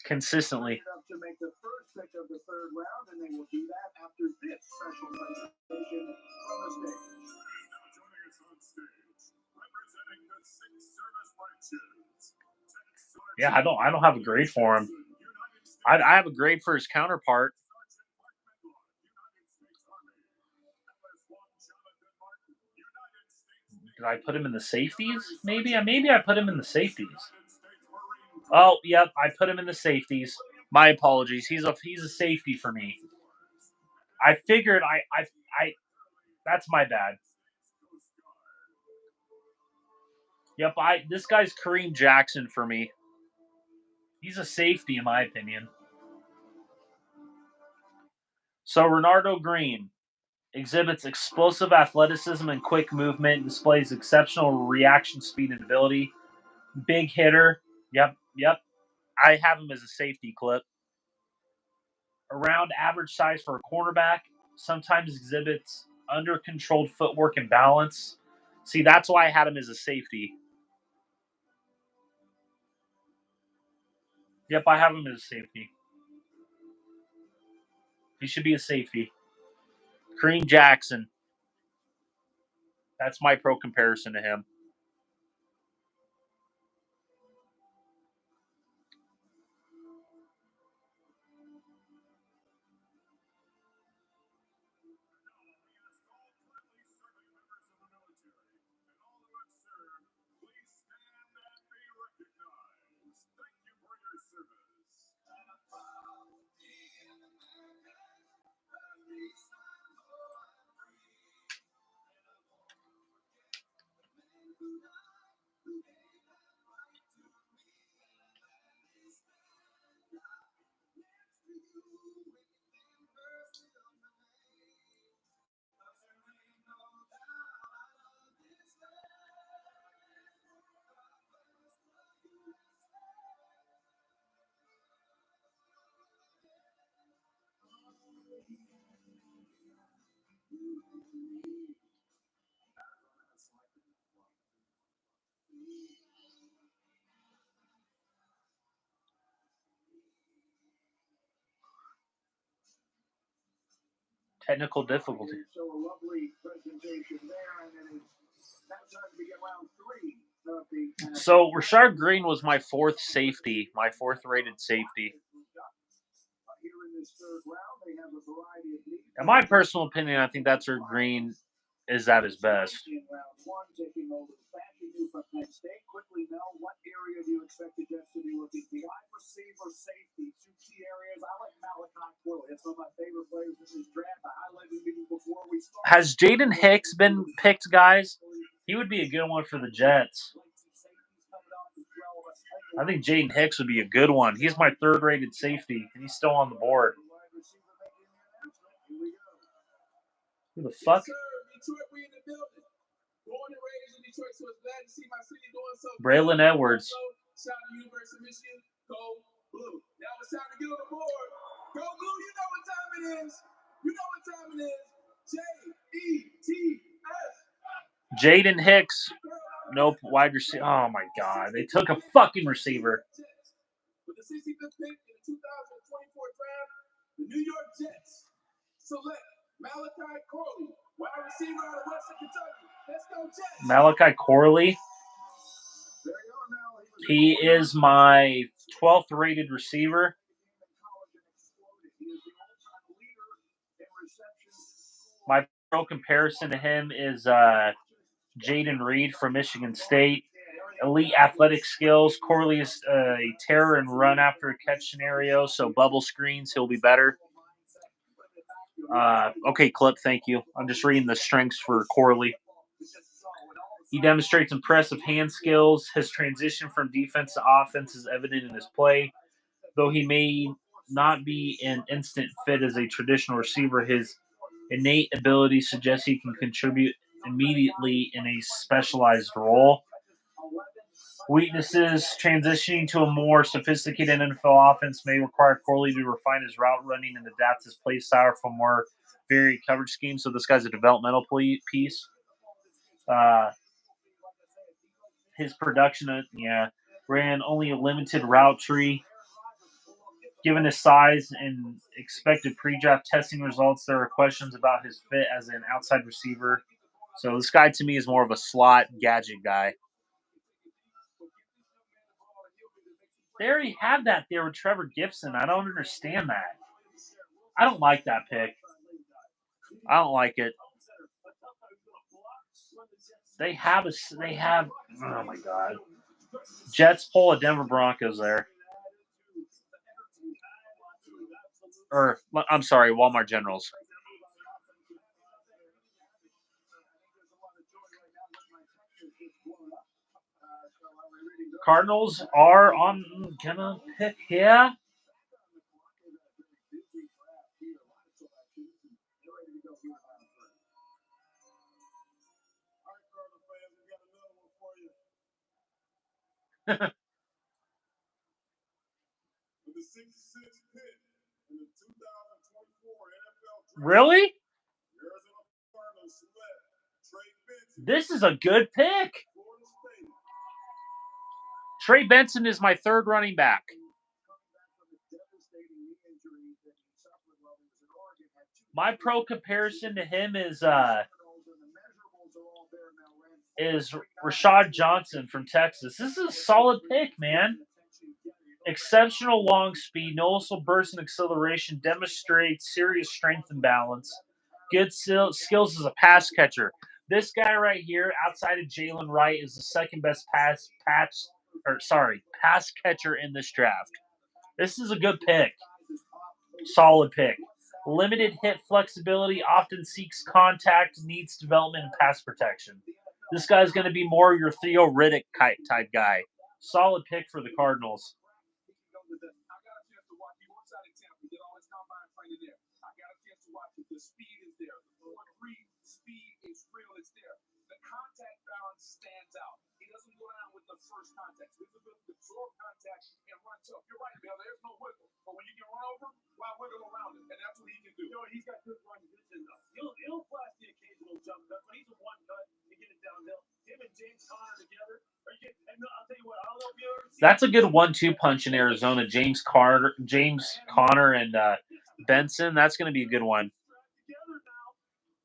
consistently.
To make the first pick of the third round, and they will do that after this special presentation from the stage. Joining us on stage, representing the 6 service branches.
Yeah, I don't have a grade for him. I have a grade for his counterpart. Did I put him in the safeties? Maybe I put him in the safeties. Oh, yep, I put him in the safeties. My apologies. He's a safety for me. I figured I that's my bad. Yep, this guy's Kareem Jackson for me. He's a safety in my opinion. So Ronaldo Green exhibits explosive athleticism and quick movement, displays exceptional reaction speed and ability, Big hitter. Yep. I have him as a safety clip. Around average size for a cornerback. Sometimes exhibits under-controlled footwork and balance. See, that's why I had him as a safety. Yep, I have him as a safety. He should be a safety. Kareem Jackson. That's my pro comparison to him. Technical difficulty.
So a lovely presentation there, and it is now time to begin round 3 of the
So Rashard Green was my fourth safety, my fourth rated safety.
here in this third round. They have a variety of needs.
In my personal opinion, I think that's where Green is at his best.
In round 1, taking over the fashion new from Penn State. Quickly, Mel, what area do you expect the Jets to be looking for? Wide receiver, safety, 2 key areas. I like Malachi Corley. That's one of my favorite players in this draft. I highlighted him before we started.
Has Jaden Hicks been picked, guys? He would be a good one for the Jets. I think Jaden Hicks would be a good one. He's my third-rated safety, and he's still on the board. Who the fuck?
Detroit, we in the building. Born and raised in Detroit, so it's glad to see my city doing so.
Braylon Edwards.
Shout out to University of Michigan. Go Blue. Now it's time to get on the board. Go Blue. You know what time it is. J-E-T-S.
Jaden Hicks. Nope. Wide receiver. Oh, my God. They took a fucking receiver.
With the 65th pick in the 2024 draft, the New York Jets select Malachi Corley, wide receiver out of Western Kentucky. Let's go, Jets.
Malachi Corley. He is my 12th rated receiver. My pro comparison to him is Jaden Reed from Michigan State. Elite athletic skills. Corley is a terror and run after a catch scenario, so bubble screens, he'll be better. Okay, Clip, thank you. I'm just reading the strengths for Corley. He demonstrates impressive hand skills. His transition from defense to offense is evident in his play. Though he may not be an instant fit as a traditional receiver, his innate ability suggests he can contribute immediately in a specialized role. Weaknesses: transitioning to a more sophisticated NFL offense may require Corley to refine his route running and adapt his play style for more varied coverage schemes. So this guy's a developmental piece. His production, ran only a limited route tree. Given his size and expected pre-draft testing results, there are questions about his fit as an outside receiver. So this guy, to me, is more of a slot gadget guy. They already had that there with Trevor Gibson. I don't understand that. I don't like that pick. I don't like it. They have, oh my God. Jets pull a Denver Broncos there. Or, I'm sorry, Walmart Generals. Cardinals are gonna pick here.
With the 66th pick in the 2024 NFL Draft,
Really?
Arizona Cardinals select Trey Benson,
This is a good pick.
Florida State.
Trey Benson is my third running back.
Coming back from the devastating knee injury that he suffered while he was in Oregon, had 2
My pro comparison to him is
Seminoles, and the measurables are all there now. Ran
Rashad Johnson from Texas. This is a solid pick, man. Exceptional long speed, noticeable burst and acceleration, demonstrates serious strength and balance. Good skills as a pass catcher. This guy right here, outside of Jalen Wright, is the second best pass catcher in this draft. This is a good pick. Solid pick. Limited hit flexibility, often seeks contact, needs development and pass protection. This guy's going to be more your Theo Riddick type guy. Solid pick for the Cardinals.
I got a chance to watch. He works out in Tampa. He did all his combine training there. I got a chance to watch it. The speed is there. The 4.3 speed is real. It's there. The contact balance stands out. He doesn't go down with the first contact. He's able to absorb contact and run tough. You're right, Bill. There's no wiggle. But when you can run over, why wiggle around it? And that's what he can do. He's got good run vision, though. He'll flash the occasional jump cut, but he's a one cut to get it downhill. Him and James Conner together. And I'll tell you what, I don't know if you ever seen.
That's a good 1-2 punch in Arizona. James Conner, and Benson. That's going to be a good one.
Together now,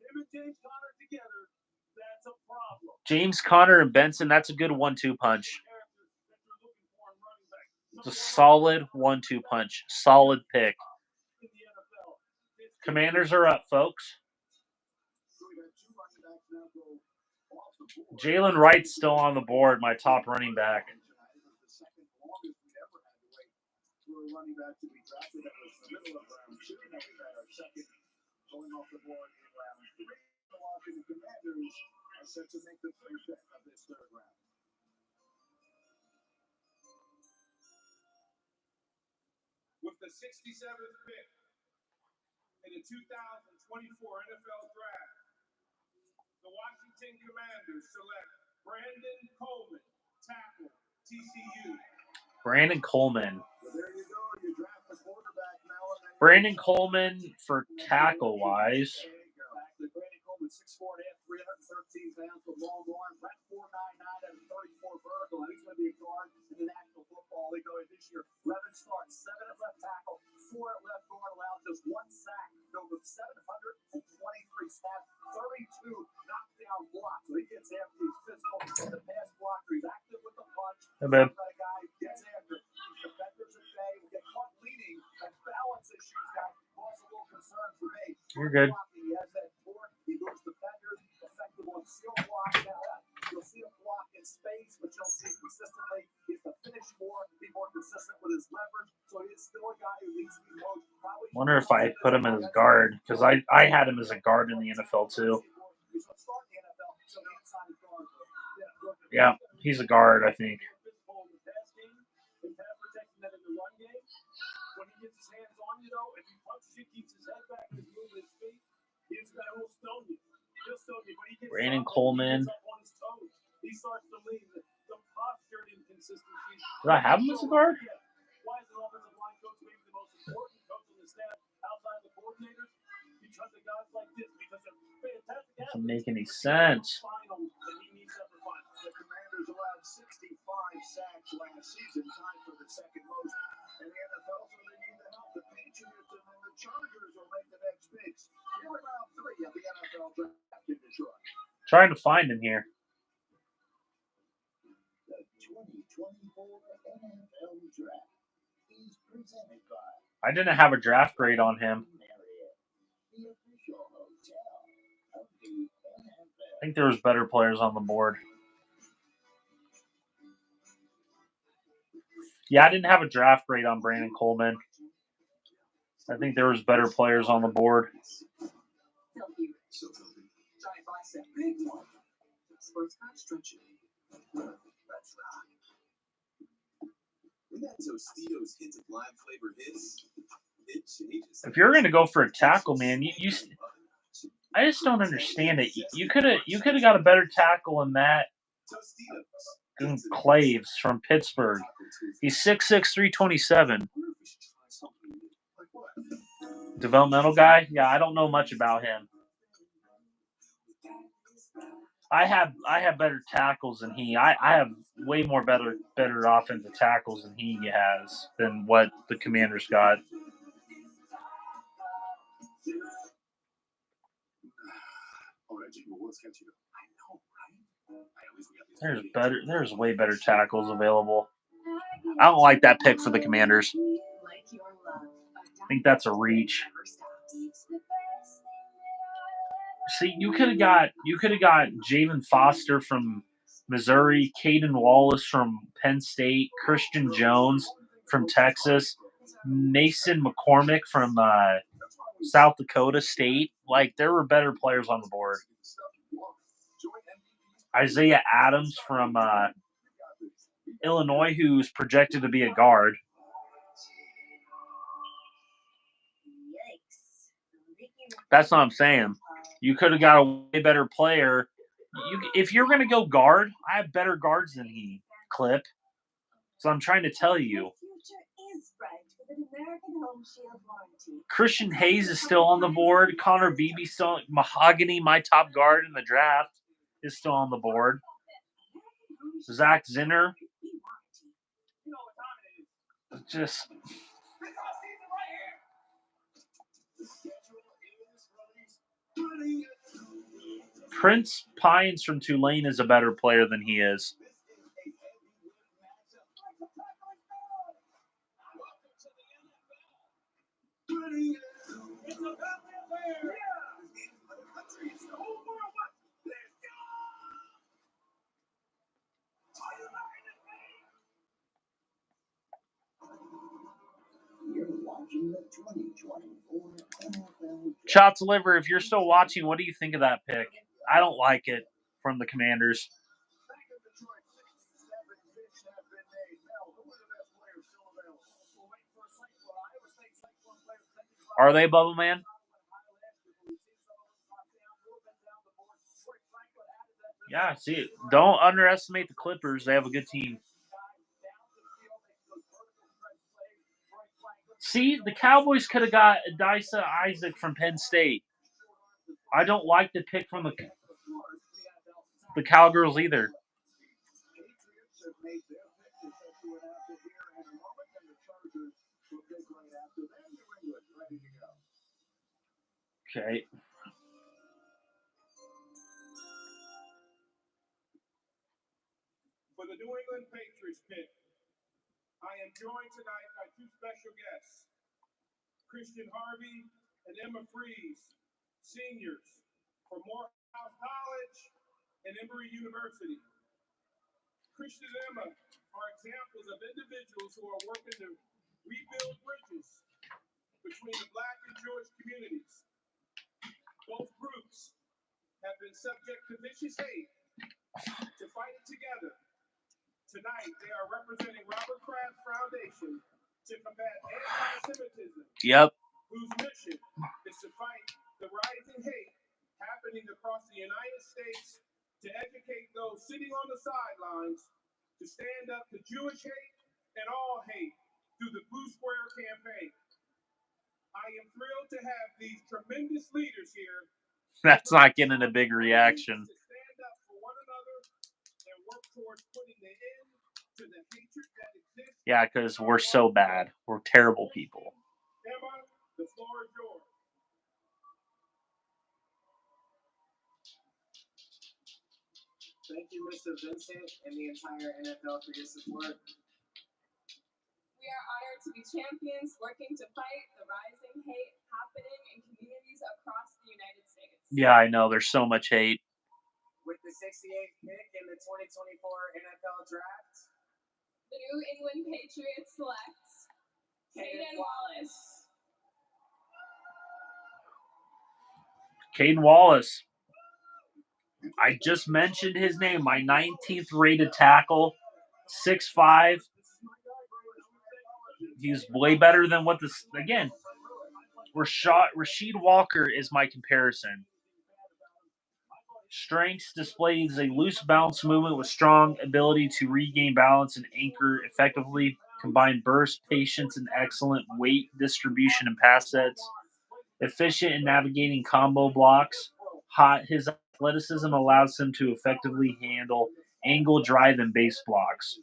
him and James Conner together, that's a problem.
James Conner and Benson. That's a good 1-2 punch. It's a solid 1-2 punch. Solid pick. Commanders are up, folks. Jalen Wright's still on the board, my top running back.
Running back to be drafted. That was the middle of round 2. Now we've had our second going off the board in round 3. The Washington Commanders are set to make the first pick of this third round.
With the 67th pick in the 2024 NFL Draft, the Washington Commanders select Brandon Coleman, tackle, TCU.
Brandon Coleman.
Well, there you go. You draft the quarterback now.
Brandon Coleman for tackle-wise.
Brandon Coleman, 6'4", 313 pounds with long arms, right 4'9", and 34 vertical. And he's going to be a guard in the National Football League this year. 11 starts, 7 at left tackle, 4 at left guard, allowed just 1 sack, over 723 snaps, 32 knockdown blocks. So he gets after his physical and the pass blocker. He's active with the punch.
Hey, man.
That guy gets after it. Defenders at bay will get caught leading and balance issues, guys. Also a little concern for me.
You're good.
He has that torque. He moves defenders, effective on seal blocks. Now, you'll see him block in space, but you'll see consistently. He's to finish more, be more consistent with his leverage. So he's still a guy who needs to be coached.
Wonder if I put him as guard, because I had him as a guard in the NFL too. Yeah, he's a guard, I think. Brandon Coleman. Did I have him as a guard? Doesn't make any sense.
The Commanders allowed 65 sacks last season, tied for the second most in the NFL, so they need the help. The Patriots and then the Chargers will make the next picks. Here in round 3 of the NFL draft in Detroit.
Trying to find him here.
The 2024 NFL Draft is presented by
I didn't have a draft grade on him.
Marriott, the official hotel of the NFL.
I think there was better players on the board. Yeah, I didn't have a draft grade on Brandon Coleman. I think there was better players on the board.
Giant bicep, big one. Sports car stretching. Let's rock.
When that Tostitos hint of lime flavor hits, it changes.
If you're going to go for a tackle, man, I just don't understand it. You could have got a better tackle in that.
Tostitos,
Claves from Pittsburgh. He's 6'6", 327. Developmental guy? Yeah, I don't know much about him. I have better tackles than he. I have way more better offensive tackles than he has than what the Commanders got. There's way better tackles available. I don't like that pick for the Commanders. I think that's a reach. See, you could have got Javen Foster from Missouri, Caden Wallace from Penn State, Christian Jones from Texas, Mason McCormick from South Dakota State. Like, there were better players on the board. Isaiah Adams from Illinois, who's projected to be a guard. That's what I'm saying. You could have got a way better player. If you're going to go guard, I have better guards than he, Clip. So I'm trying to tell you. Christian Hayes is still on the board. Connor Beebe still. Mahogany, my top guard in the draft, is still on the board. Zach Zinner. Just. Prince Pines from Tulane is a better player than he is. Chops Liver, if you're still watching, what do you think of that pick? I don't like it from the Commanders. Are they, Bubba Man? Yeah, see it. Don't underestimate the Clippers. They have a good team. See, the Cowboys could have got Adisa Isaac from Penn State. I don't like the pick from the Cowgirls either. Okay.
For the New England Patriots pick, I am joined tonight by two special guests, Christian Harvey and Emma Freeze, seniors from Morehouse College and Emory University. Christian and Emma are examples of individuals who are working to rebuild bridges between the Black and Jewish communities. Both groups have been subject to vicious hate. To fight it together, tonight they are representing Robert Kraft Foundation to combat anti-Semitism.
Yep.
Whose mission is to fight the rising hate happening across the United States, to educate those sitting on the sidelines, to stand up to Jewish hate and all hate through the Blue Square campaign. I am thrilled to have these tremendous leaders here.
That's not getting a big reaction.
To stand up for one another and work towards putting an end to the hatred that exists.
Yeah, because we're so bad. We're terrible people.
Emma, the floor is yours.
Thank you, Mr. Vincent, and the entire NFL for your support.
We are honored to be champions working to fight the rising hate happening in communities across the United States.
Yeah, I know. There's so much hate.
With the 68th pick in the 2024 NFL Draft,
the New England Patriots select Caden Wallace.
Caden Wallace. I just mentioned his name. My 19th rated tackle, 6'5". He's way better than what this. Again, Rasheed Walker is my comparison. Strengths displays a loose bounce movement with strong ability to regain balance and anchor effectively. Combined burst, patience, and excellent weight distribution and pass sets. Efficient in navigating combo blocks. His athleticism allows him to effectively handle angle, drive, and base blocks.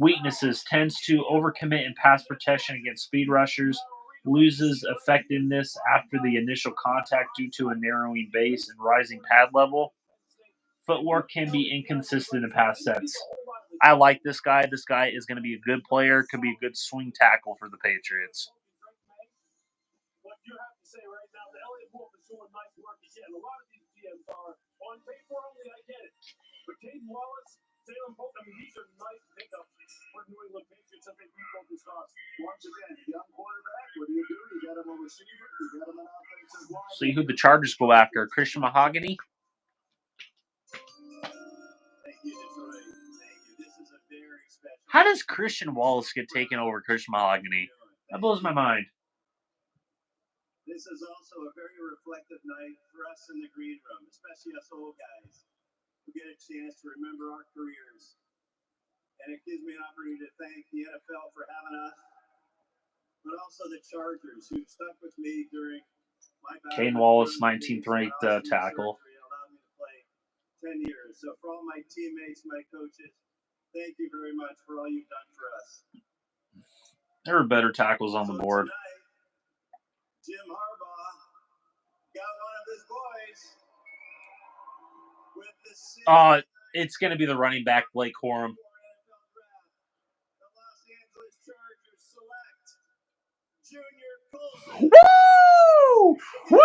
Weaknesses: tends to overcommit in pass protection against speed rushers. Loses effectiveness after the initial contact due to a narrowing base and rising pad level. Footwork can be inconsistent in pass sets. I like this guy. This guy is going to be a good player. Could be a good swing tackle for the Patriots.
But you have to say right now, the LA Wolf is doing nice work again. A lot of these GMs are on paper only, I get it. But Caden Wallace, Salem Bolt, I mean, these are nice pickups for New England Patriots as they refocus us. Once again, young quarterback, what do? You got him a receiver, you got him an offensive line.
See who the Chargers go after. Christian Mahogany?
Thank you, Detroit. Thank you. This is a very special.
How does Christian Wallace get taken over Christian Mahogany? That blows my mind.
This is also a very reflective night for us in the green room, especially us old guys who get a chance to remember our careers. And it gives me an opportunity to thank the NFL for having us, but also the Chargers who stuck with me during my battle.
Caden Wallace, 19th ranked tackle.
Allowed me to play 10 years. So for all my teammates, my coaches, thank you very much for all you've done for us.
There were better tackles on the board.
Tonight, Jim Harbaugh got one of his boys with the
It's going to be the running back, Blake Corum.
The Los Angeles Chargers select Junior Colson.
Woo!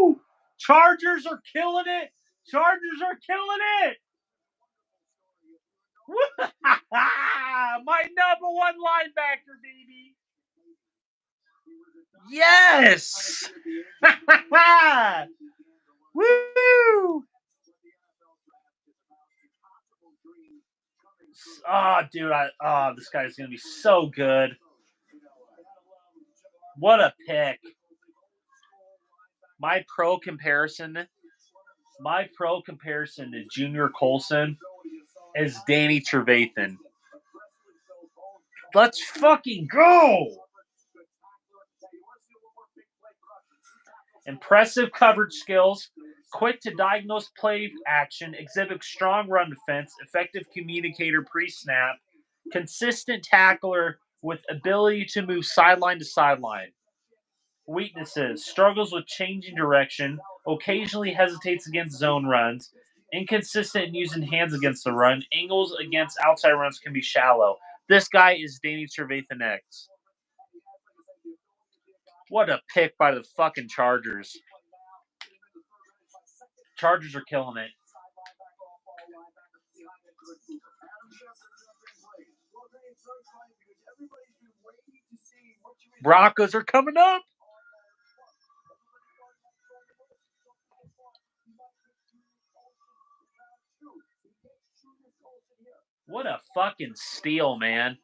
Woo! Chargers are killing it. Chargers are killing it. My number one linebacker, baby. Yes! Woo! Oh, dude, this guy's going to be so good. What a pick. My pro comparison to Junior Colson is Danny Trevathan. Let's fucking go! Impressive coverage skills, quick to diagnose play action, exhibits strong run defense, effective communicator pre-snap, consistent tackler with ability to move sideline to sideline. Weaknesses: struggles with changing direction, occasionally hesitates against zone runs, inconsistent in using hands against the run, angles against outside runs can be shallow. This guy is Danny Trevathan X. What a pick by the fucking Chargers. Chargers are killing it. Broncos are coming up. What a fucking steal, man.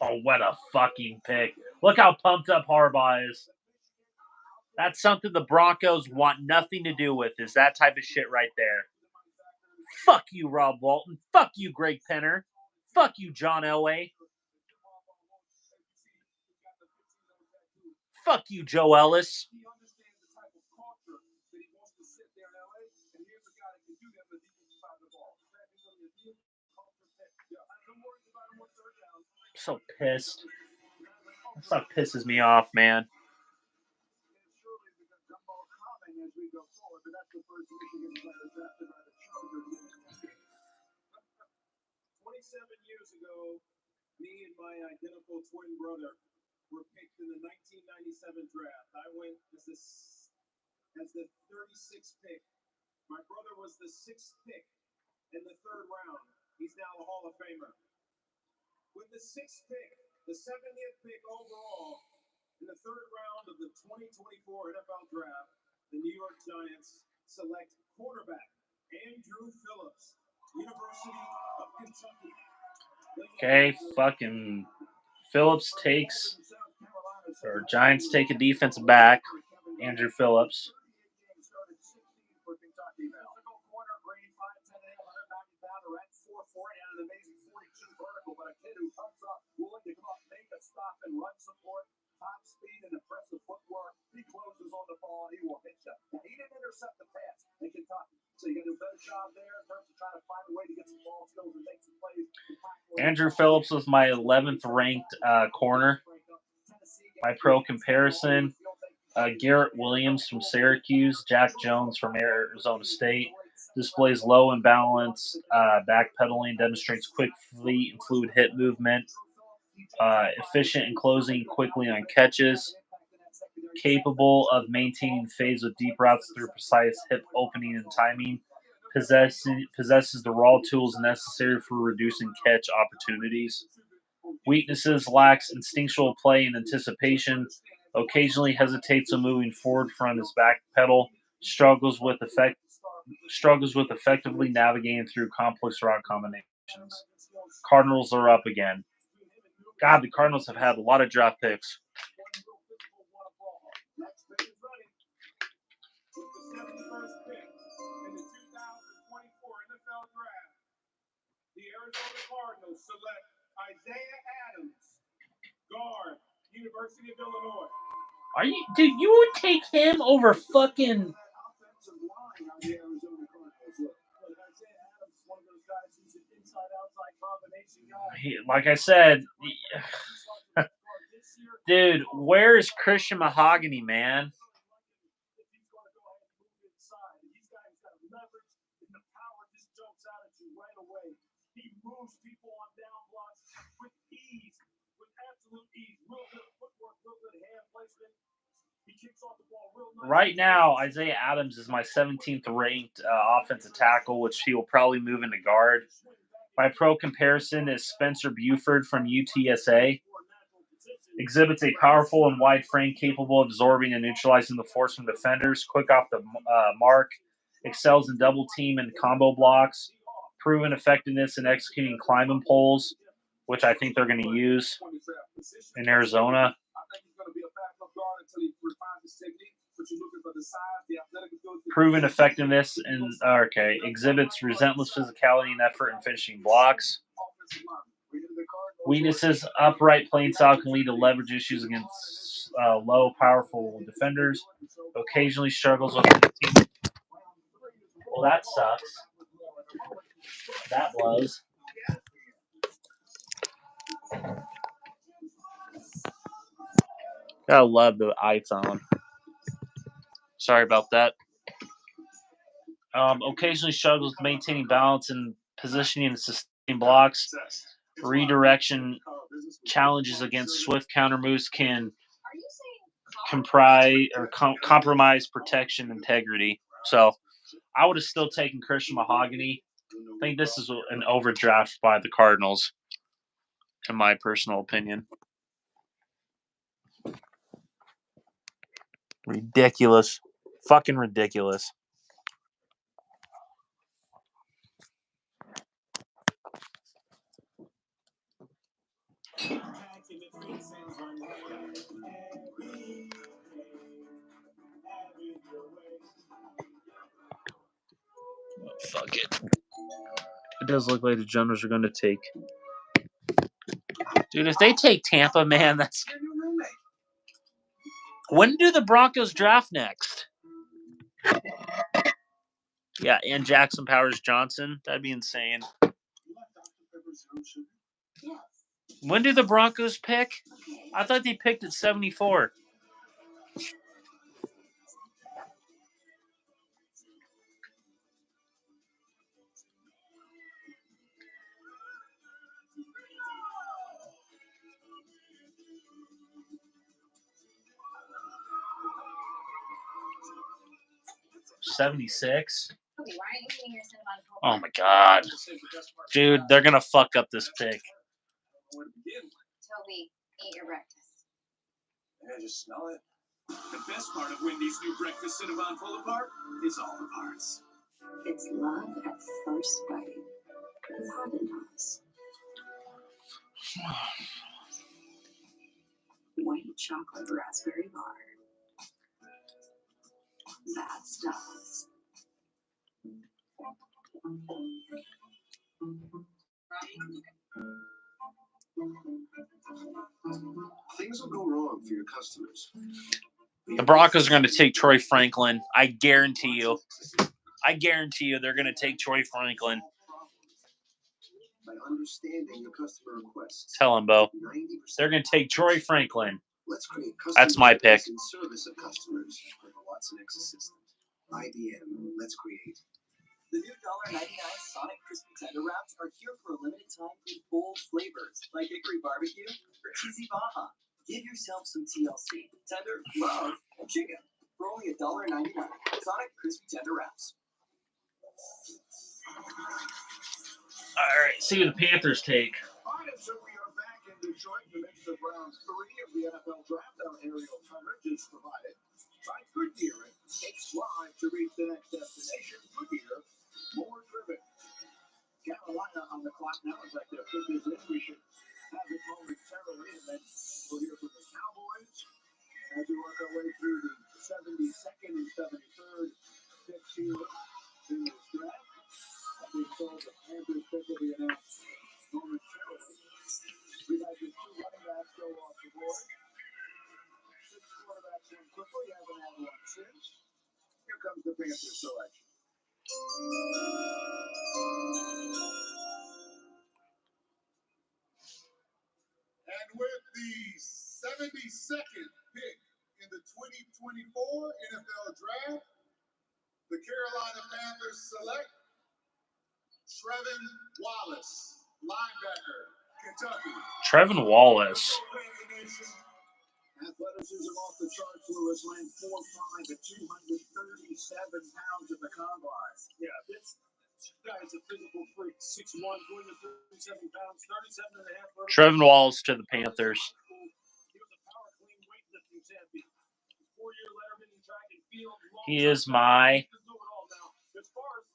Oh, what a fucking pick. Look how pumped up Harbaugh is. That's something the Broncos want nothing to do with, is that type of shit right there. Fuck you, Rob Walton. Fuck you, Greg Penner. Fuck you, John Elway. Fuck you, Joe Ellis. I'm so pissed. That stuff pisses me off, man.
27 years ago, me and my identical twin brother were picked in the 1997 draft. I went as the 36th pick. My brother was the 6th pick in the 3rd round. He's now a Hall of Famer. With the 6th pick, the 70th pick overall, in the 3rd round of the 2024 NFL Draft, the New York Giants select quarterback Andrew Phillips
Okay, fucking Phillips takes, or Giants take a defensive back, Andrew Phillips.
Top speed and impressive footwork. He closes on the ball. He will hit you. Now, he didn't intercept the pass in Kentucky, so you got to do a better job there in terms of trying to find a way to get some ball skills and make some plays.
Andrew Phillips was my 11th ranked corner. My pro comparison: Garrett Williams from Syracuse, Jack Jones from Arizona State. Displays low and balanced backpedaling, demonstrates quick feet and fluid hip movement. Efficient in closing quickly on catches, capable of maintaining phase with deep routes through precise hip opening and timing, possesses the raw tools necessary for reducing catch opportunities. Weaknesses: lacks instinctual play and anticipation, occasionally hesitates when moving forward from his back pedal, struggles with effectively navigating through complex route combinations. Cardinals are up again. God, the Cardinals have had a lot of draft picks.
Next pick is ready. With the 71st pick in the 2024 NFL Draft, the Arizona Cardinals select Isaiah Adams, guard, University of Illinois.
Are you, dude? You would take him over fucking?
Offensive line on the Arizona Cardinals. Look, Isaiah Adams is one of those guys who's an inside-outside combination guy.
Like I said, dude, where is Christian Mahogany, man?
He moves people on down blocks with ease, with absolute ease. Real good footwork, real good hand placement. He kicks off the ball real nice.
Right now, Isaiah Adams is my 17th ranked offensive tackle, which he will probably move into guard. My pro comparison is Spencer Buford from UTSA. Exhibits a powerful and wide frame capable of absorbing and neutralizing the force from defenders. Quick off the mark. Excels in double team and combo blocks. Proven effectiveness in executing climbing poles, which I think they're going to use in Arizona. Proven effectiveness in exhibits relentless physicality and effort in finishing blocks. Weaknesses: upright playing style can lead to leverage issues against low, powerful defenders. Occasionally struggles with the team. Well, that sucks. That blows. Gotta love the iPhone. Sorry about that. Occasionally struggles with maintaining balance and positioning and sustaining blocks. Redirection challenges against swift counter moves can compromise protection integrity. So I would have still taken Christian Mahogany. I think this is an overdraft by the Cardinals, in my personal opinion. Ridiculous. Fucking ridiculous. Fuck it. It does look like the Generals are going to take. Dude, if they take Tampa, man, that's. When do the Broncos draft next? Yeah, and Jackson Powers Johnson. That'd be insane. When do the Broncos pick? I thought they picked at 74. $76. Oh my god, dude, they're gonna fuck up this pick.
Toby, eat your breakfast.
Yeah, just smell it.
The best part of Wendy's new breakfast Cinnabon Pull Apart is all the parts.
It's love at first bite. with Haagen-Dazs. White chocolate raspberry bar. That's Dazs.
Things will go wrong for your customers.
The Broncos are going to take Troy Franklin. I guarantee you. I guarantee you they're going to take Troy Franklin.
By understanding your customer requests.
Tell him, Bo.
90%.
They're going to take Troy Franklin.
Let's create
That's my pick.
in service of customers with the Watson X Assistant. IBM. Let's create.
The new $1.99 Sonic Crispy Tender Wraps are here for a limited time in bold flavors like hickory barbecue or cheesy Baja. Give yourself some TLC, tender, love, and chicken for only $1.99. Sonic Crispy Tender Wraps.
All right, see who the Panthers take.
All right, so we are back in Detroit to mix the Browns 3 of the NFL Draft. Our aerial coverage is provided by Goodyear. It's live to reach the next destination. Goodyear, more driven. Carolina on the clock now. It's like they'll put this in. We should have it momentarily, and then we'll hear from the Cowboys as we work our way through the 72nd and 73rd picks here in this draft. Being told the Panthers pick will be announced momentarily. We've had the 2 running backs go off the board. 6 quarterbacks went quickly. Haven't had one since. Here comes the Panthers selection. And with the 72nd pick in the 2024 NFL Draft, the Carolina Panthers select Trevin Wallace, linebacker, Kentucky.
Trevin Wallace.
Athleticism off the charts. Lewis ran 4.5 at 237 pounds at the combine. Yeah, this guy is a physical freak. 6'1", 237 pounds, 37 and a half.
Trevin Wallace to the Panthers.
He was a power clean weightlifting champion. 4-year letterman in track and field.
He is my
As far as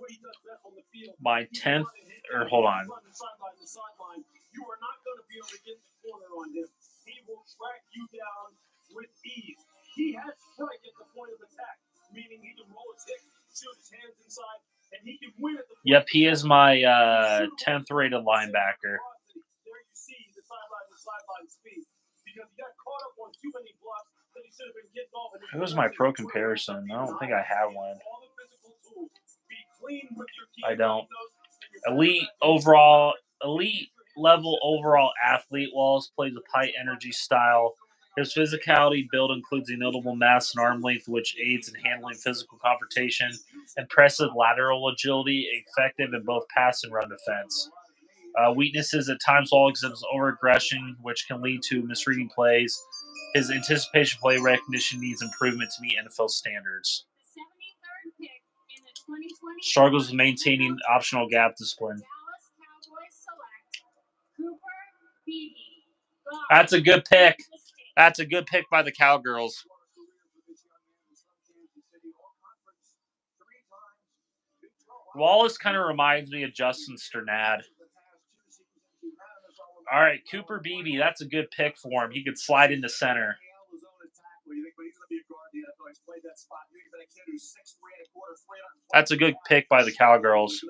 what he does best on the field,
my 10th, or hold on.
Sideline to sideline, you are not going to be able to get the corner on him. He will track you down with ease. He has strike at the point of attack, meaning he can roll his hips, shoot his hands inside, and he can win at the point.
Yep, he is my 10th rated linebacker.
There you see the sideline to sideline speed because he got caught up on too many blocks that he should have been getting off.
Who was my pro comparison? I don't think I have one. I don't. Elite level overall athlete. Wallace plays with high energy style. His physicality build includes a notable mass and arm length, which aids in handling physical confrontation. Impressive lateral agility, effective in both pass and run defense. Weaknesses at times, Wallace exhibits overaggression, which can lead to misreading plays. His anticipation play recognition needs improvement to meet NFL standards. Struggles with maintaining optional gap discipline. That's a good pick. That's a good pick by the Cowgirls. Wallace kind of reminds me of Justin Sternad. All right, Cooper Beebe. That's a good pick for him. He could slide into center. That's a good pick by the Cowgirls.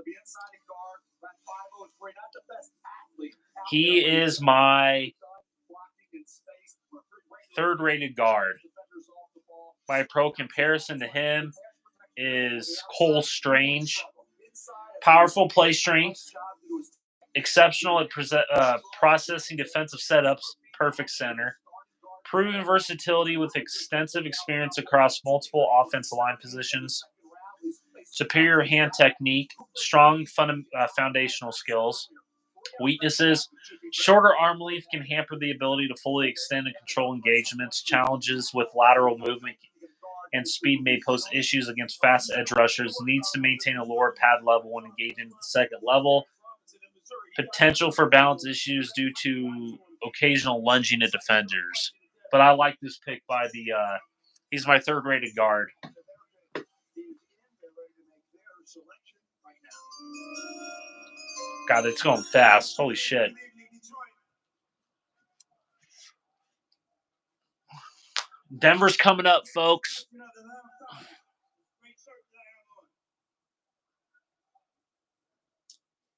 He is my 3rd-rated guard. My pro comparison to him is Cole Strange. Powerful play strength. Exceptional at processing defensive setups. Perfect center. Proven versatility with extensive experience across multiple offensive line positions. Superior hand technique. Strong foundational skills. Weaknesses. Shorter arm length can hamper the ability to fully extend and control engagements. Challenges with lateral movement and speed may pose issues against fast edge rushers. Needs to maintain a lower pad level when engaging at the second level. Potential for balance issues due to occasional lunging at defenders. But I like this pick by the he's my 3rd-rated guard. God, it's going fast. Holy shit. Denver's coming up, folks.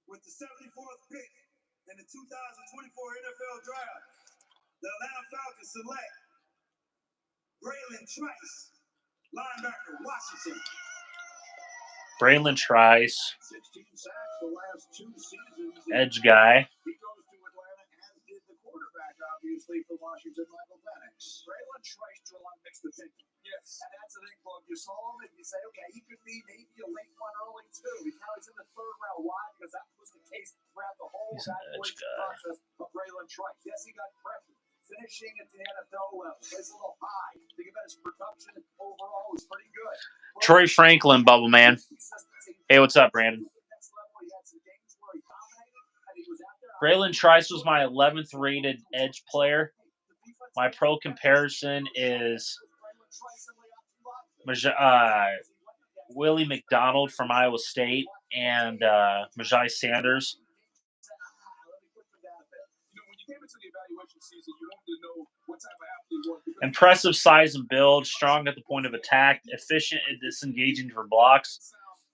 With the 74th pick in the 2024 NFL Draft, the Atlanta Falcons select Braylon Trice, linebacker, Washington.
Braylon Trice,
16 sacks the last 2 seasons.
edge guy.
He goes to Atlanta, as did the quarterback, obviously, for Washington, Michael Penix.
Braylon Trice drew a lot mixed opinion. Yes. And that's the thing, Bob. You saw him and you say, okay, he could be maybe a late one, early two. Now he's in the 3rd round. Why? Because that was the case throughout the whole evaluation process of Braylon Trice. Yes, he got pressure. Finishing at the NFL level. Plays a little high. Think about his production overall was pretty good.
Troy Franklin, Bubble Man. Hey, what's up, Brandon? Braylon Trice was my 11th rated edge player. My pro comparison is Willie McDonald from Iowa State and Majai Sanders. Impressive size and build, strong at the point of attack, efficient at disengaging for blocks,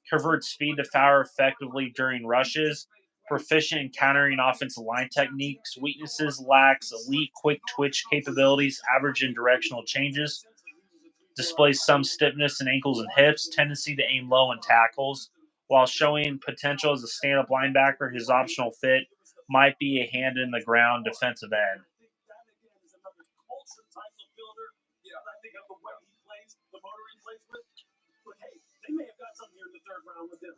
converts speed to power effectively during rushes, proficient in countering offensive line techniques, weaknesses, lacks elite quick twitch capabilities, average in directional changes, displays some stiffness in ankles and hips, tendency to aim low in tackles. While showing potential as a stand-up linebacker, his optional fit might be a hand-in-the-ground defensive end.
They may have got something here in the 3rd round with him.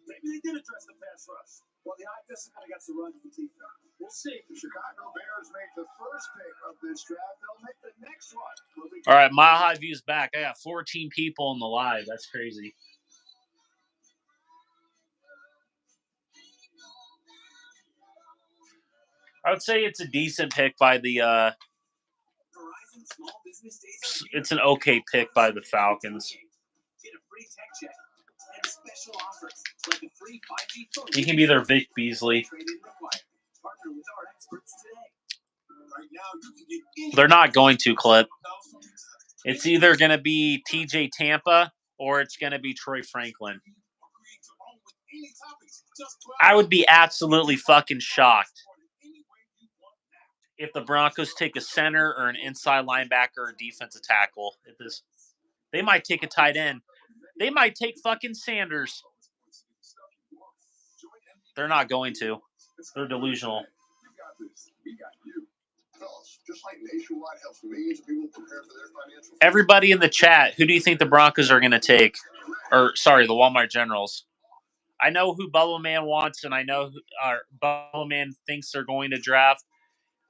Maybe they did address the pass rush. Well, the eye test kind of got some run to the teeth. We'll see. The Chicago Bears make the 1st pick of this draft. They'll make the next one.
All right, Mile High View's back. I got 14 people in the live. That's crazy. I would say it's a decent pick by the it's an okay pick by the Falcons. He can be their Vic Beasley. They're not going to, Clip. It's either going to be TJ Tampa or it's going to be Troy Franklin. I would be absolutely fucking shocked if the Broncos take a center or an inside linebacker or defensive tackle. They might take a tight end. They might take fucking Sanders. They're not going to. They're delusional. Everybody in the chat, who do you think the Broncos are going to take? Or, sorry, the Walmart Generals. I know who Bubble Man wants, and I know who Bubble Man thinks they're going to draft.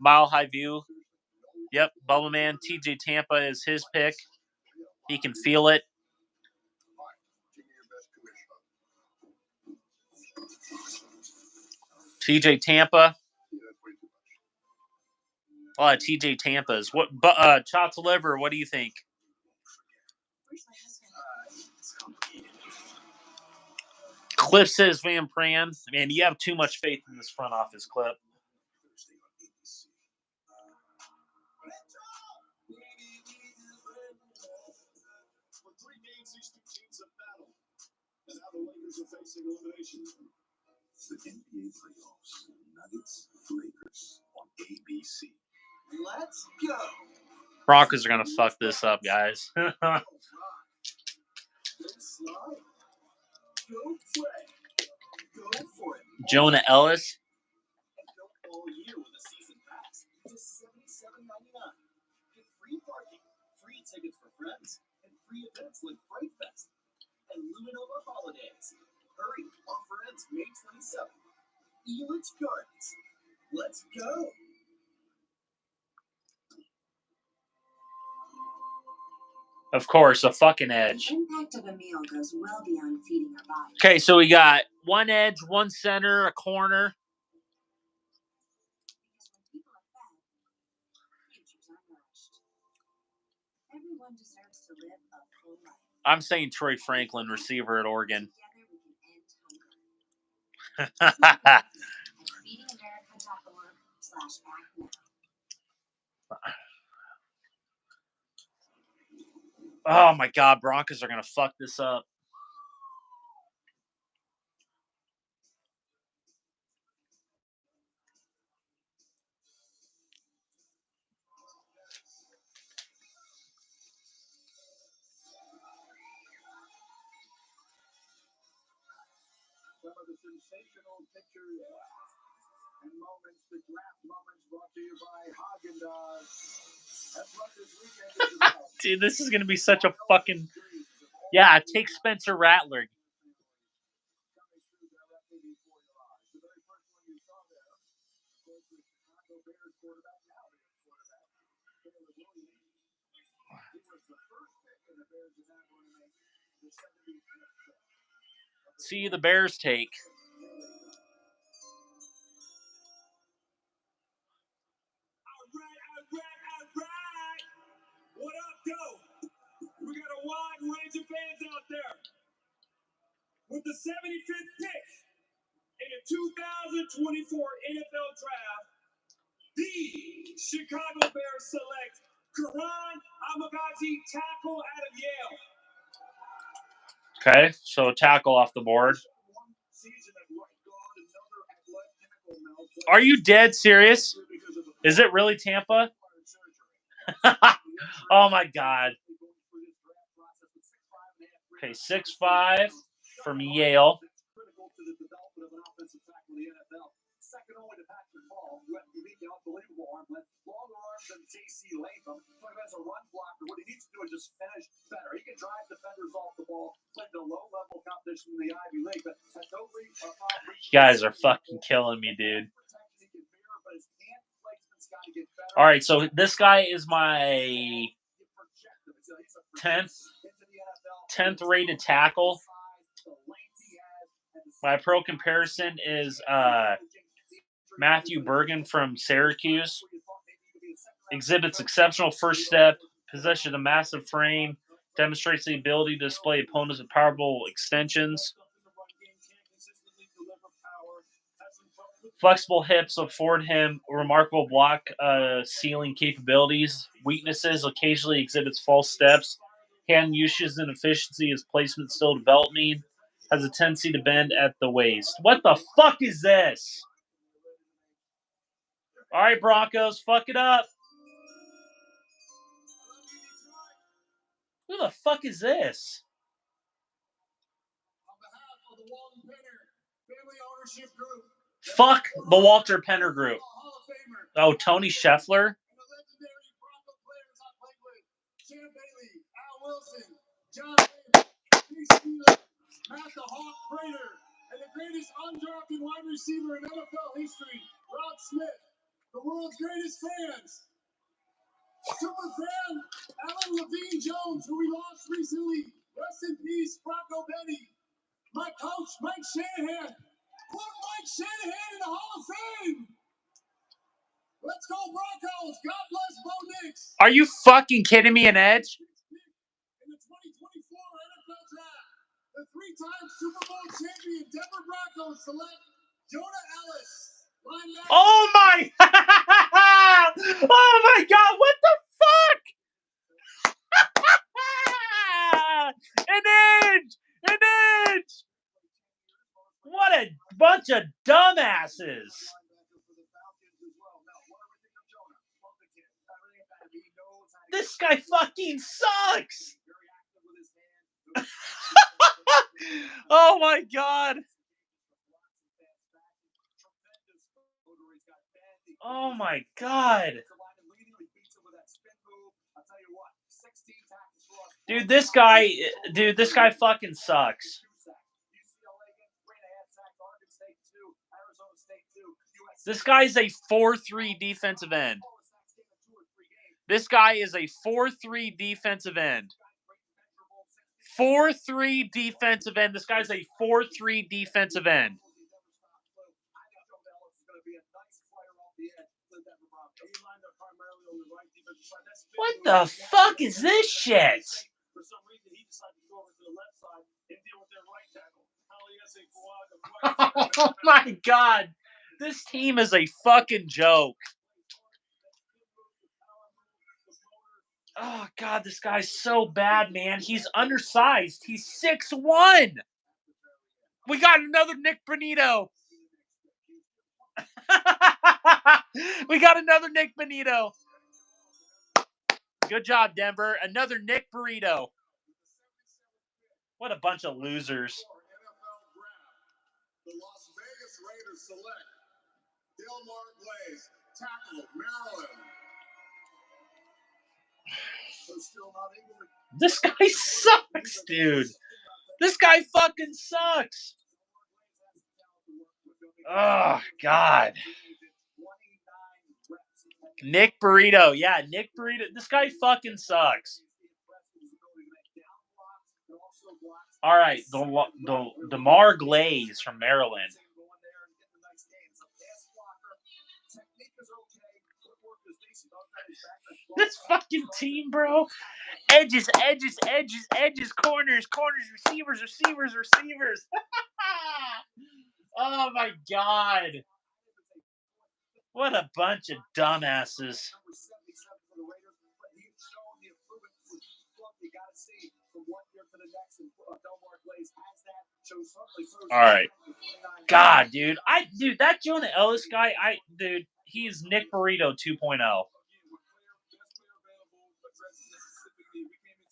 Mile High View. Yep, Bubble Man. TJ Tampa is his pick. He can feel it. TJ Tampa. TJ Tampa's. What? Chops Liver, what do you think? Cliff says Van Pran. Man, you have too much faith in this front office, Clip.
The NBA playoffs, Nuggets, Lakers on ABC. Let's go.
Broncos are gonna fuck this up, guys.
Go play. Go for it.
Jonah Ellis.
And go all year with a season pass. Just $77.99. Get free parking, free tickets for friends, and free events like Fright Fest and Luminova Holidays. Hurry, offer ends May 27th. Elitch Gardens. Let's go.
Of course, a fucking edge.
The impact of a meal goes well beyond feeding our body.
Okay, so we got one edge, one center, a corner.
Because when people are fed, futures are nourished. Everyone deserves to live a full life.
I'm saying Troy Franklin, receiver at Oregon.
Together we can end FeedingAmerica.org/act
Oh my God, Broncos are gonna fuck this up.
Some of the sensational pictures and moments, the draft moments brought to you by Haagen-Dazs. That's what this weekend is about.
Dude, this is gonna be such a fucking... Yeah, take Spencer Rattler.
Coming through directly before your eyes. The very first one you saw there, of course, the Chicago Bears quarterback, now Bears quarterback, Caleb Williams. He was the first pick, and the Bears are now going to make the 75th pick.
See the Bears take.
Alright. What up, though? We got a wide range of fans out there. With the 75th pick in the 2024 NFL Draft, the Chicago Bears select Karan Amagazi, tackle out of Yale.
Okay, so tackle off the board. Are you dead serious? Is it really Tampa? Oh my God. Okay, 6'5" from Yale.
Second only to Patrick Ball, who had unique and unbelievable arm length, longer arms than J.C. Latham. But as a run blocker, what he needs to do is just finish better. He can drive defenders off the ball, play the low-level competition in the Ivy League, but has no reach.
You guys are fucking killing me, dude. All right, so this guy is my 10th rated tackle. My pro comparison is Matthew Bergen from Syracuse. Exhibits exceptional first step, possession of a massive frame, demonstrates the ability to display opponents with powerful extensions. Flexible hips afford him remarkable block ceiling capabilities. Weaknesses: occasionally exhibits false steps. Hand usage and efficiency, his placement still developing. Has a tendency to bend at the waist. What the fuck is this? All right, Broncos, fuck it up. Who the fuck is this?
On behalf of the Walton Penner Family Ownership Group.
Fuck the Walter Penner Group. Oh, Tony Scheffler?
And the legendary Bronco players I played with. Champ Bailey, Al Wilson, John Davis, Chris Steele, Matt the Hawk Prater, and the greatest undrafted wide receiver in NFL history, Rod Smith. The world's greatest fans. Super fan, Alan Levine Jones, who we lost recently. Rest in peace, Bronco Benny. My coach, Mike Shanahan. Put Mike Shanahan in the Hall of Fame. Let's go, Broncos. God bless Bo Nix.
Are you fucking kidding me, an edge?
In the 2024 NFL Draft, the three-time Super Bowl champion Denver Broncos select Jonah Ellis. Linebacker.
Oh my! Oh my God! What the fuck? An inch! An inch! What a bunch of dumbasses! This guy fucking sucks! Oh my God! Oh my God! Dude, this guy fucking sucks. This guy's a 4-3 defensive end. This guy is a 4-3 defensive end. 4-3 defensive end. This guy's a 4-3 defensive end. What the fuck is this shit? Oh my God. This team is a fucking joke. Oh God, this guy's so bad, man. He's undersized. He's 6'1". We got another Nick Bonito. We got another Nick Bonito. Good job, Denver. Another Nick Burrito. What a bunch of losers.
The Las Vegas Raiders select Delmar Glaze, tackle, Maryland.
This guy sucks, dude. This guy fucking sucks. Oh, God. Nick Burrito. Yeah, Nick Burrito. This guy fucking sucks. All right, the DeMar Glaze from Maryland. This fucking team, bro. Edges, corners, receivers. Oh my God. What a bunch of dumbasses. All right. God, dude. That Jonah Ellis guy, he's Nick Burrito 2.0.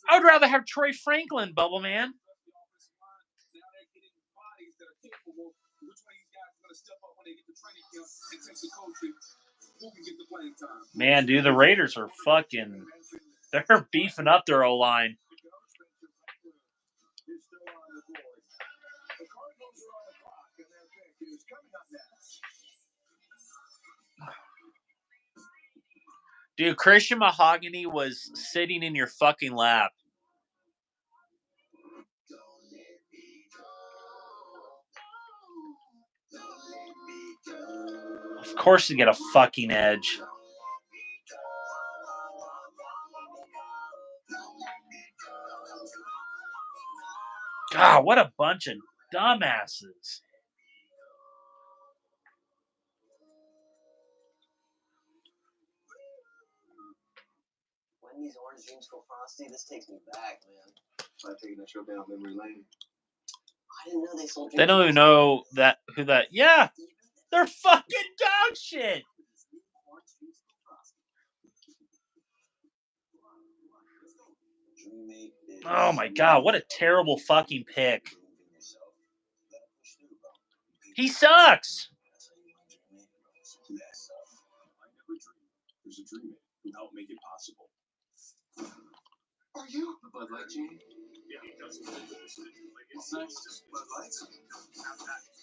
I would rather have Troy Franklin, Bubble Man. Man, dude, the Raiders are they're beefing up their O-line. Dude, Christian Mahogany was sitting in your fucking lap. Of course you get a fucking edge. God, what a bunch of dumbasses.
When these orange dreams go frosty, this takes me back, man. I'm taking a trip down memory lane. I didn't know they sold drinks.
They don't even know who that. Yeah, they're fucking dog shit. Oh my God, what a terrible fucking pick. He sucks.
There's a dream who helped make it possible.
Are you the Bud Light genie?
Yeah, he does. It's nice. Bud Lights.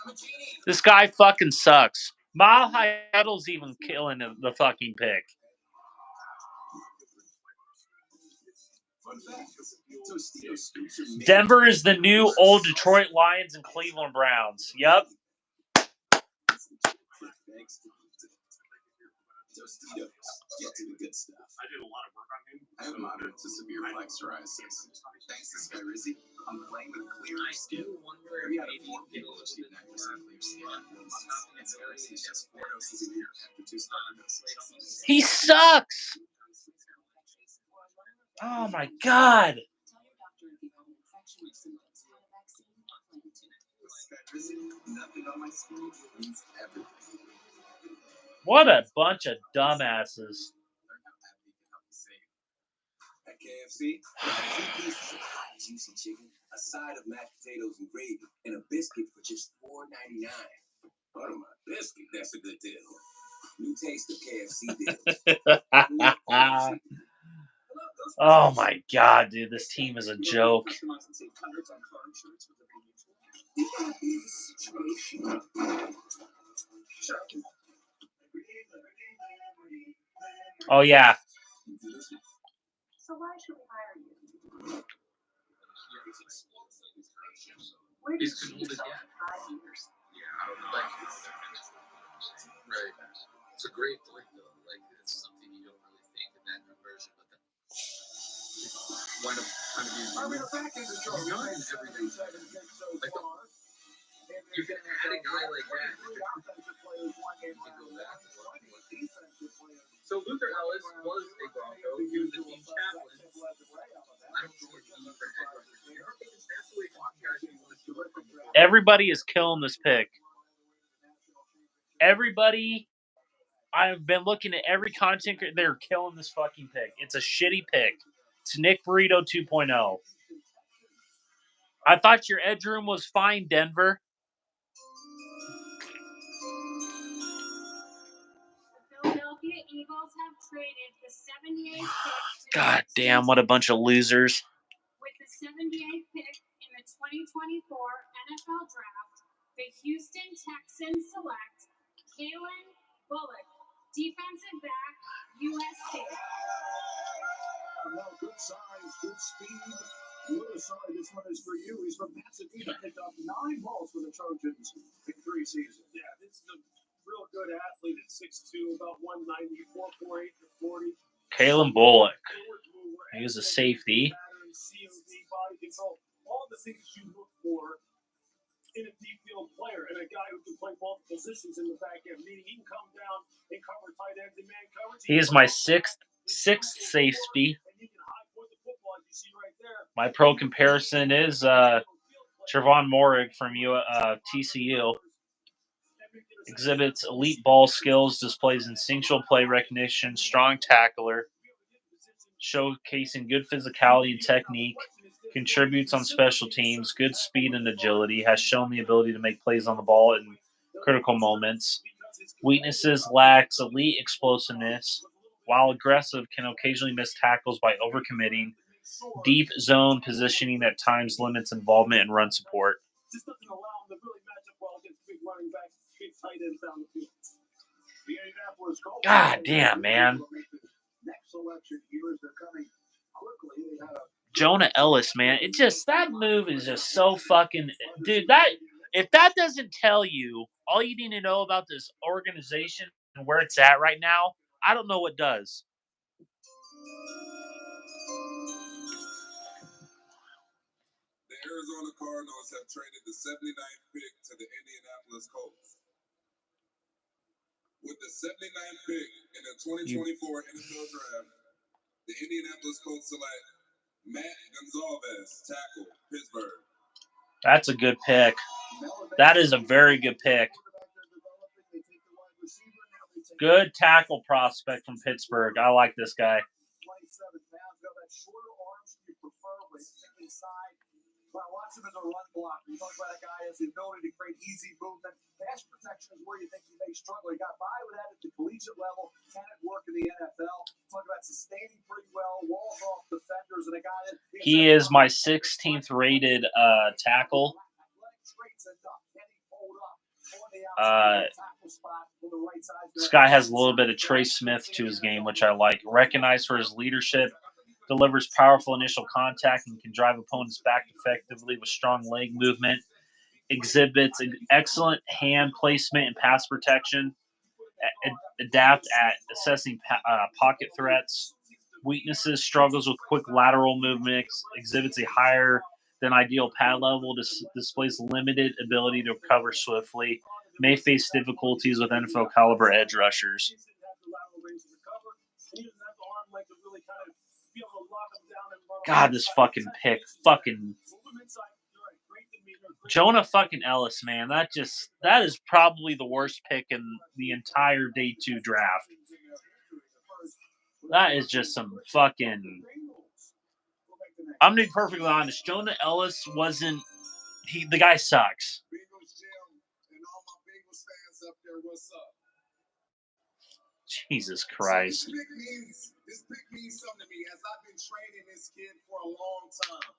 I'm a genie.
This guy fucking sucks. Mile High Huddle's even killing the fucking pick. Denver is the new old Detroit Lions and Cleveland Browns. Yep.
Get to the good stuff. I did a lot of work on him. I have moderate to severe plaque psoriasis. Thanks to Skyrizi, I'm playing with clearer skin. We had a 4-PhD in 9% clear skin. And Skyrizi is just 4 doses a year after 2 starter doses.
He sucks. Oh my God.
Nothing on my skin means everything.
What a bunch of dumbasses.
At KFC, 2 pieces of hot, juicy chicken, a side of mashed potatoes and gravy, and a biscuit for just $4.99. Butter my biscuit, that's a good deal. New taste of KFC deal.
Oh my God, dude, this team is a joke. Oh yeah.
So why should we hire you? Where did you see yourself in 5 years?
Yeah, I don't know. Right. It's a great point, though. Like, it's something you don't really think in that conversion, but then wind up kind of using. He's not in everything. Like, You can add a guy like that. So Luther Ellis was a Bronco. He was the team chaplain. I don't see a need for edge rushers here. I think it's naturally one guy who wants to work from the
Everybody is killing this pick. Everybody, I've been looking at every content creator. They're killing this fucking pick. It's a shitty pick. It's Nick Burrito 2.0. I thought your edge room was fine, Denver.
The Philadelphia Eagles have traded the 78th pick.
God damn, what a bunch of losers.
With the 78th pick in the 2024 NFL Draft, the Houston Texans select Kalen Bullock, defensive back, USC.
Now, good size, good speed. Lewis, sorry, this one is for you. He's from Pasadena. Picked up 9 balls for the Trojans in 3 seasons. Yeah, this is a real good athlete at 6'2", about 190, 4'8", 40.
Kalen Bullock. He was a safety.
Body control, all the things you look for in a deep field player, and a guy who can play multiple positions in the back end. Meaning he can come down and cover tight ends and man coverage.
He is my sixth safety. My pro comparison is Trevon Moehrig from TCU. Exhibits elite ball skills, displays instinctual play recognition, strong tackler, showcasing good physicality and technique, contributes on special teams, good speed and agility, has shown the ability to make plays on the ball in critical moments. Weaknesses: lacks elite explosiveness. While aggressive, can occasionally miss tackles by overcommitting. Deep zone positioning at times limits involvement and run support.
Just doesn't allow him to really match up well against big running backs, big tight ends down the field. The Indianapolis Colts.
God damn, man.
Next selection here is they're coming quickly. They had a
Jonah Ellis, man. It just, that move is just so fucking, dude, that, if that doesn't tell you all you need to know about this organization and where it's at right now, I don't know what does.
The Arizona Cardinals have traded the 79th pick to the Indianapolis Colts. With the 79th pick in the 2024 NFL Draft, the Indianapolis Colts select Matt Gonzalez, tackle, Pittsburgh.
That's a good pick. That is a very good pick. Good tackle prospect from Pittsburgh. I like this guy.
27 pounds, got that shorter arms you prefer with inside. But lots of it is a run block. You talk about a guy has the ability to create easy movement. Pass protection is where you think he may struggle. He got by with that at the collegiate level. Can it work in the NFL? Talk about sustaining pretty well, walls off defenders, and a guy that
He is my 16th rated tackle. This guy has a little bit of Trey Smith to his game, which I like. Recognized for his leadership, delivers powerful initial contact, and can drive opponents back effectively with strong leg movement. Exhibits excellent hand placement and pass protection. Adapt at assessing pocket threats. Weaknesses: struggles with quick lateral movements. Exhibits a higher than ideal pad level. Displays limited ability to recover swiftly. May face difficulties with NFL caliber edge rushers. God, this fucking pick. Fucking Jonah fucking Ellis, man. That is probably the worst pick in the entire day 2 draft. That is just some fucking... I'm going to be perfectly honest. Jonah Ellis wasn't... The guy sucks. Jesus Christ.
This pick means something to me, as I've been training this kid for a long time.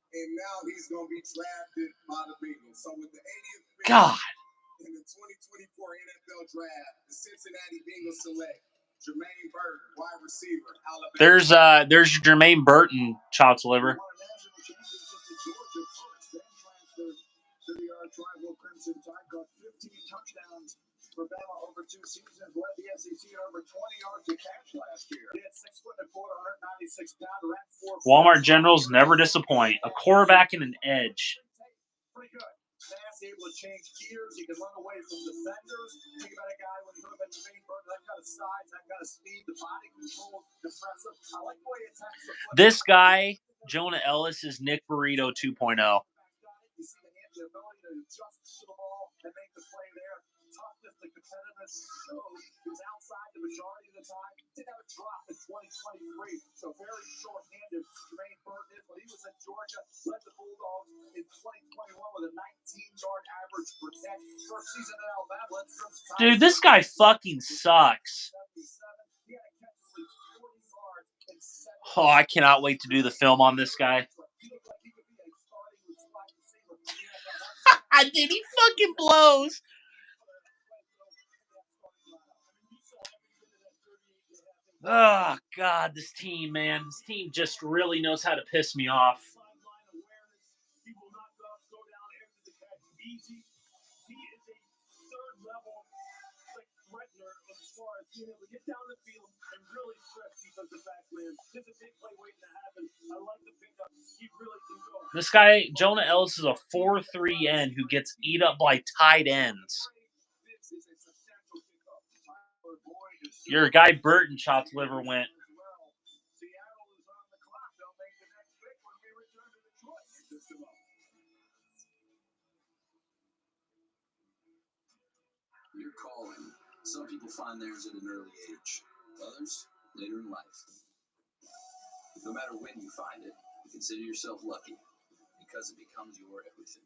And now he's going to be drafted by the Bengals. So with the 80th pick in the 2024 NFL Draft, the Cincinnati Bengals select Jermaine Burton, wide receiver, Alabama.
There's your Jermaine Burton chopped liver.
To the tribal Crimson Tide, got 15 touchdowns for Bama over 2 seasons, led the SEC at over 20 yards of catch last year. He had 6 foot and 196 pound, ranked 4.
Walmart Generals never disappoint. A quarterback and an edge.
Pretty good.
fast, able to change gears. He can run away from defenders. Think about a guy when you look at Jermaine Burton, that kind of size, that kind of speed, the body control, impressive. I like the way he attacks the foot.
This guy, Jonah Ellis, is Nick Burrito 2.0.
You see the ability to adjust to the ball and make the play there. Toughness, the competitiveness shows. He was outside the majority of the time. Didn't have a drop in 2023. So very short-handed. Jermaine Burton is when he was at Georgia, led the Bulldogs in 2021 with a 19-yard average per catch. First season in Alabama. Let's
Dude, this guy fucking sucks. Oh, I cannot wait to do the film on this guy. Dude, he fucking blows. Oh, God, this team, man. This team just really knows how to piss me off. This guy, Jonah Ellis, is a 4-3 end who gets eat up by tight ends. Your guy Burton chopped liver went.
Your calling. Some people find theirs at an early age. Others, later in life. No matter when you find it, consider yourself lucky because it becomes your everything.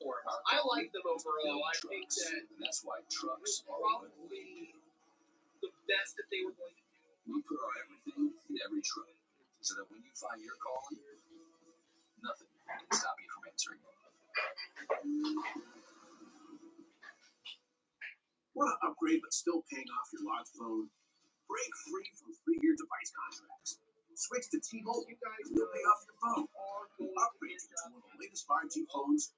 I like them overall. I think that
and that's why trucks are
probably the best that they were going to do.
We put our everything in every truck so that when you find your calling, nothing can stop you from answering it.
Want to upgrade but still paying off your large phone? Break free from 3-year device contracts. Switch to T-Mobile. You guys will pay off your phone. Upgrade to one of the latest 5G phones.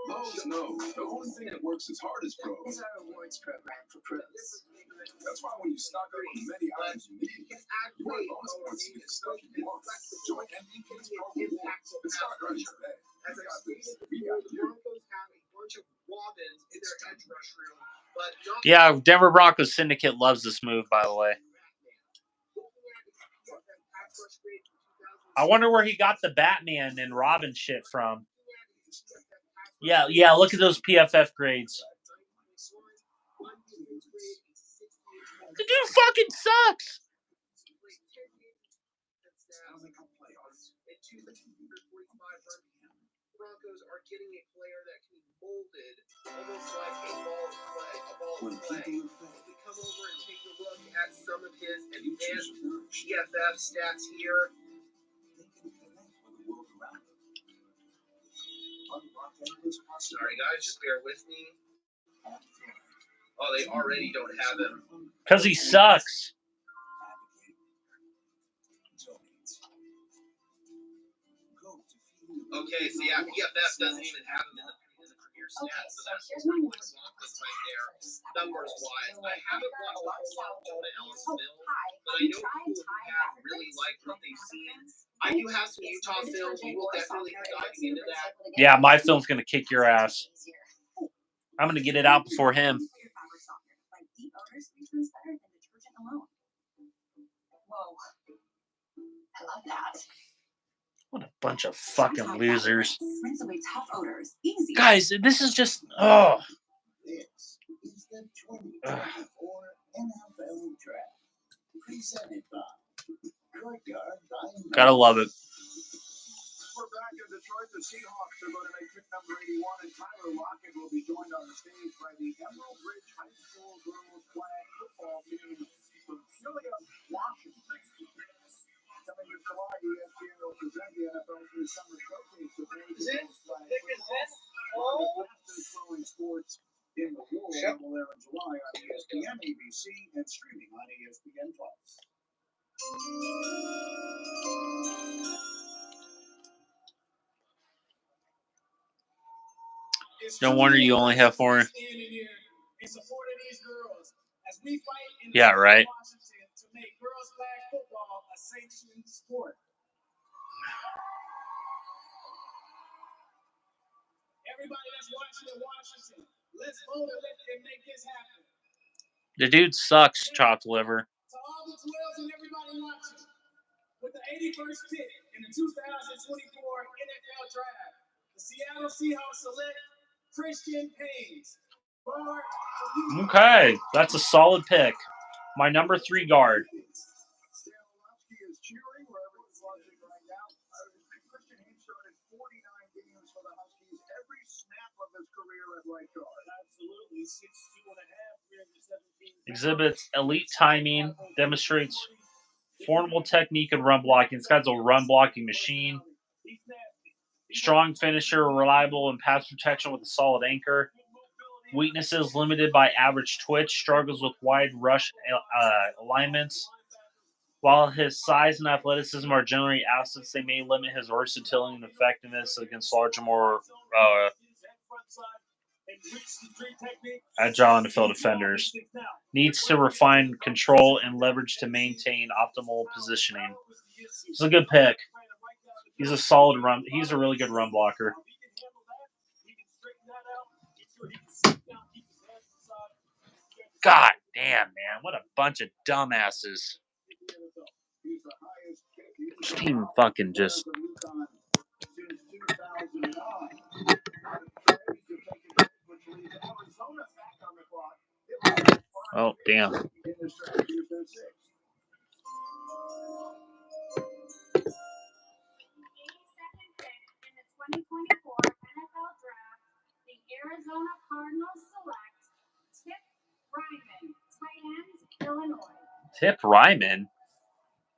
Lowe's knows the only thing that works as hard as pros.
Is our rewards program for pros.
That's why when you stock up on many items you need, you want bonus points to get stuff you want. Join MDK's Pro Rewards and start earning today.
As I stated before, the Broncos have a bunch of Robins in their edge rush room. But
Yeah, Denver Broncos Syndicate loves this move, by the way. I wonder where he got the Batman and Robin shit from. Yeah, look at those PFF grades. The dude fucking sucks.
Broncos are getting a player that can be molded almost like a ball of clay. If we come over and take a look at some of his advanced PFF stats here. Sorry guys, just bear with me. Oh, they already don't have him.
Because he sucks.
Okay, so yeah, PFF doesn't even have him in the premier stats, so that's what we're going to walk with right there, numbers-wise. I haven't watched a whole lot of Jonah Ellis film, but I know people who have really liked what they've seen. I do have some Utah film. We will definitely be diving into that.
Yeah, my film's going to kick your ass. I'm going to get it out before him.
Whoa. I love that.
What a bunch of fucking losers.
Rinse away tough odors. Easy.
Guys, this is just... Oh.
This is the 2024 NFL Draft. Presented by Courtyard by
Gotta love it.
We're back in Detroit. The Seahawks are going to make pick number 81, and Tyler Lockett will be joined on the stage by the Emerald Ridge High School girls flag football team from Celia, Washington. Coming to July, ESPN will present the NFL through Summer Showcase. The fastest growing sports in the world will air in July on ESPN, ABC, and streaming on ESPN+.
No wonder you only have 4. Yeah, right.
To make girls flag football a sanctioned sport.
that's watching in Washington. Let's vote and make this happen.
The dude sucks, chopped liver.
To all the 12s and everybody watching, with the 81st pick in the 2024 NFL Draft, the Seattle Seahawks select Christian Haynes.
Okay, that's a solid pick. My number 3 guard. Exhibits elite timing, demonstrates formidable technique and run blocking. This guy's a run blocking machine. Strong finisher, reliable in pass protection with a solid anchor. Weaknesses limited by average twitch, struggles with wide rush alignments. While his size and athleticism are generally assets, they may limit his versatility and effectiveness against larger, more agile NFL defenders. Needs to refine control and leverage to maintain optimal positioning. It's a good pick. He's a solid run. He's a really good run blocker. God damn, man. What a bunch of dumbasses. Team fucking just... Oh, damn.
Arizona Cardinals select Tip Ryman, tight end, Illinois.
Tip Ryman?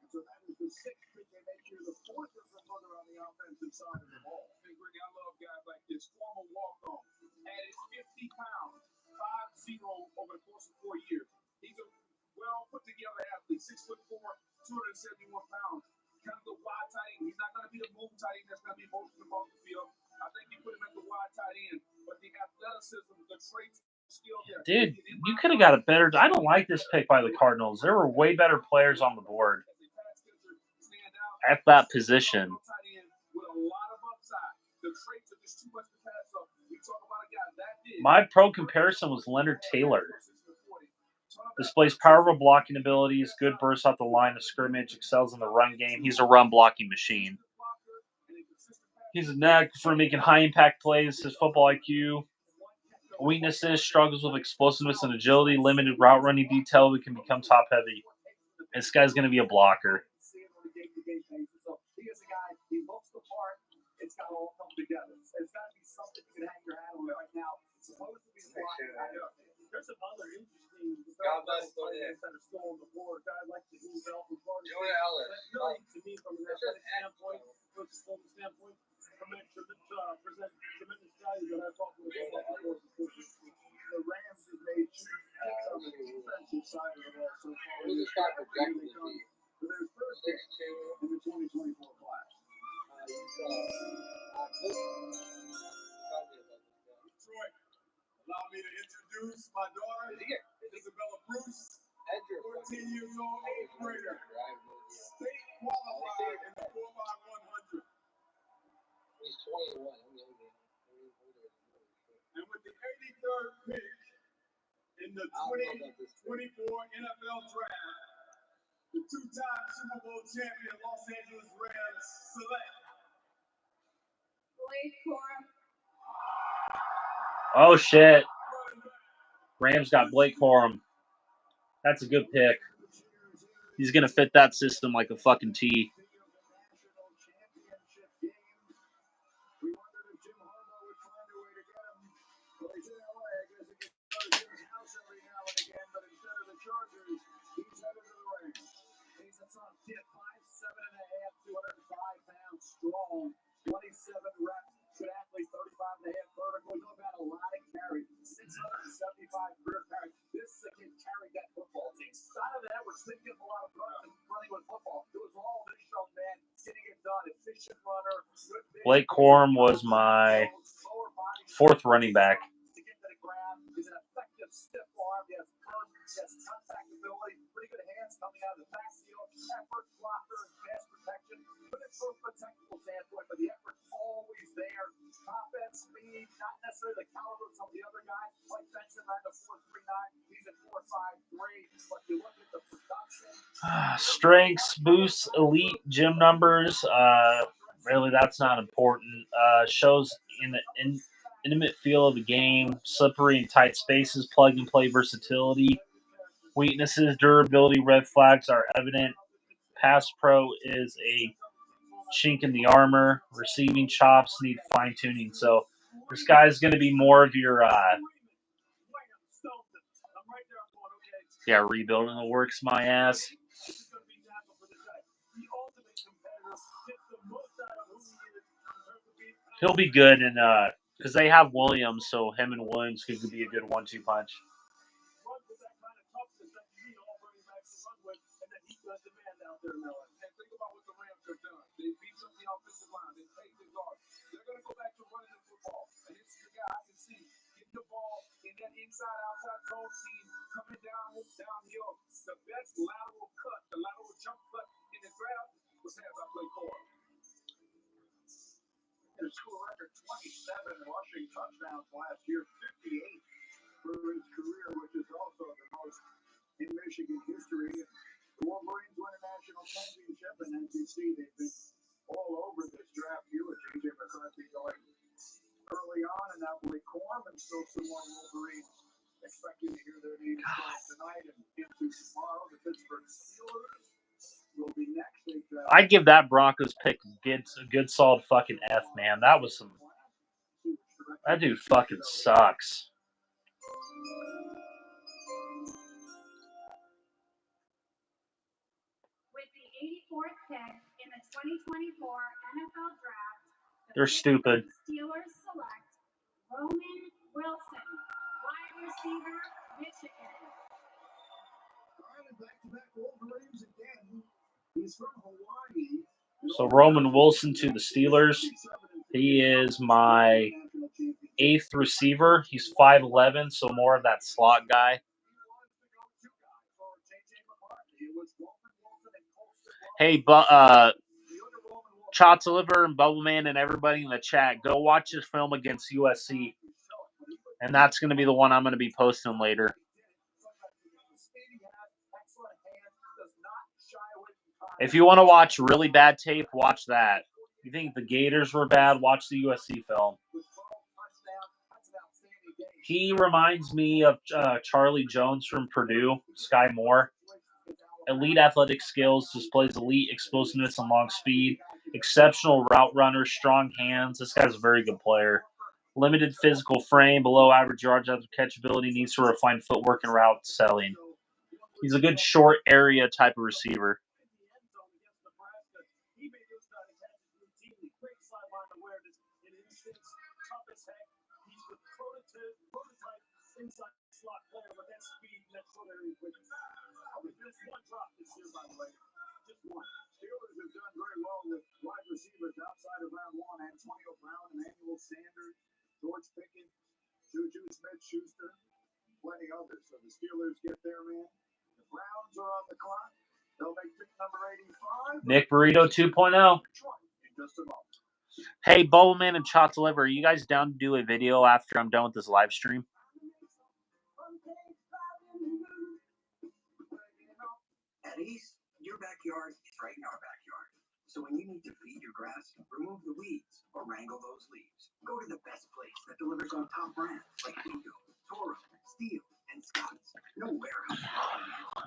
So that was the 6th pick they made you, the 4th of the brother on the offensive side of the ball. Hey, Greg, I love guys like this. Former walk-on, added 50 pounds, 5-0 over the course of 4 years. He's a well-put-together athlete, 6'4", 271 pounds. Kind of the wide tight end. He's not going to be the move tight end that's going to be most of the field. I think you put him at the wide tight end, but the athleticism, the traits, skill there.
Dude, you could have got a better... I don't like this pick by the Cardinals. There were way better players on the board at that position. My pro comparison was Leonard Taylor. Displays powerful blocking abilities, good burst off the line of scrimmage, excels in the run game. He's a run blocking machine. He's a knack for making high-impact plays. His football IQ. Weaknesses, struggles with explosiveness and agility, limited route running detail. We can become top-heavy. This guy's going to be a blocker.
It's got to all come together. It's got to be something you can hang your hat on right now. It's supposed to be there's some other interesting players that are still on the board. Guys like the Bell from Florida. Really, to me, from an athletic standpoint, present tremendous value that I thought was the Rams have made on the defensive side of the ball so far.
Who's this guy projected to be?
For their first pick in the 2024 class. Detroit, allow me to introduce my daughter, Isabella Bruce, 14 years old, 8th grader, state qualified in the 4x100.
He's 21.
And with the 83rd pick in the 2024 NFL Draft, the 2-time Super Bowl champion Los Angeles Rams select
Blake Corum.
Oh, shit. Rams got Blake Corum. That's a good pick. He's going to fit that system like a fucking T.
He's 5'7.5", 205 pounds strong, 27 reps, good athlete, 35 and a half vertical. He's about a lot of carry, 675 career carry. This kid carried that football team. Side of that, we're didn't get a lot of running with football. It was all this young man getting it done, efficient runner.
Blake Corum was my 4th running back.
To get to the ground, he's an effective stiff arm. He has curve, he has cutback ability, pretty good hands coming out of the backfield, effort, blocker, pass protection. But it's from a technical standpoint, but the effort's always there. Top end speed, not necessarily the
Strengths, boosts, elite gym numbers. Really, that's not important. Shows in intimate feel of the game, slippery and tight spaces, plug and play versatility. Weaknesses, durability, red flags are evident. Pass pro is a chink in the armor. Receiving chops need fine tuning. So this guy's going to be more of your rebuilding the works my ass. He'll be good, and because they have Williams, so him and Williams could be a good 1-2 punch.
Inside-outside zone scheme coming downhill. The best lateral cut, the lateral jump cut in the draft was hands-off play core. His school record 27 rushing touchdowns last year, 58 for his career, which is also the most in Michigan history. The Wolverines won a national championship, and as you see, they've been all over this draft. You with J.J. McCarthy going early on, and now Blake Corum, and still some more Wolverines expecting to hear their names tonight and into tomorrow. The Pittsburgh Steelers will be next.
I'd give that Broncos pick a good solid fucking F, man. That dude fucking sucks.
With the 84th pick in the 2024 NFL Draft,
they're stupid.
Steelers select Roman Wilson, wide receiver, Michigan.
Back-to-back Wolverines again. He's from Hawaii.
So Roman Wilson to the Steelers. He is my 8th receiver. He's 5'11", so more of that slot guy. Hey, Chots Liver and Bubbleman and everybody in the chat, go watch this film against USC. And that's going to be the one I'm going to be posting later. If you want to watch really bad tape, watch that. You think the Gators were bad, watch the USC film. He reminds me of Charlie Jones from Purdue, Sky Moore. Elite athletic skills, displays elite explosiveness and long speed. Exceptional route runner, strong hands. This guy's a very good player. Limited physical frame, below average yards after catchability, needs to refine footwork and route selling. He's a good short area type of receiver.
Steelers have done very well with wide receivers outside of round one. Antonio Brown, Emmanuel Sanders, George Pickens, Juju Smith-Schuster, plenty others. So the Steelers get their man. The Browns are on the clock. They'll make pick number 85.
Nick Burrito 2.0. Hey, Bowman and Chots Liver, are you guys down to do a video after I'm done with this live stream?
At Ace, your backyard is right in our backyard. So when you need to feed your grass, remove the weeds, or wrangle those leaves, go to the best place that delivers on top brands like Bingo, Toro, Steel, and Scott's. No warehouse.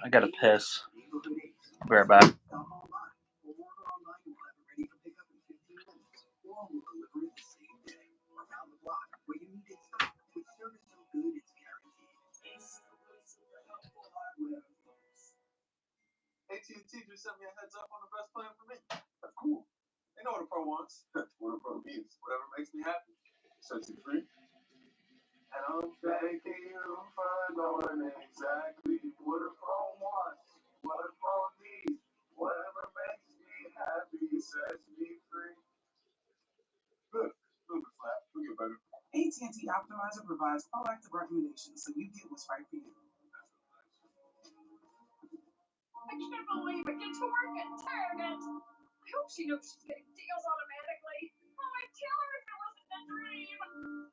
I gotta piss. I'll be right back.
Stop online or order online. We'll have it ready for pickup in 15 minutes. Or we'll deliver it the same day. Around the block, where you need it stocked. With service so good, it's guaranteed.
AT&T just sent me a heads up on the best plan for me. That's cool. They know what a pro wants. What a pro needs. Whatever makes me happy. Sets you free. And I'm thanking you for knowing exactly what a pro wants. What a pro needs. Whatever makes me happy sets me free. Good. A little bit flat. We'll get better.
AT&T Optimizer provides proactive recommendations so you get what's right for you.
I can't believe it. Get to work at Target. I hope she knows she's getting deals automatically. Oh, I'd tell her if it wasn't a dream.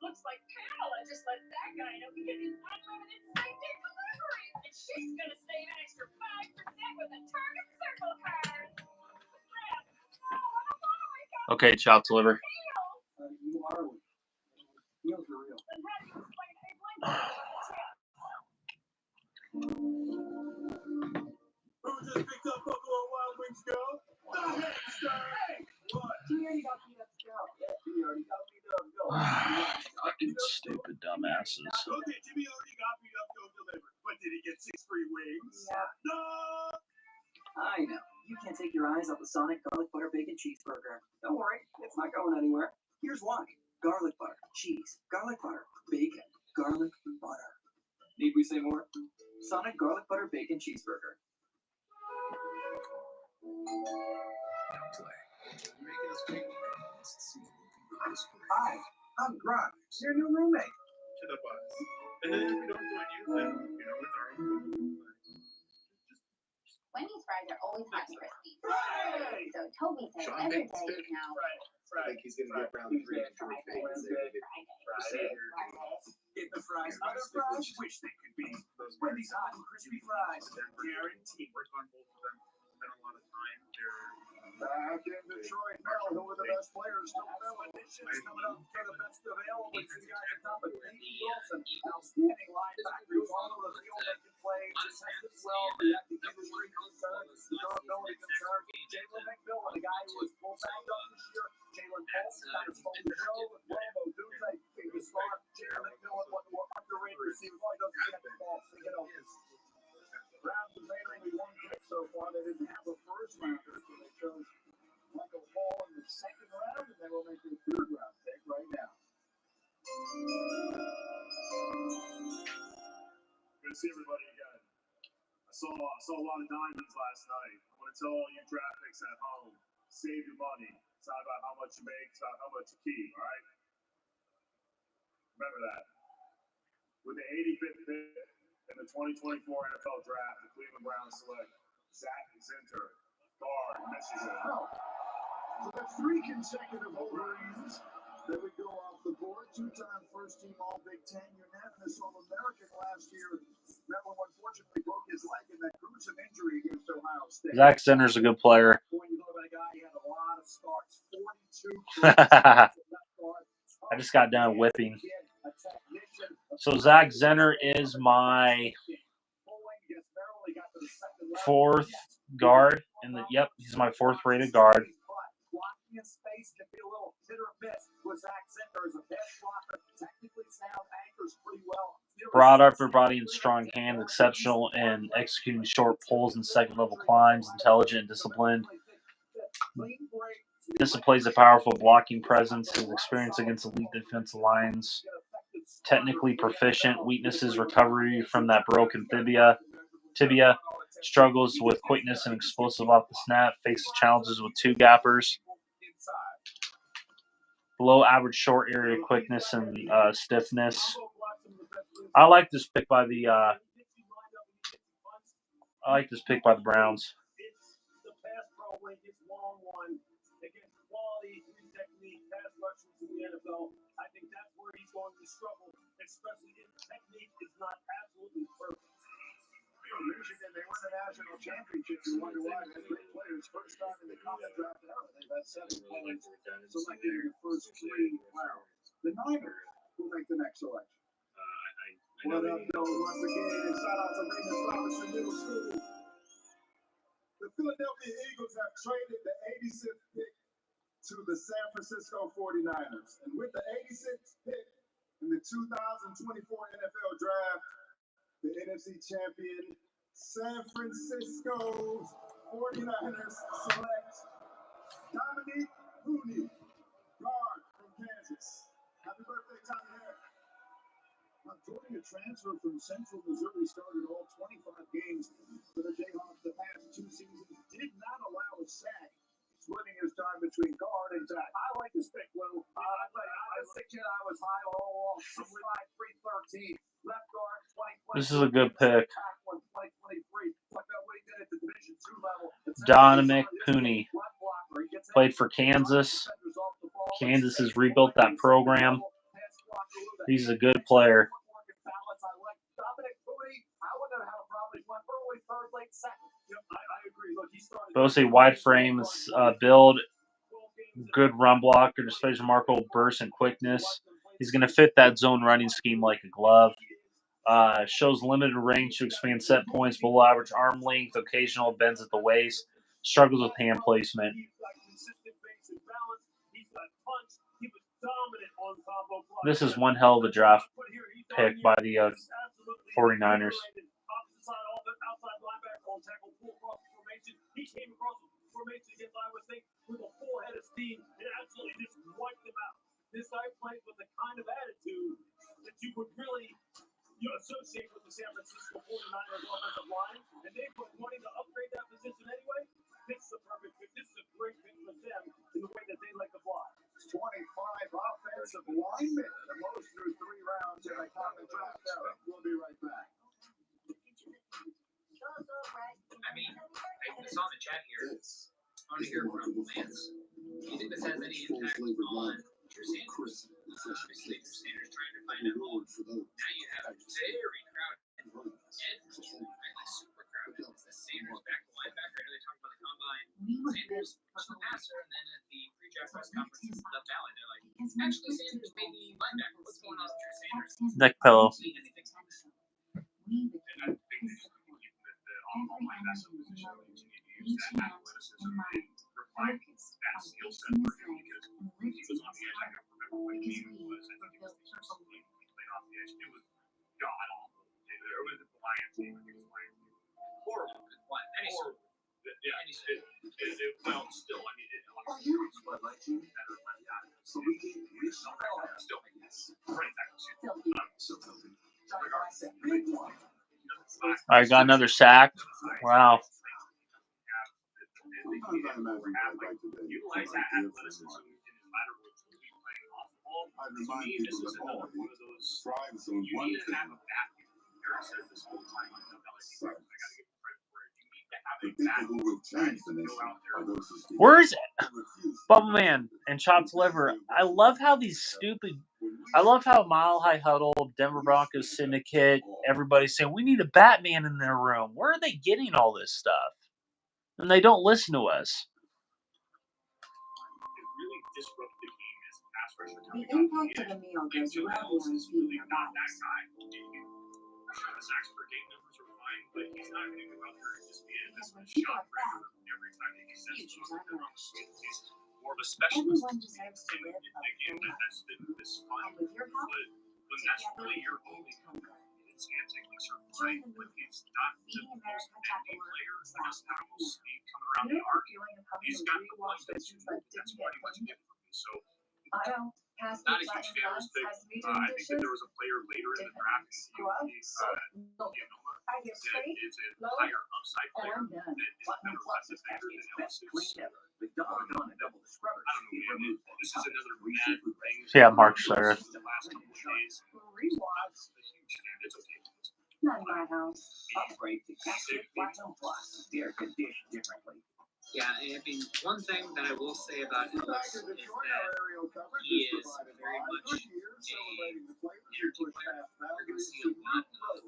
Looks like Pamela just let that guy know he gets unlimited same-day delivery. And she's going to save an extra 5% with a Target
Okay, chopped liver.
You are weak. Meals are real.
Who just picked up Buffalo Wild Wings Go? The Hamster! Hey! What?
Jimmy already got beat up to go. Yeah, Jimmy already got beat up to go.
Fucking stupid dumbasses.
Okay, Jimmy already got beat up, go delivered. But did he get 6 free wings?
Yeah.
No!
I know. You can't take your eyes off the Sonic Garlic Butter Bacon Cheeseburger. Don't worry, it's not going anywhere. Here's why. Garlic butter, cheese, garlic butter, bacon, garlic butter. Need we say more? Sonic Garlic Butter Bacon Cheeseburger. Hi, I'm Grant, your new roommate.
To the bus. And then if we don't join you, then, you know, it's our own.
Wendy's fries are always hot and crispy.
Hey!
So Toby says
Sean
every
Bates
day
pick.
is now
I think he's gonna get round 3 and George Bates.
Friday.
Get the fries, other fries, wish they could be. Wendy's hot and crispy fries, guaranteed.
Worked on both of them. Spent a lot of time. They're
Back in Detroit now, who are the best players? Still editions coming up for the best available. With you guys at top of Nate Wilson, outstanding linebackers all over the field that can play. Just tested well, reacting to injury concerns, durability concerns. Jalen McMillan, a guy who was full back up this year. Jalen Bolts kind of stole the show with Romo Duze being the star. Jalen McMillan, one more underrated receiver. All he does is get the ball. So you know, Browns have made only one pick so far. They didn't have a first rounder, so they chose Michael Hall in the second round, and they will make their third round pick right now.
good to see everybody again. I saw a lot of diamonds last night. I want to tell all you draft picks at home, save your money. It's not about how much you make, it's about how much you keep, all right? Remember that. With the 85th pick in the 2024 NFL Draft, the Cleveland Browns select Zach Zinter, guard, Michigan.
So that's 3 consecutive Wolverines that would go off the board. 2-time first-team All-Big Ten, unanimous All-American last year. That one unfortunately broke his leg in that gruesome injury against Ohio State.
Zach Zinter's a good player.
When you look at a guy, he had a lot of starts, 42
I just got done whipping. So Zach Zinter is my 4th guard. Yep, he's my 4th rated guard.
Blocking in space can be a little hit or miss with Zach Zinter as a best blocker. Technically sound, anchors pretty well.
Broad upper body and strong hands, exceptional in executing short pulls and second level climbs, intelligent and disciplined. Displays a powerful blocking presence, his experience against elite defensive lines. Technically proficient, weaknesses recovery from that broken tibia. Struggles with quickness and explosive off the snap, faces challenges with 2 gappers. Below average short area quickness and stiffness. I like this pick by the Browns.
The pass pro when he gets one-on-one against quality technique pass rushers in the NFL. I think that's where he's going to struggle, especially if technique is not absolutely perfect.
Michigan, they won the national championship. You wonder why they had 3 players first time in the college draft ever. They've had 7 players selected in the first 3 rounds. The Niners will make the next selection. What up, though? Once again, shout out to Raymond Robinson Middle School. The Philadelphia Eagles have traded the 86th pick to the San Francisco 49ers. And with the 86th pick in the 2024 NFL Draft, the NFC champion San Francisco 49ers select Dominique Mooney, guard from Kansas. Happy birthday, Tommy Harris. Jordan, a transfer from Central Missouri, started all 25 games for the Jayhawks the past 2 seasons. Did not allow a sack. Splitting his time between guard and tackle. I like this pick, Lou. I was a kid. I was high all along. 6'5", 313. Left guard, 2020.
This is a good pick.
2023. What he did at the Division II level.
Dominic Mooney played for Kansas. Kansas has rebuilt that program. He's a good player. Mostly wide frames build. good run blocker, displays remarkable burst and quickness. He's going to fit that zone running scheme like a glove. Shows limited range to expand set points, below average arm length, occasional bends at the waist, struggles with hand placement. This is one hell of a draft pick by the 49ers.
He came across formation against Iowa State with a full head of steam and absolutely just wiped them out. This guy plays with the kind of attitude that you would really associate with the San Francisco 49ers offensive line, and they were wanting to upgrade that position anyway. This is a perfect fit. This is a great fit for them in the way that they like to fly.
25 offensive linemen, the most through 3 rounds in a common draft era. We'll be right back.
I mean, I saw in the chat here. I want to hear from Lance. Do you think this has any impact on Drew Sanders? Obviously, Drew Sanders trying to find a home. Now you have a very crowded edge, like super crowded. Is this Sanders back to linebacker? I know they talked about the combine. Sanders was the passer, and then at the pre-draft press conferences in the Valley, they're like, actually, Sanders may be linebacker. What's going on with Drew Sanders?
Neck pillow.
That's the position we continue to use that athleticism and refine that skill set for him because he was on the edge. I don't remember what game it was. I think it was the first game he played off the edge. It was god awful. It was the Lions game. I think it was the Lions game. Horrible. Horrible. Yeah, well, still, I mean,
All right, got another sack. Wow. Where's Bubble Man and Chopped Liver? I love how Mile High Huddle, Denver Broncos Syndicate, everybody's saying we need a Batman in their room. Where are they getting all this stuff? And they don't listen to us.
The impact of a meal goes well beyond feeding our bodies.
But he's not going to go out there and just be
Because when people are fat, futures are nourished.
He's more of a specialist.
Everyone deserves to live a full life.
That's been this fun.
And with your help,
When that's really your only
hunger.
it's antiquely certified, but he's not the most NBA player. He doesn't have the speed coming around the arc. He's got the one that's what he wants to get from me. So, not a huge fan of his pick. I think that there was a player later in the draft, that is a higher upside player that is a better left defender than Ellis is. I don't know, man. This is another mad thing.
Yeah, Mark Schlereth.
The last couple of days. It's okay.
Not in my house.
Upgrade to Cactus Platinum Plus. They're conditioned differently.
Yeah, I mean, one thing that I will say about Ellis is that he is very much a energy player. You're going to see a lot of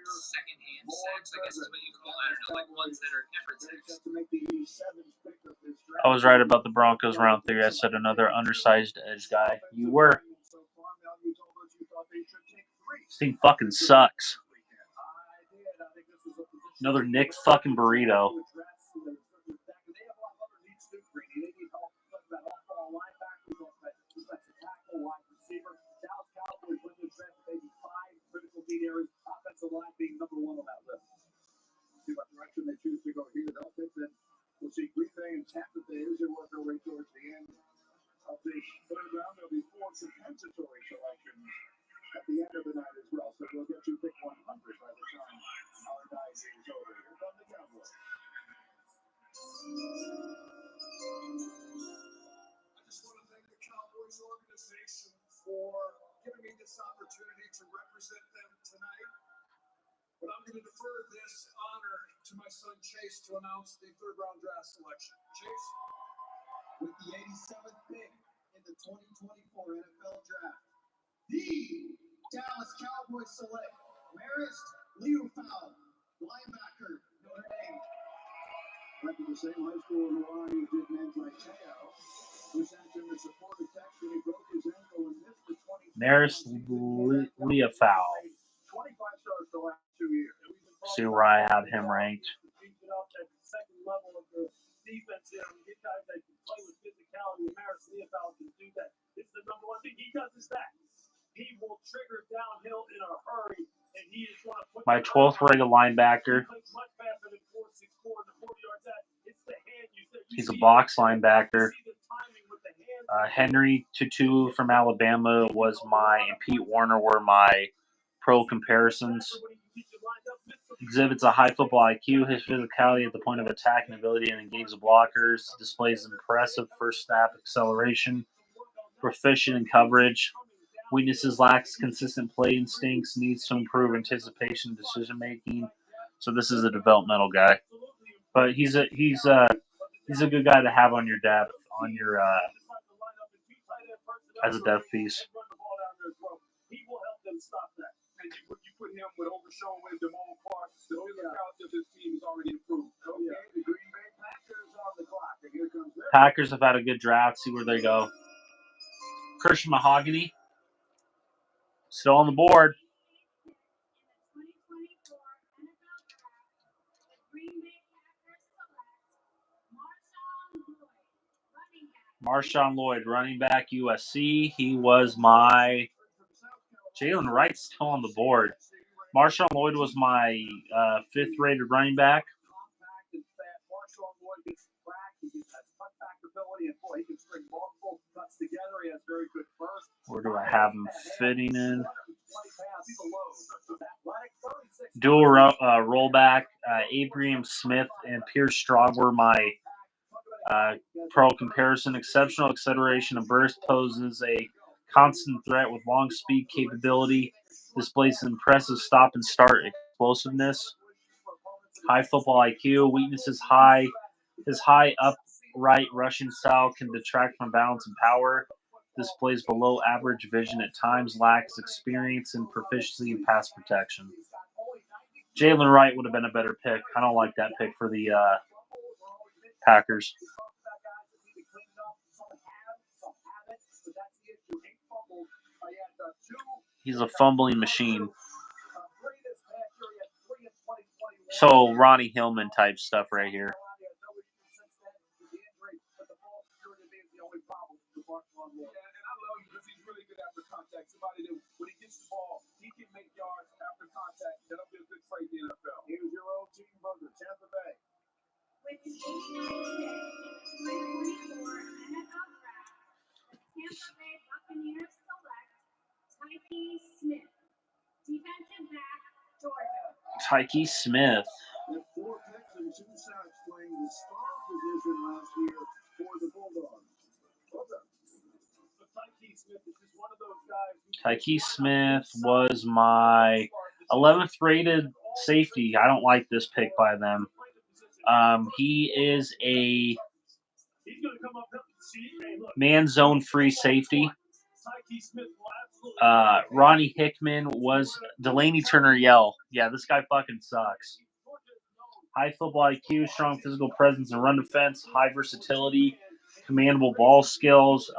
second-hand sacks, I guess is what you call it. I don't know, like ones that are effort sacks.
I was right about the Broncos round 3. I said another undersized edge guy. You were. This team fucking sucks. Another Nick fucking Burrito.
Offensive line being number 1 on that list. See what direction they choose to go here. They'll pick that. We'll see Green Bay and Tampa Bay as they work their way towards the end of the third round. There'll be 4 compensatory selections at the end of the night as well. So we'll get you pick 100 by the time our night is over. Here come the Cowboys.
I just want to thank the Cowboys organization for giving me this opportunity to represent them tonight. But I'm going to defer this honor to my son Chase to announce the 3rd round draft selection. Chase?
With the 87th pick in the 2024 NFL Draft, the Dallas Cowboys select Marist Liufau, linebacker, Notre Dame. Went to the same high school in Hawaii as did Manti Te'o.
Maris Leafau. See where I had him ranked. My 12th rated linebacker. He's a box linebacker. Henry Tutu from Alabama was and Pete Warner were my pro comparisons. Exhibits a high football IQ, his physicality at the point of attack and ability to engage the blockers, displays impressive first snap acceleration, proficient in coverage. Weaknesses: lacks consistent play instincts, needs to improve anticipation and decision making. So this is a developmental guy, but he's a good guy to have on your depth as a depth piece. Packers have had a good draft. See where they go. Christian Mahogany still on the board. Marshawn Lloyd, running back, USC. He was my Jalen Wright's still on the board. Marshawn Lloyd was my 5th rated running back. Where do I have him fitting in? Dual rollback. Abram Smith and Pierce Strong were my pro comparison. Exceptional acceleration and burst, poses a constant threat with long speed capability. Displays impressive stop and start explosiveness. High football IQ. Weaknesses: high. His high upright rushing style can detract from balance and power. Displays below average vision at times. Lacks experience and proficiency in pass protection. Jalen Wright would have been a better pick. I don't like that pick for the Packers. He's a fumbling machine. So Ronnie Hillman type stuff right here.
With the 89th pick in the 2024 NFL Draft, the Tampa Bay Buccaneers select Tyke Smith, defensive back, Georgia.
Tyke Smith.
With 4 picks and 2 sacks, playing the star position last year for the Bulldogs.
Tyke Smith was my 11th rated safety. I don't like this pick by them. He is a man zone free safety. Ronnie Hickman was Delaney Turner-Yell. Yeah, this guy fucking sucks. High football IQ, strong physical presence and run defense, high versatility, commandable ball skills.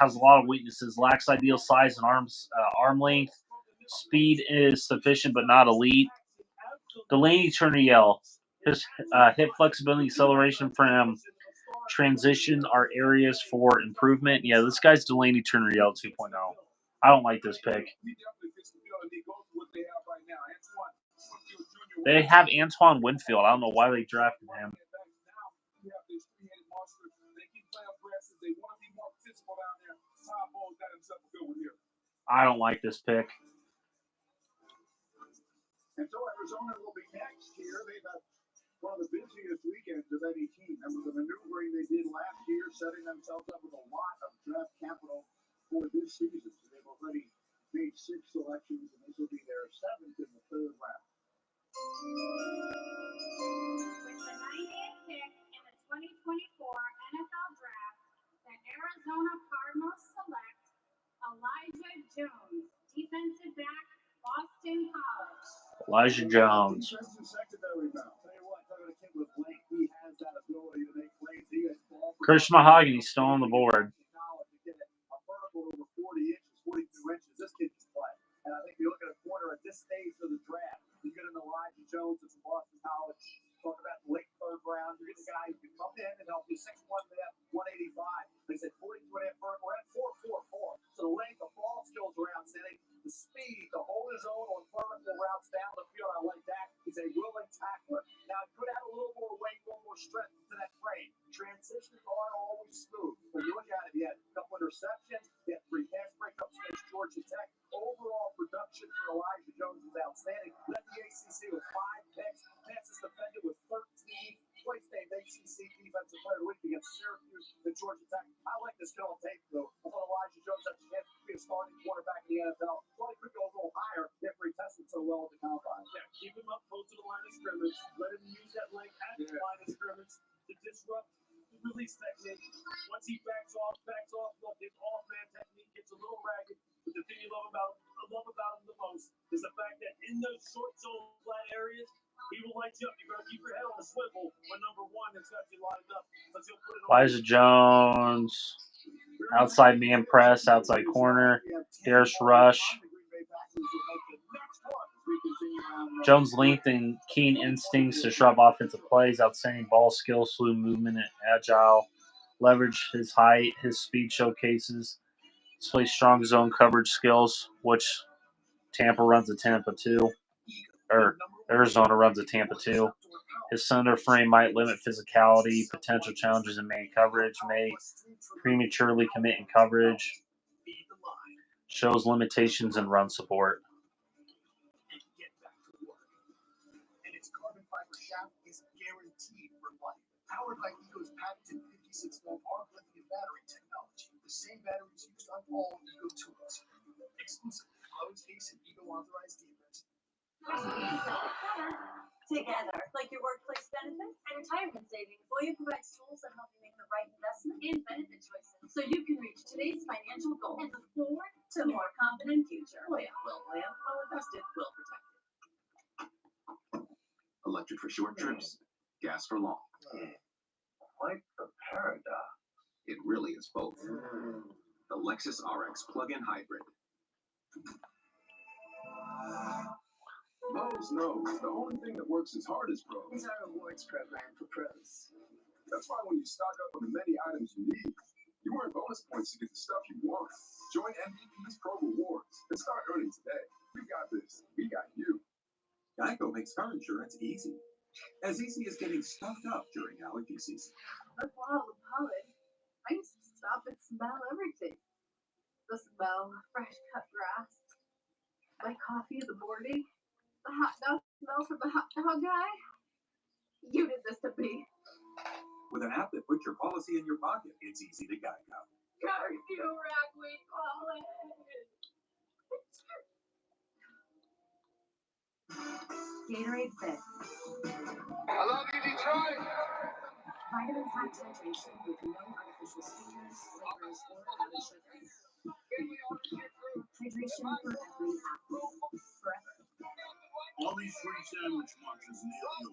Has a lot of weaknesses. Lacks ideal size and arm length. Speed is sufficient but not elite. Delaney Turner-Yell. His hip flexibility, acceleration from transition are areas for improvement. Yeah, this guy's Delaney Turner-Yell 2.0. I don't like this pick. They have Antoine Winfield. I don't know why they drafted him. I don't like this pick.
And so Arizona will be next here. They've had one of the busiest weekends of any team. And with the maneuvering they did last year, setting themselves up with a lot of draft capital for this season. So they've already made 6 selections, and this will be their 7th in the 3rd round.
With the 90th pick in the 2024 NFL Draft, the Arizona Cardinals select Elijah Jones, defensive back, Boston College.
Elijah Jones. Christian Mahogany still on the board.
A vertical over 40 inches, 42 inches. This kid can play. And I think you look at a corner at this stage of the draft, you get an Elijah Jones from Boston College. Talk about the late third round. You get a guy who can come in and help you 6'1", 185. They said 42 and a half vertical. We're at 4'4'4". So the length, the ball skills are outstanding. The speed, the hold his own on vertical routes down the field, I like that. He's a willing tackler. Now, he could add a little more weight, a little more strength to that frame. Transitions aren't always smooth. But you look at it, he had a couple interceptions. He had 3 pass breakups against Georgia Tech. Overall production for Elijah Jones is outstanding. Led the ACC with 5 picks. Passes defended with 13. Twice named ACC Defensive Player of the Week against Syracuse and Georgia Tech. I like this kid on tape, though. I thought Elijah Jones had a chance to be a starting quarterback in the NFL. Thought he could go a little higher if he tested so well at the combine.
Yeah, keep him up close to the line of scrimmage. Let him use that length at the line of scrimmage to disrupt the release technique. Once he backs off, look, his off-man technique gets a little ragged. But the thing I love about him the most is the fact that in those short zone flat areas, he will light you up. You better keep your head on a swivel when number one has got you lined up.
Elijah Jones, outside man press, outside corner, Darius Rush. Jones' length and keen instincts to sharp offensive plays, outstanding ball skills, fluid movement, and agile. Leverage his height, his speed showcases. Displays strong zone coverage skills, which Tampa runs a Tampa 2. Or Arizona runs a Tampa 2. His center frame might limit physicality, potential challenges in man coverage, may prematurely commit in coverage, shows limitations in run support.
And its carbon fiber shaft is guaranteed for life. Powered by Eco's patented 56-volt arc lithium battery technology, the same batteries used on all Eco tools. Exclusively Lowe's, Ace, and Eco authorized dealers.
Together, like your workplace benefits and retirement savings. Voya provides tools that help you make the right investment and benefit choices so you can reach today's financial goals and look forward to a more confident future. Voya, well planned, well invested, well protected.
Electric for short trips, gas for long.
Quite the paradox.
It really is both. The Lexus RX plug-in hybrid.
Lowe's knows the only thing that works as hard as pros
Is our rewards program for pros.
That's why when you stock up on the many items you need, you earn bonus points to get the stuff you want. Join MVP's Pro Rewards and start earning today. We got this. We got you.
Geico makes car insurance easy. As easy as getting stuffed up during allergy season.
That's wild with pollen. I used to stop and smell everything. The smell of fresh cut grass, my coffee in the morning, the hot dog smell from the hot dog guy. You did this to me.
With an app that puts your policy in your pocket, it's easy to Geico.
Curfew rack, we call it.
Gatorade Fit.
I love you, Detroit.
Vitamin-packed hydration with no artificial sweeteners, flavors, or added sugars. Hydration for every athlete, forever.
Arby's free sandwich marches near you,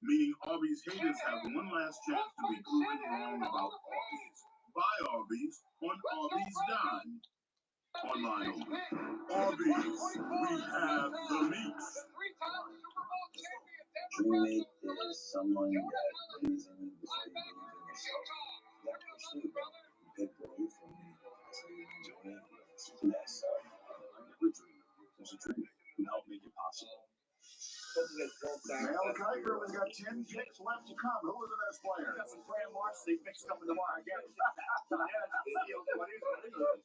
meaning Arby's haters have one last chance to be proven wrong about Arby's. Buy Arby's on Arby's Dime. Online only. Arby's, we have the meat.
Dreammate is someone that believes in you before you believe in yourself. That push through, bro. You paved the way for me. That's how you enjoy it. Yes, I'm never dreaming. There's a dream. You help make it possible.
Mel Kiper has got 10 picks left to come. Who are the best players? Got some Graham Larson mixed up in the bar.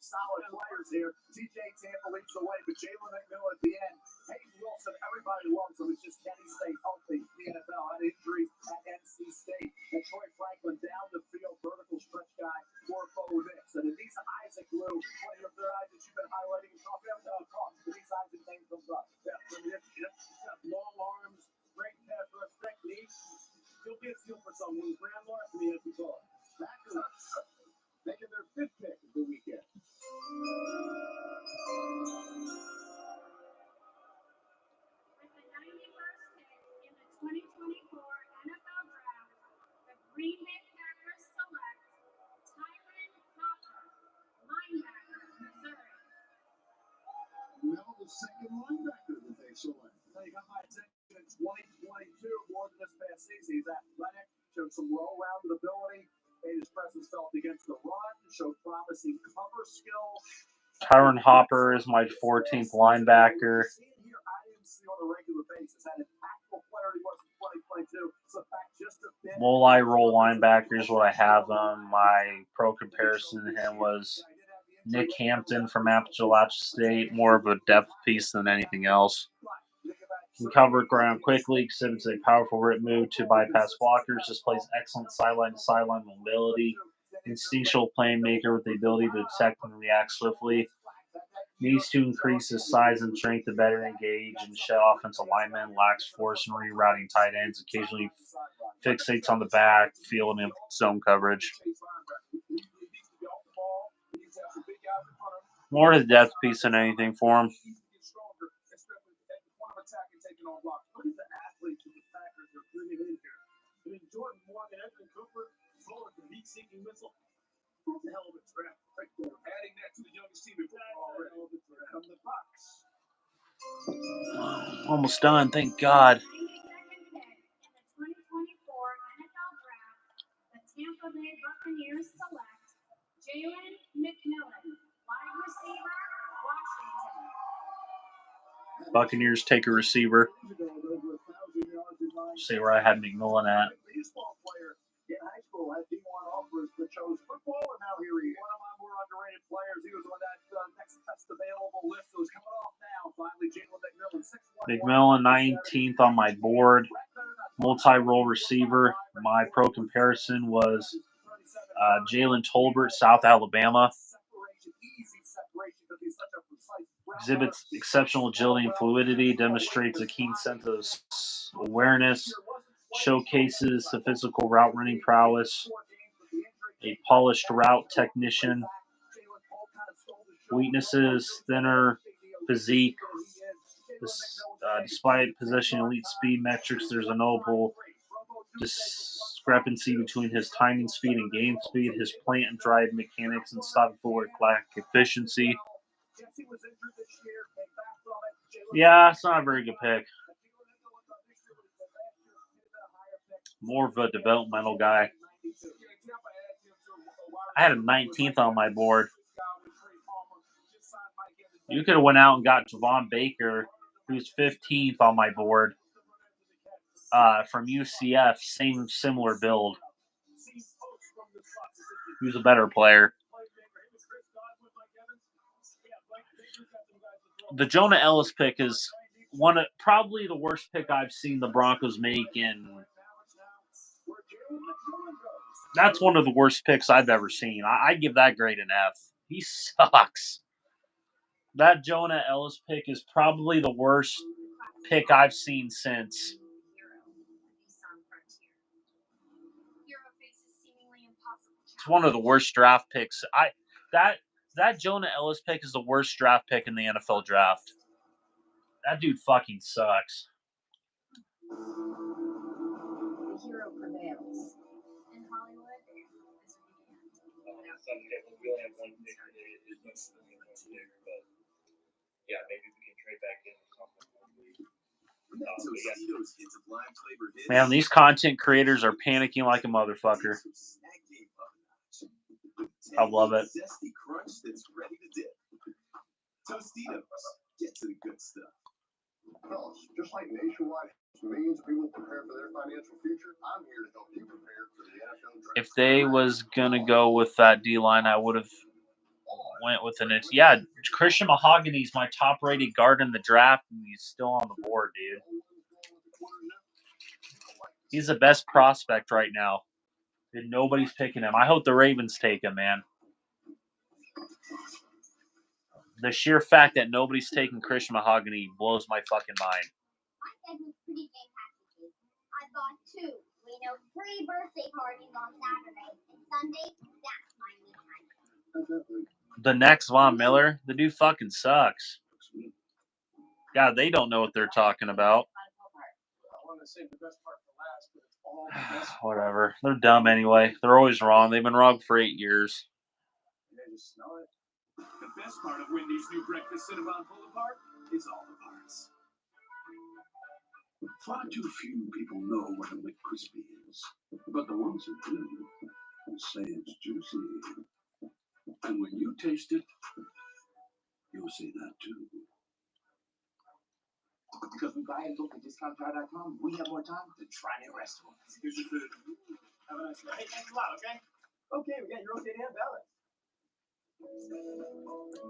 Solid players here. TJ Tampa leads the way, but Jalen McMillan at the end. Hayes Wilson, everybody loves him. It's just can he stay healthy? The NFL had injuries at NC State. And Troy Franklin down the field, vertical stretch guy for Bo Nix. And Anissa Isaac Lou, one of your third eyes that you've been highlighting and talking about. Anissa Isaac name comes up. Long arms, great pass rush technique. He'll be a steal for someone. Graham Larson, he has the ball. Packers making their 5th pick of the weekend. With
the 91st pick in the 2024 NFL Draft, the Green Bay Packers select
second linebacker that they select. He got my attention in 2022 more than this past season. He's athletic, showed some well-rounded ability, made his presence felt against the run, showed promising cover skills.
Tyron Hopper is my 14th linebacker. Will I roll linebackers? What I have them. My pro comparison to him was Nick Hampton from Appalachian State. More of a depth piece than anything else. Can cover ground quickly, exhibits a powerful rip move to bypass blockers, displays excellent sideline-to-sideline mobility, instinctual playmaker with the ability to detect and react swiftly. Needs to increase his size and strength to better engage and shed offensive linemen, lacks force in rerouting tight ends, occasionally fixates on the backfield and zone coverage. More to the depth piece than anything for him.
Jordan Morgan, Edwin Cooper, forward the heat-seeking missile. That's a hell of a draft right there. Adding that to the youngest team in football already. From the Bucks.
Almost done, thank God.
92nd pick in the 2024 NFL Draft, the Tampa Bay Buccaneers select Jalen McMillan, wide receiver, Washington.
Buccaneers take a receiver. See where I had McMillan at.
Baseball player in high school had D1 offers but chose football, and now here he is. One of my more underrated players. He was on that next best available list. So he's coming off now. Finally, Jalen McMillan, 6'1".
McMillan, 19th on my board. Multi-role receiver. My pro comparison was Jalen Tolbert, South Alabama. Exhibits exceptional agility and fluidity, demonstrates a keen sense of awareness, showcases the physical route running prowess, a polished route technician. Weaknesses, thinner physique. Despite possessing elite speed metrics, there's a notable discrepancy between his timing speed and game speed. His plant and drive mechanics and stop forward lack efficiency. Yeah, it's not a very good pick. More of a developmental guy. I had him 19th on my board. You could have went out and got Javon Baker, who's 15th on my board, from UCF. Similar build. Who's a better player. The Jonah Ellis pick is probably the worst pick I've seen the Broncos make in. That's one of the worst picks I've ever seen. I give that grade an F. He sucks. That Jonah Ellis pick is probably the worst pick I've seen since. It's one of the worst draft picks. That Jonah Ellis pick is the worst draft pick in the NFL draft. That dude fucking sucks.
The hero prevails. In Hollywood,
We only have one pick. But yeah, maybe we can trade back in something. Man, these content creators are panicking like a motherfucker. I love it.
Zesty crunch that's ready to dip. Tostitos. Get to the good stuff.
Fellas, just like Nationwide helps millions of people prepare for their financial future, I'm here to help you prepare for the NFL draft.
If they was gonna go with that D-line, I would have went with an. Yeah, Christian Mahogany's my top-rated guard in the draft, and he's still on the board, dude. He's the best prospect right now. And nobody's picking him. I hope the Ravens take him, man. The sheer fact that nobody's taking Christian Mahogany blows my fucking mind.
My dad was pretty fantastic. I got 2. We know 3 birthday parties on Saturday. And Sunday, that's my me time.
The next Von Miller, the dude fucking sucks. God, they don't know what they're talking about.
I want to save the best part for last, but it's all the best.
Whatever. They're dumb anyway. They're always wrong. They've been wrong for 8 years.
They just smell it. The best part of Wendy's new breakfast Cinnabon Pull-Apart is all the parts.
Far too few people know what a McCrispy is, but the ones who do will say it's juicy. And when you taste it, you'll say that too.
Because we buy and book at DiscountTire.com, we have more time to try new restaurants.
Here's your food. Have a nice day. Hey, thanks a lot, okay?
Okay, we got your okay to have ballot.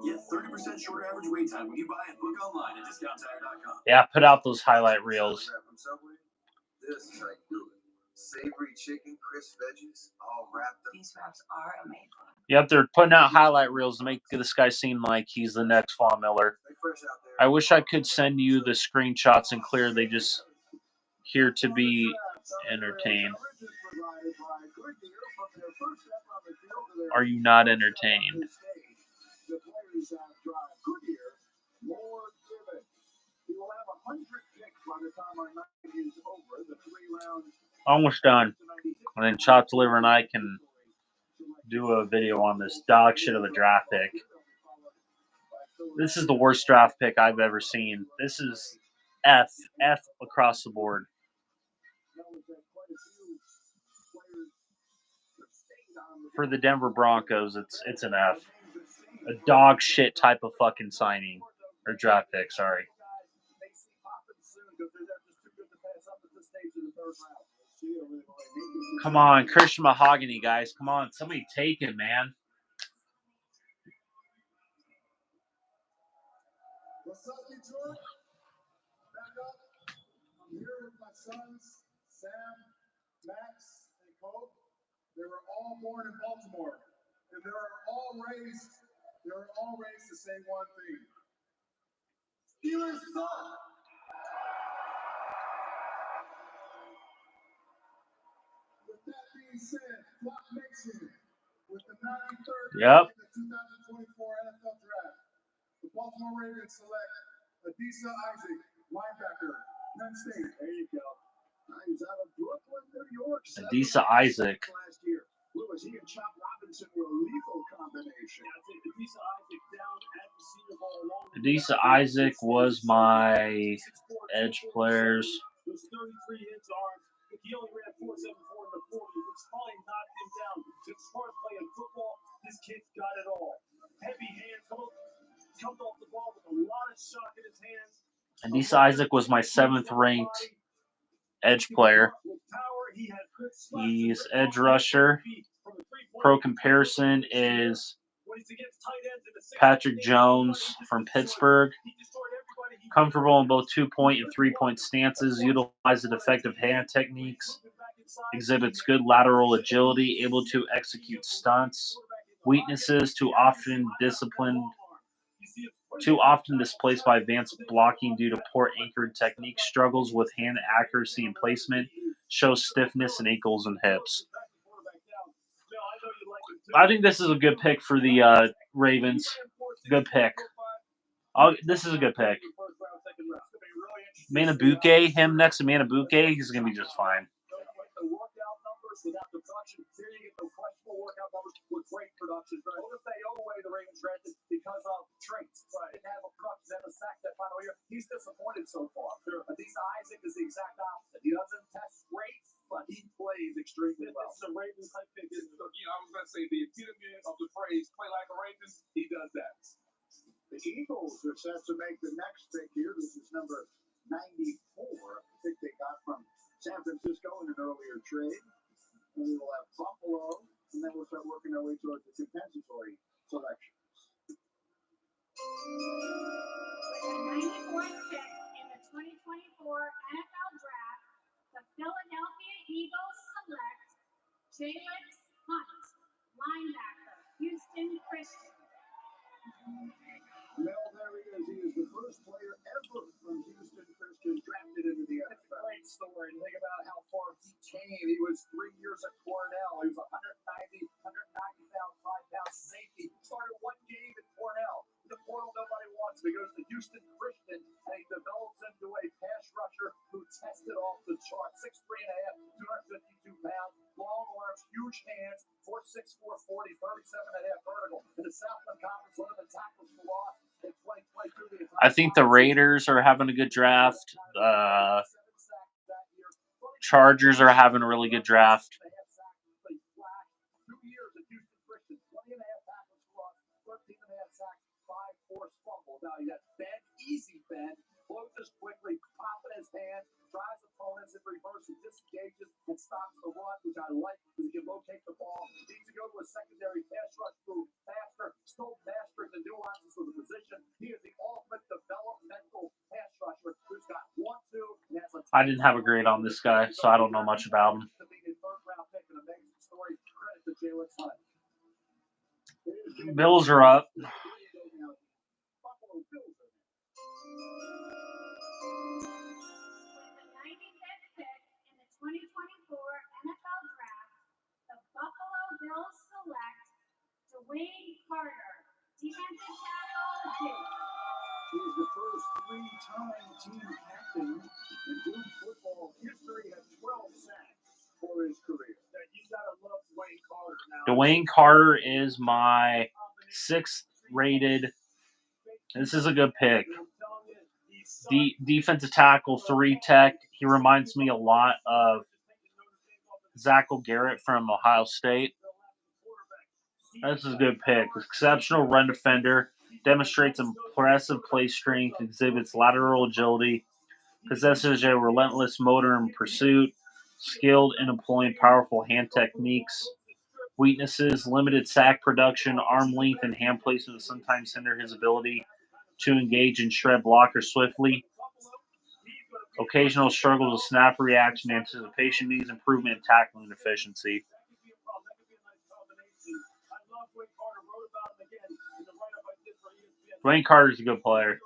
Get 30% shorter average wait time when you buy and book online at DiscountTire.com.
Yeah, put out those highlight reels.
This is how you do it. Savory chicken, crisp veggies, all wrapped up.
These wraps are amazing.
Yep, they're putting out highlight reels to make this guy seem like he's the next Von Miller. I wish I could send you the screenshots in clear. They just here to be entertained. Are you not entertained?
The players have drive Goodyear more driven. He will have 100 picks by the time our night is over. The 3 rounds.
Almost done. And then Chopped Liver and I can do a video on this dog shit of a draft pick. This is the worst draft pick I've ever seen. This is F across the board. For the Denver Broncos, it's an F. A dog shit type of fucking signing. Or draft pick, sorry. Come on, Christian Mahogany, guys. Come on, somebody take him, man.
What's up, Detroit? Back up. I'm here with my sons, Sam, Max, and Cope. They were all born in Baltimore, and they were all raised to say one thing: Steelers suck. With that being said, Flock Nation, with the 93rd pick in the 2024 NFL Draft, the Baltimore Ravens select Adisa Isaac, linebacker, Penn State. There you go. He's out of Brooklyn, New York.
Adisa Isaac.
Last year. Lewis, he and Chop Robinson were a lethal combination. Adisa Isaac down at the Senior Bowl along.
Adisa Isaac was my edge players.
Those 33 hits arms. He only ran 4.74 in the 40, which probably knocked him down. As far as playing football, this kid's got it all. Heavy hands, comes off the ball with a lot of shock in his hands.
Adisa Isaac was my 7th ranked edge player. He's edge rusher. Pro comparison is Patrick Jones from Pittsburgh. Comfortable in both 2-point and 3-point stances. Utilizes effective hand techniques. Exhibits good lateral agility. Able to execute stunts. Weaknesses: too often displaced by advanced blocking due to poor anchored technique. Struggles with hand accuracy and placement. Shows stiffness in ankles and hips. I think this is a good pick for the Ravens. Good pick. This is a good pick. Manabuke, him next to Manabuke, he's going to be just fine.
Without the production, here you get the questionable workout numbers with great production. Notice they overweigh the Ravens drafted because of traits. Right. Didn't have a production and a sack that final year. He's disappointed so far. Sure. Adisa Isaac is the exact opposite. He doesn't test great, but he plays extremely well. It's a Ravens type pick. I was going to say the epitome of the phrase "play like a Raven." He does that. The Eagles are set to make the next pick here. This is number 94. I think they got from San Francisco in an earlier trade. And we will have Buffalo, and then we'll start working our way towards the compensatory selections.
With the 94th pick in the 2024 NFL Draft, the Philadelphia Eagles select Jalix Hunt, linebacker, Houston Christian.
Mel, there he is. He is the first player ever from Houston Christian drafted into the NFL. That's a great story. Think about how far he came. He was 3 years at Cornell. He was 190-pound safety. Started 1 game at Cornell. The portal nobody wants. He goes to Houston Christian, and he develops into a pass rusher who tested off the chart. 6'3.5", 252 pounds, long arms, huge hands, 4'6", 440, 37.5 vertical. In the Southland Conference, one of the
I think the Raiders are having a good draft. Chargers are having a really good draft.
Easy Ben, closes quickly, confidence hands, drives opponents in reverse and disengages and stops the run, which I like because he can locate the ball. Needs to go to a secondary pass rush move faster, still mastering the nuances of the position. He is the ultimate developmental pass rusher who's got 1-2 and has a
I didn't have a grade on this guy, so I don't know much about him. Bills are up.
With the 95th pick in the 2024 NFL Draft, the Buffalo Bills select Dwayne Carter, defensive tackle, Duke.
He's the first three-time team captain in Duke football history, has 12 sacks for his career. You gotta love Dwayne Carter now.
Dwayne Carter is my 6th rated. This is a good pick. Defensive tackle, 3-tech. He reminds me a lot of Zach Garrett from Ohio State. This is a good pick. Exceptional run defender. Demonstrates impressive play strength. Exhibits lateral agility. Possesses a relentless motor in pursuit. Skilled in employing powerful hand techniques. Weaknesses: limited sack production, arm length, and hand placement sometimes hinder his ability to engage and shred blockers swiftly. Occasional struggles with snap reaction, anticipation, needs improvement in tackling efficiency. Dwayne Carter is a good player.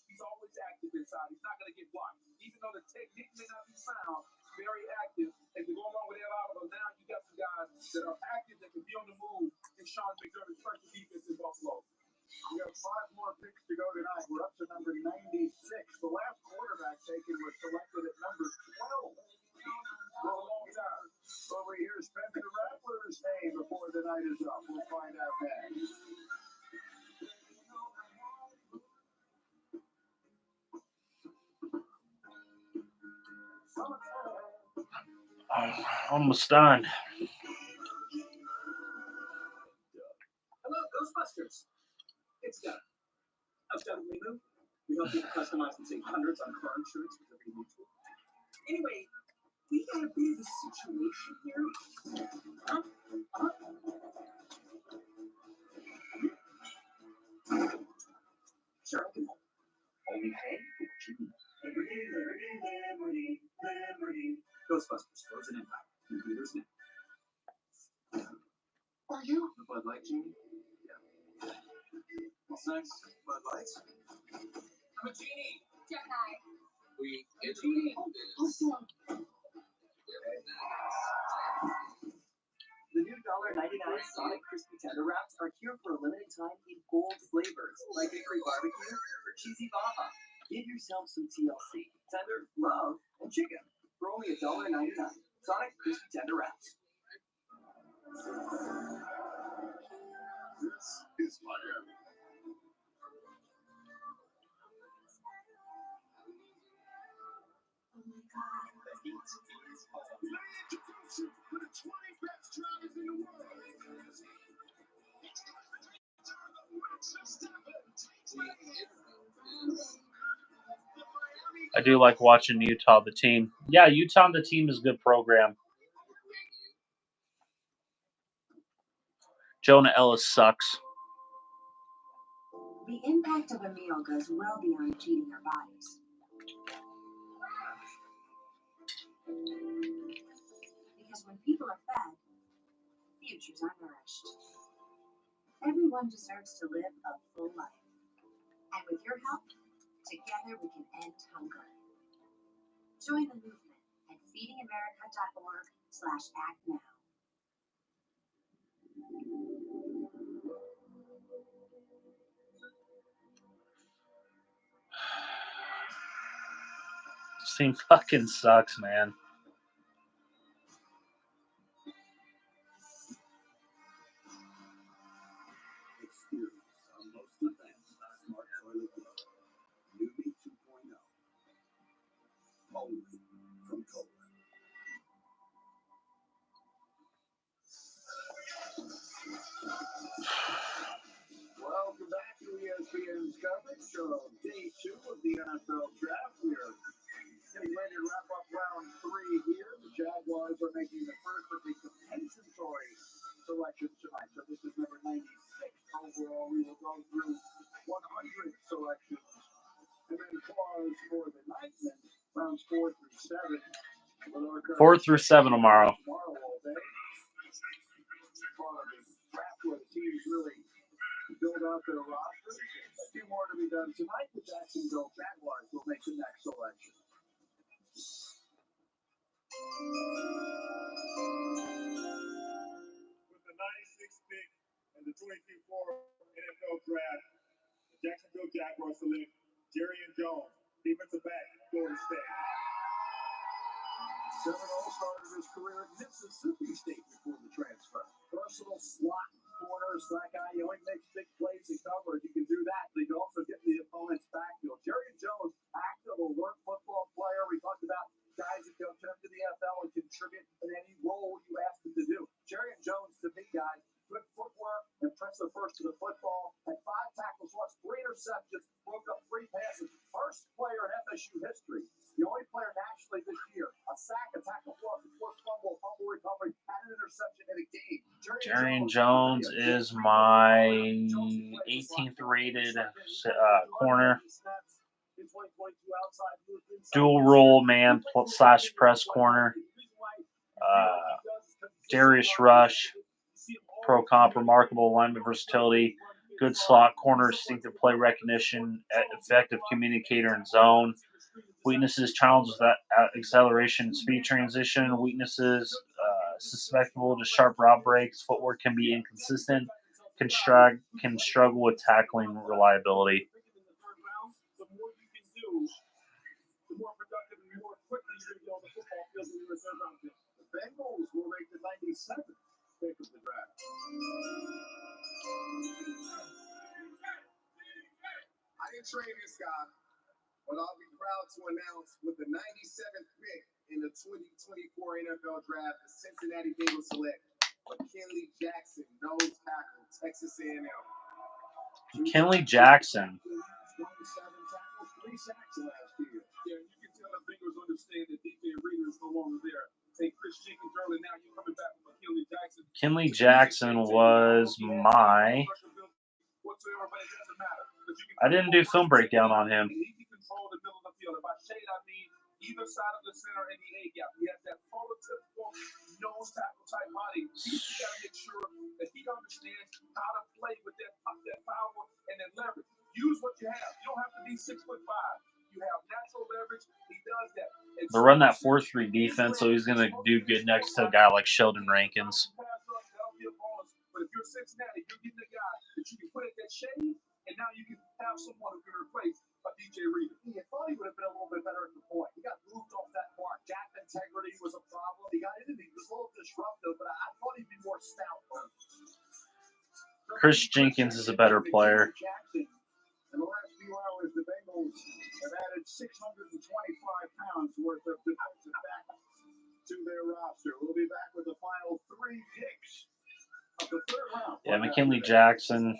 He's always active inside. He's not going to get blocked. Even though the technique may not be sound, very active. And to go along with that Oliver, now you got some guys that are active that can be on the move in Sean McDermott's special defense in Buffalo. We have 5 more picks to go tonight. We're up to number 96. The last quarterback taken was selected at number 12. For a long time. Over here, Spencer Rattler's name before the night is up. We'll find out next.
Almost done.
Hello, Ghostbusters. It's done. I've done Remu. We help people customize and save hundreds on car insurance with every mutual. Anyway, we got a bit of a situation here. Sure, I can help. Only pay for what you need. Liberty. Ghostbusters, Frozen Empire. Computers now. Are you? The Bud Light genie? Yeah. What's next? Bud Lights? I'm a genie.
Gemini.
We get genie. The new $1.99 Sonic Crispy Tender Wraps are here for a limited time in bold flavors like hickory barbecue or cheesy baja. Give yourself some TLC, tender, love, and chicken for only $1.99. Sonic Crispy Tender Wraps.
This is Miami.
Oh my god.
The heat is on. For the 20 best drivers in the world.
I do like watching Utah, the team. Yeah, Utah, the team is a good program. Jonah Ellis sucks.
The impact of a meal goes well beyond feeding our bodies. Because when people are fed, futures are nourished. Everyone deserves to live a full life. And with your help, together we can end hunger. Join the movement at feedingamerica.org/actnow.
This team fucking sucks, man.
of day 2 of the NFL draft. We are getting ready to wrap up round 3 here. The Jaguars are making the first of the compensatory selections tonight. So this is number 96 overall. We will go through 100 selections and then pause for the ninth and rounds 4 through 7.
4 through 7 tomorrow.
Tomorrow all day. Part of the draft where the teams really build out their rosters. A few more to be done tonight. The Jacksonville Jaguars will make the next selection. With the 96th pick and the 2024 NFL Draft, the Jacksonville Jaguars select Jerry Jones, defensive back, Florida State. Seminole started his career at Mississippi State before the transfer. Versatile slot corner, slack eye, he makes big plays in coverage. He can do that. He can also get the opponent's backfield. Jerry Jones, active, alert football player. We talked about guys that come to the NFL and contribute in any role you ask them to do. Jerry Jones, to me, guys, good footwork, impressive first to the football, had 5 tackles, lost 3 interceptions, broke up 3 passes. First player in FSU history, the only player nationally this year, a sack, a tackle, loss, a forced fumble, fumble recovery, and an interception in a game.
Jerry Jones is my 18th rated corner. Dual role man slash press corner. Darius Rush, pro comp, remarkable alignment versatility, good slot corner, distinctive play recognition, effective communicator in zone. Weaknesses, challenges with that acceleration, speed transition. Weaknesses, susceptible to sharp route breaks. Footwork can be inconsistent. Can struggle with tackling reliability.
The more you can do, the more productive and more quickly you're going to be on the football field in the third round pick. The Bengals will make the 97th pick of the draft.
I didn't train this guy, but I'll be proud to announce with the 97th pick in the 2024 NFL Draft, the Cincinnati Bengals select McKinley Jackson, nose tackle, Texas A&M.
McKinley Jackson.
27 tackles, 3 sacks last year. Yeah, you can tell the Bengals understand that DJ Reader is no longer there. Take Chris Jenkins early, now you're coming back with McKinley Jackson.
McKinley Jackson was my... I didn't do film breakdown on him.
He can control the middle of the field. By shade, I mean either side of the center and the A-gap. He has that prototypical nose tackle type body. He's got to make sure that he understands how to play with that power and that leverage. Use what you have. You don't have to be 6'5". You have natural leverage. He does that.
They run that 4-3 defense, so he's going to do good next to a guy like Sheldon Rankins.
But if you're Cincinnati, you're getting a guy that you can put at that shade, and now you can have someone who can replace a DJ Reader. He thought he would have been a little bit better at the point. He got moved off that mark. Gap integrity was a problem. He got into it. He was a little disruptive, but I thought he'd be more stout.
Chris Jenkins is a better player.
In the last few hours, the Bengals have added 625 pounds worth of defensive back to their roster. We'll be back with the final 3 picks of the third round.
Yeah, McKinley Jackson,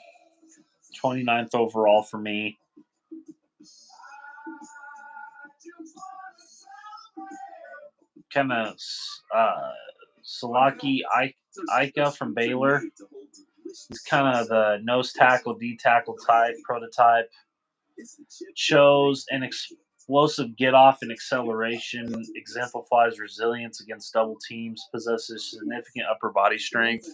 29th overall for me. Kind of Salaki Ika from Baylor. He's kind of the nose tackle, D-tackle type, prototype. Shows an explosive get-off and acceleration, exemplifies resilience against double teams, possesses significant upper body strength,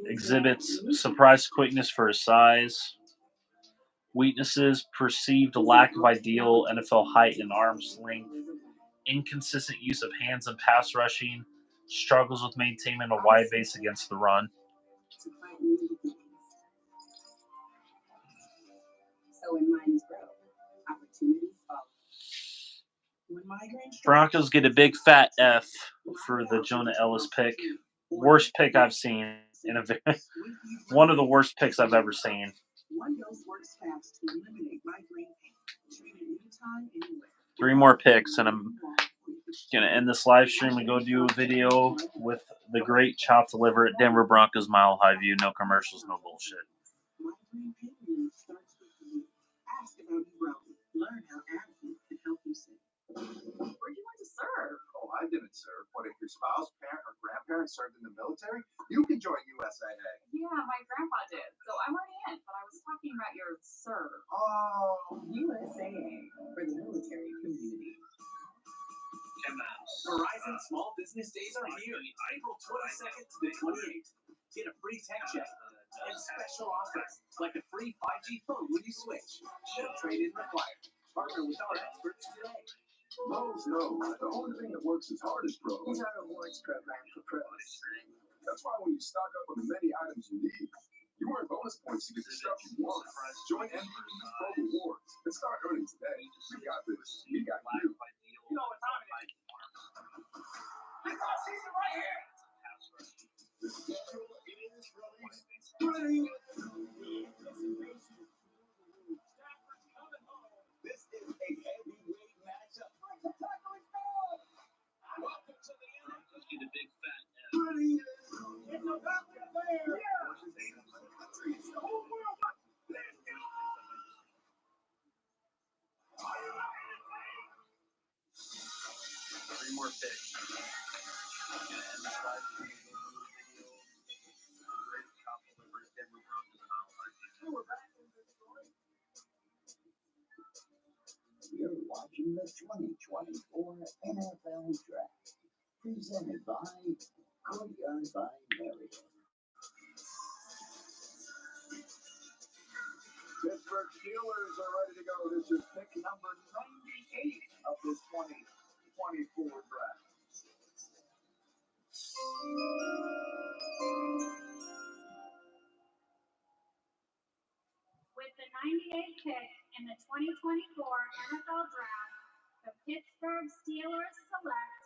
exhibits surprise quickness for his size. Weaknesses, perceived lack of ideal NFL height and arm's length, inconsistent use of hands and pass rushing, struggles with maintaining a wide base against the run.
So when minds grow, opportunities follow. When migraines
Broncos get a big fat F for the Jonah Ellis pick. Worst pick I've seen. One of the worst picks I've ever seen.
One dose works fast to eliminate migraine pain. Treat it anytime, anywhere.
3 more picks, and I'm going to end this live stream and go do a video with the great Chop Deliver at Denver Broncos Mile High View. No commercials, no bullshit.
your spouse, parent, or grandparent served in the military, you can join USAA.
Yeah, my grandpa did. So I'm already in, but I was talking about your sir.
Oh.
USAA for the military community.
Verizon Small Business Days are here, April 22nd to the 28th. Get a free tech check and special offers like a free 5G phone when you switch. No trade-in required. Partner with our experts today.
Lowe's knows the only thing that works as hard as pros
Is our rewards program for pros.
That's why when you stock up on the many items you need, you earn bonus points to get the stuff you want. Join MVP's Pro Rewards and start earning today. We got this. We got you.
You know what time it is? Football season right here.
The schedule is released. This is a heavyweight matchup.
The tackle is gone.
Welcome to the NFL.
The big fat
It's about to there. Yeah.
It's the whole world. Let's go.
Three more picks.
You're watching the 2024 NFL Draft, presented by Courtyard by Marriott.
Pittsburgh Steelers are ready to go. This is pick number 98 of this 2024 draft.
With the 98th pick in the 2024 NFL Draft, the Pittsburgh Steelers select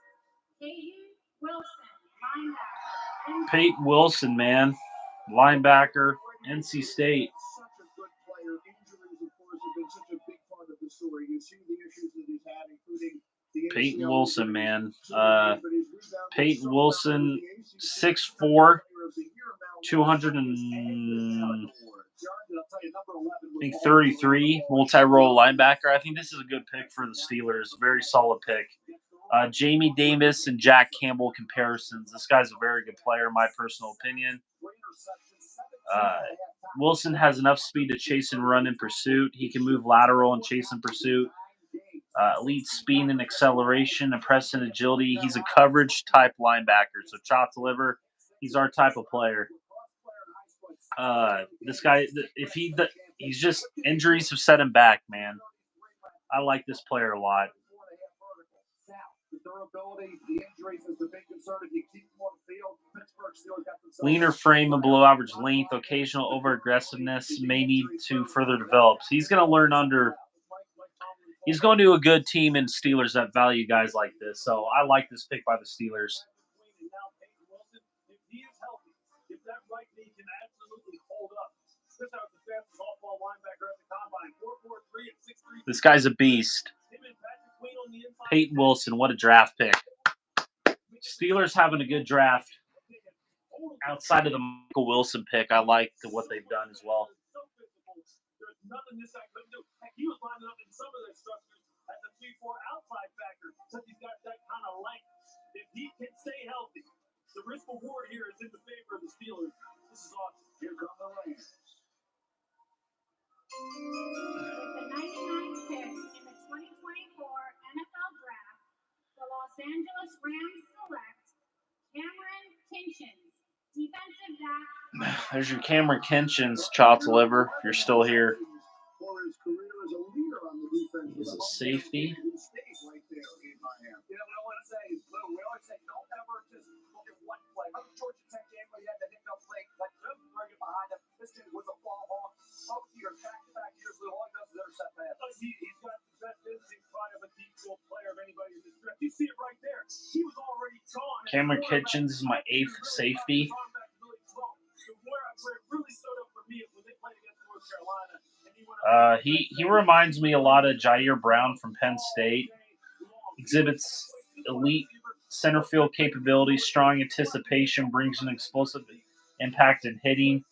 Peyton Wilson, linebacker.
Peyton Wilson, man. Linebacker, NC State.
Such a good player. Injuries, of course, have been such a big part of the story. You see the issues that he's had, including the
Peyton Wilson, man. Peyton Wilson, 6'4", 233, multi-role linebacker. I think this is a good pick for the Steelers. Very solid pick. Jamie Davis and Jack Campbell comparisons. This guy's a very good player, in my personal opinion. Wilson has enough speed to chase and run in pursuit. He can move lateral and chase in pursuit. Elite speed and acceleration, impressive agility. He's a coverage type linebacker. So chop to liver, he's our type of player. This guy, he's just injuries have set him back, man. I like this player a lot. Leaner frame and below average length, occasional over aggressiveness may need to further develop. So he's going to learn under. He's going to a good team in Steelers that value guys like this. So I like this pick by the Steelers. This guy's a beast. Peyton Wilson, what a draft pick. Steelers having a good draft. Outside of the Michael Wilson pick, I like what they've done as well.
There's nothing this guy couldn't do. Heck, he was lining up in some of their structures as a 3-4 outside backer, since he's got that kind of length. If he can stay healthy, the risk reward here is in the favor of the Steelers. This is awesome. Here come the Rams.
With the 99th pick in the 2024 NFL Draft, the Los Angeles Rams select Cameron Kinchens, defensive back.
There's your Cameron Kinchens, chopped liver, if you're still here. He's a safety. Cameron Kinchens is my 8th safety. He reminds me a lot of Jair Brown from Penn State. Exhibits elite center field capabilities, strong anticipation, brings an explosive impact in hitting,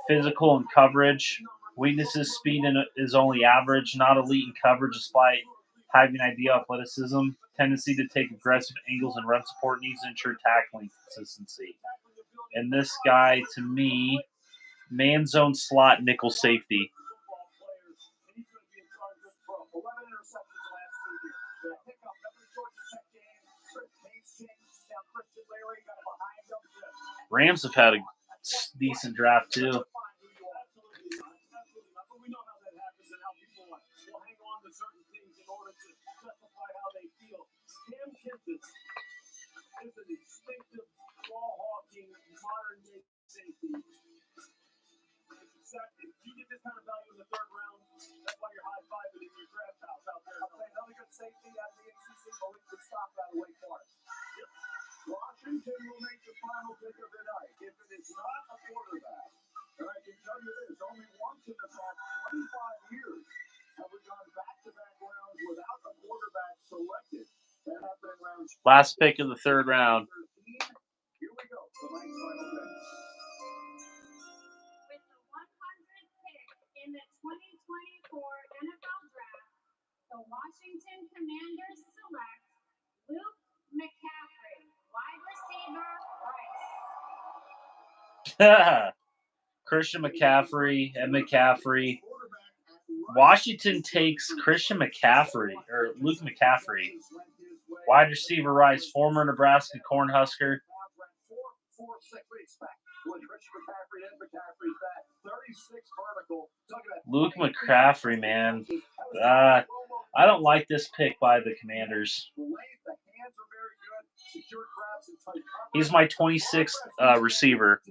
physical and coverage. Weaknesses, speed is only average, not elite in coverage despite Having ideal athleticism, tendency to take aggressive angles and run support, needs to ensure tackling consistency. And this guy, to me, man zone slot nickel safety. Rams have had a decent draft too.
Is a distinctive, ball-hawking, modern-day safety. It's exactly, if you get this kind of value in the third round, that's why you're high-fiving in your draft house out there. I'll say another good safety out of the NCC, Malik would stop out of Wake Forest. Yep. Washington will make the final pick of the night. If it is not a quarterback, and I can tell you this, only once in the past 25 years have we gone back-to-back rounds without a quarterback selected.
Last pick of the third round.
Here we go. The Mike's final pick.
With the 100th pick in the 2024 NFL Draft, the Washington Commanders select Luke McCaffrey, wide receiver, Rice.
Christian McCaffrey and McCaffrey. Washington takes Christian McCaffrey, or Luke McCaffrey. Wide receiver Rice, former Nebraska Cornhusker. Luke McCaffrey, man. I don't like this pick by the Commanders. He's my 26th receiver.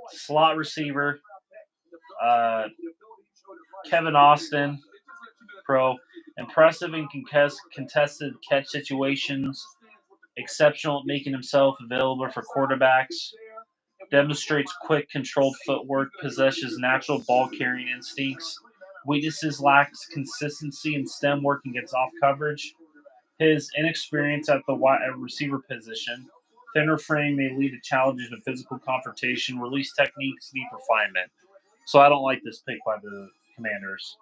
Slot receiver. Kevin Austin, pro. Impressive in contested catch situations. Exceptional at making himself available for quarterbacks. Demonstrates quick, controlled footwork. Possesses natural ball-carrying instincts. Weaknesses: lacks consistency in stem work and gets off coverage. His inexperience at the wide receiver position. Thinner frame may lead to challenges in physical confrontation. Release techniques need refinement. So I don't like this pick by the Commanders.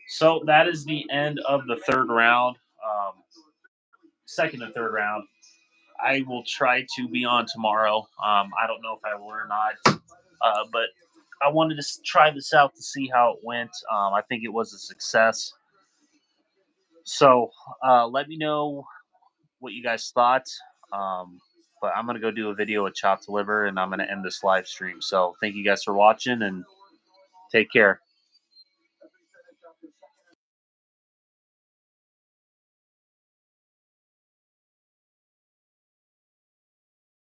So that is the end of the third round. Second and third round. I will try to be on tomorrow. I don't know if I will or not. But I wanted to try this out to see how it went. I think it was a success. So let me know what you guys thought. But I'm going to go do a video with Chop to Liver, and I'm going to end this live stream. So thank you guys for watching, and take care.